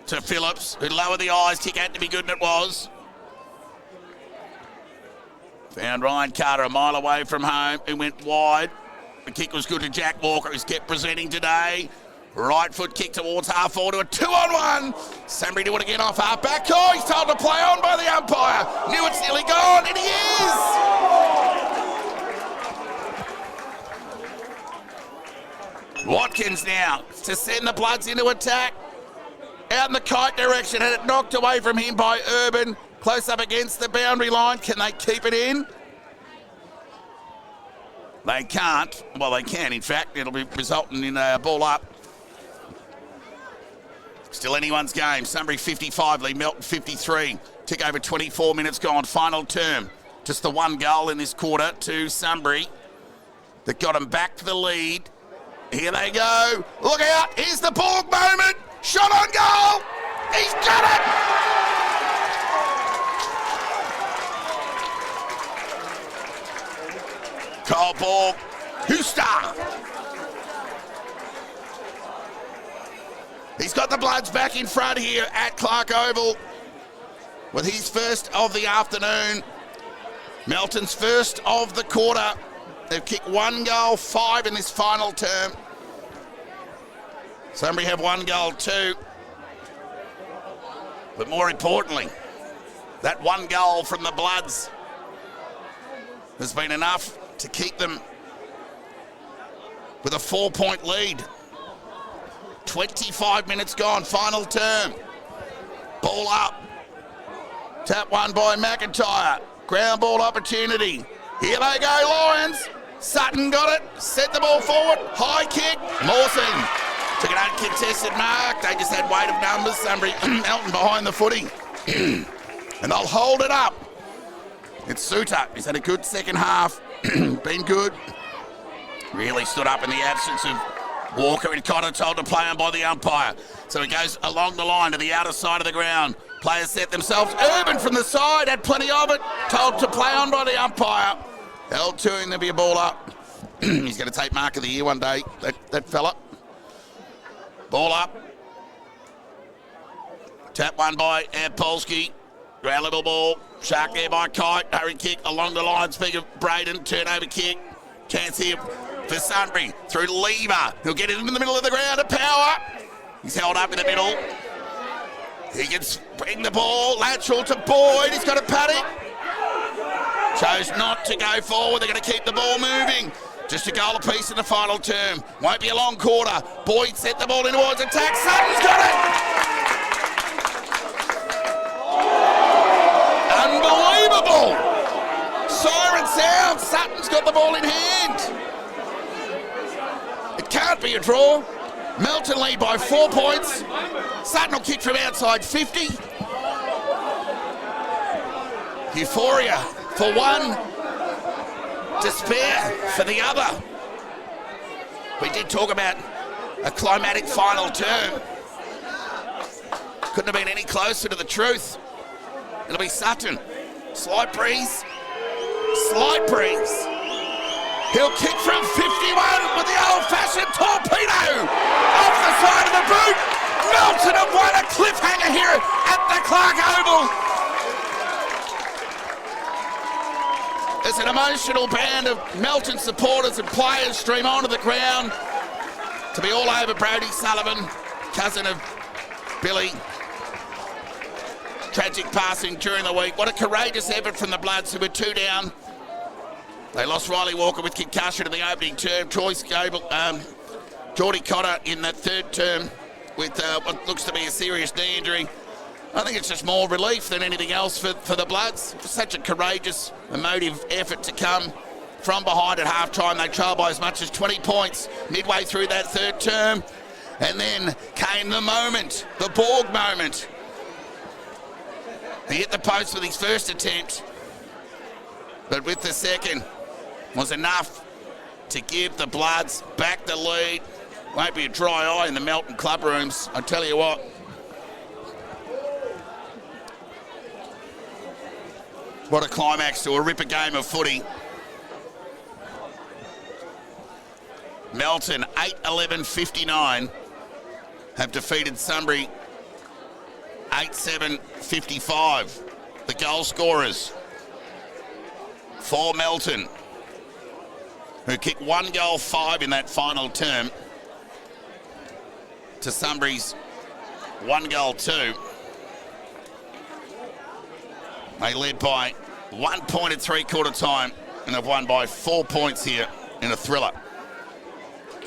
Speaker 1: to Phillips, who lowered the eyes. Kick had to be good, and it was. Found Ryan Carter a mile away from home, who went wide. The kick was good to Jack Walker, who's kept presenting today. Right foot kick towards half forward to a 2-on-1. Sunbury do it again off half back. Oh, he's told to play on by the umpire. Knew it's nearly gone, and he is. Watkins now to send the Bloods into attack. Out in the kite direction, had it knocked away from him by Urban. Close up against the boundary line. Can they keep it in? They can't. Well, they can, in fact. It'll be resulting in a ball up. Still anyone's game. Sunbury 55, lead Melton 53. Tick over 24 minutes gone. Final term. Just the one goal in this quarter to Sunbury that got them back to the lead. Here they go. Look out. Here's the Borg moment. Shot on goal. He's got it. Kyle Borg. Hooster. He's got the Bloods back in front here at Clark Oval with his first of the afternoon. Melton's first of the quarter. They've kicked 1 goal, 5 in this final term. Sunbury have 1 goal, 2. But more importantly, that 1 goal from the Bloods has been enough to keep them with a 4-point lead. 25 minutes gone, final term. Ball up. Tap one by McIntyre. Ground ball opportunity. Here they go, Lions. Sutton got it. Set the ball forward. High kick. Mawson took an uncontested mark. They just had weight of numbers. Sunbury, Melton behind the footy. And they'll hold it up. It's Suter. He's had a good second half. Been good. Really stood up in the absence of Walker and Cotter, told to play on by the umpire. So it goes along the line to the outer side of the ground. Players set themselves. Urban from the side, had plenty of it. Told to play on by the umpire. Held to him, there'll be a ball up. He's going to take mark of the year one day, that fella. Ball up. Tap one by Polsky. Ground level ball. Shark there by Kite. Hurry kick along the line. Speak of Braden. Turnover kick. Chance here for Sunbury. Through Lever. He'll get it into the middle of the ground to Power. He's held up in the middle. He can bring the ball. Lateral to Boyd. He's got a paddock. Chose not to go forward. They're going to keep the ball moving. Just a goal apiece in the final term. Won't be a long quarter. Boyd set the ball in towards attack. Sutton's got it. Unbelievable. Siren sound. Sutton's got the ball in hand. It can't be a draw. Melton lead by 4 points. Sutton will kick from outside 50. Euphoria for one. Despair for the other. We did talk about a climatic final term. Couldn't have been any closer to the truth. It'll be Sutton. Slight breeze. Slight breeze. He'll kick from 51 with the old-fashioned torpedo off the side of the boot. Melton have won a cliffhanger here at the Clark Oval. As an emotional band of Melton supporters and players stream onto the ground to be all over Brodie Sullivan, cousin of Billy. Tragic passing during the week. What a courageous effort from the Bloods, who were 2 down. They lost Riley Walker with concussion in the opening term. Geordie Cotter in that third term with what looks to be a serious knee injury. I think it's just more relief than anything else for the Bloods. Such a courageous, emotive effort to come from behind at half-time. They trailed by as much as 20 points midway through that third term. And then came the moment, the Borg moment. He hit the post with his first attempt, but with the second was enough to give the Bloods back the lead. Won't be a dry eye in the Melton club rooms, I tell you what. What a climax to a ripper game of footy. Melton, 8-11-59, have defeated Sunbury 8-7-55. The goal scorers for Melton, who kicked 1 goal, 5 in that final term, to Sunbury's 1 goal, 2. They led by 1 point at three-quarter time and have won by 4 points here in a thriller.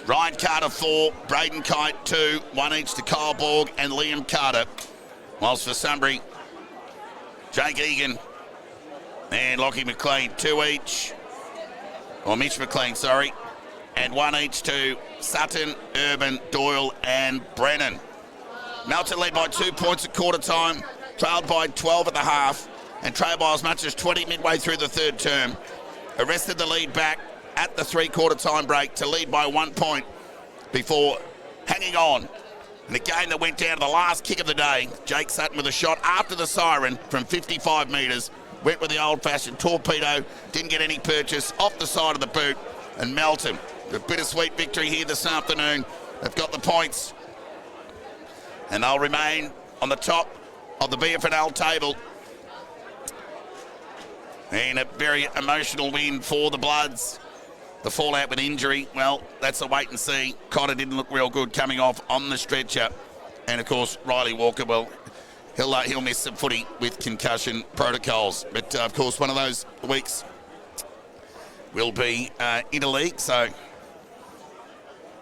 Speaker 1: Ryan Carter 4, Braden Kite 2, 1 each to Kyle Borg and Liam Carter. Whilst for Sunbury, Jake Egan and Lockie McLean 2 each, or Mitch McLean, sorry, and 1 each to Sutton, Urban, Doyle and Brennan. Melton led by 2 points at quarter time, trailed by 12 at the half, and trailed by as much as 20 midway through the third term. Arrested the lead back at the 3-quarter time break to lead by 1 point before hanging on. In a game that went down to the last kick of the day, Jake Sutton with a shot after the siren from 55 metres, went with the old-fashioned torpedo, didn't get any purchase, off the side of the boot, and Melton, a bittersweet victory here this afternoon. They've got the points, and they'll remain on the top of the BFNL table. And a very emotional win for the Bloods. The fallout with injury, well, that's a wait and see. Cotter didn't look real good coming off on the stretcher. And, of course, Riley Walker, well, he'll miss some footy with concussion protocols. But, of course, one of those weeks will be interleague. So,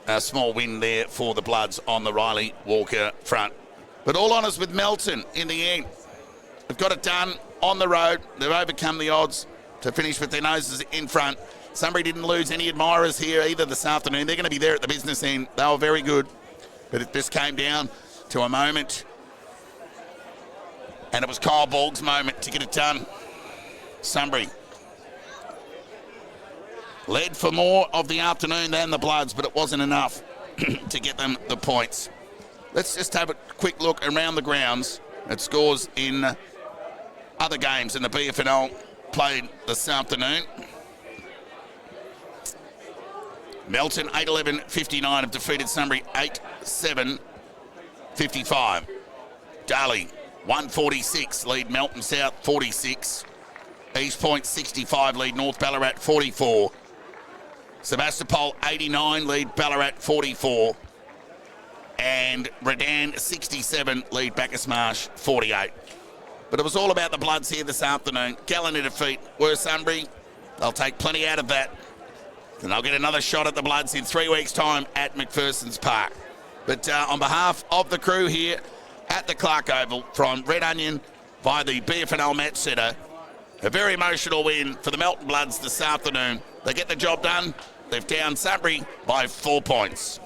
Speaker 1: a small win there for the Bloods on the Riley Walker front. But all honours with Melton in the end. They've got it done on the road. They've overcome the odds to finish with their noses in front. Sunbury didn't lose any admirers here either this afternoon. They're going to be there at the business end. They were very good. But it just came down to a moment. And it was Kyle Borg's moment to get it done. Sunbury led for more of the afternoon than the Bloods, but it wasn't enough to get them the points. Let's just have a quick look around the grounds at scores in other games in the BFNL played this afternoon. Melton 8-11-59 have defeated Sunbury 8-7-55. Darley 146 lead Melton South 46. East Point 65 lead North Ballarat 44. Sebastopol 89 lead Ballarat 44. And Redan 67 lead Bacchus Marsh 48. But it was all about the Bloods here this afternoon. Gallen in defeat were Sunbury. They'll take plenty out of that. And they'll get another shot at the Bloods in 3 weeks' time at McPherson's Park. But on behalf of the crew here at the Clark Oval from Red Onion via the BFNL Match Centre, a very emotional win for the Melton Bloods this afternoon. They get the job done. They've downed Sunbury by 4 points.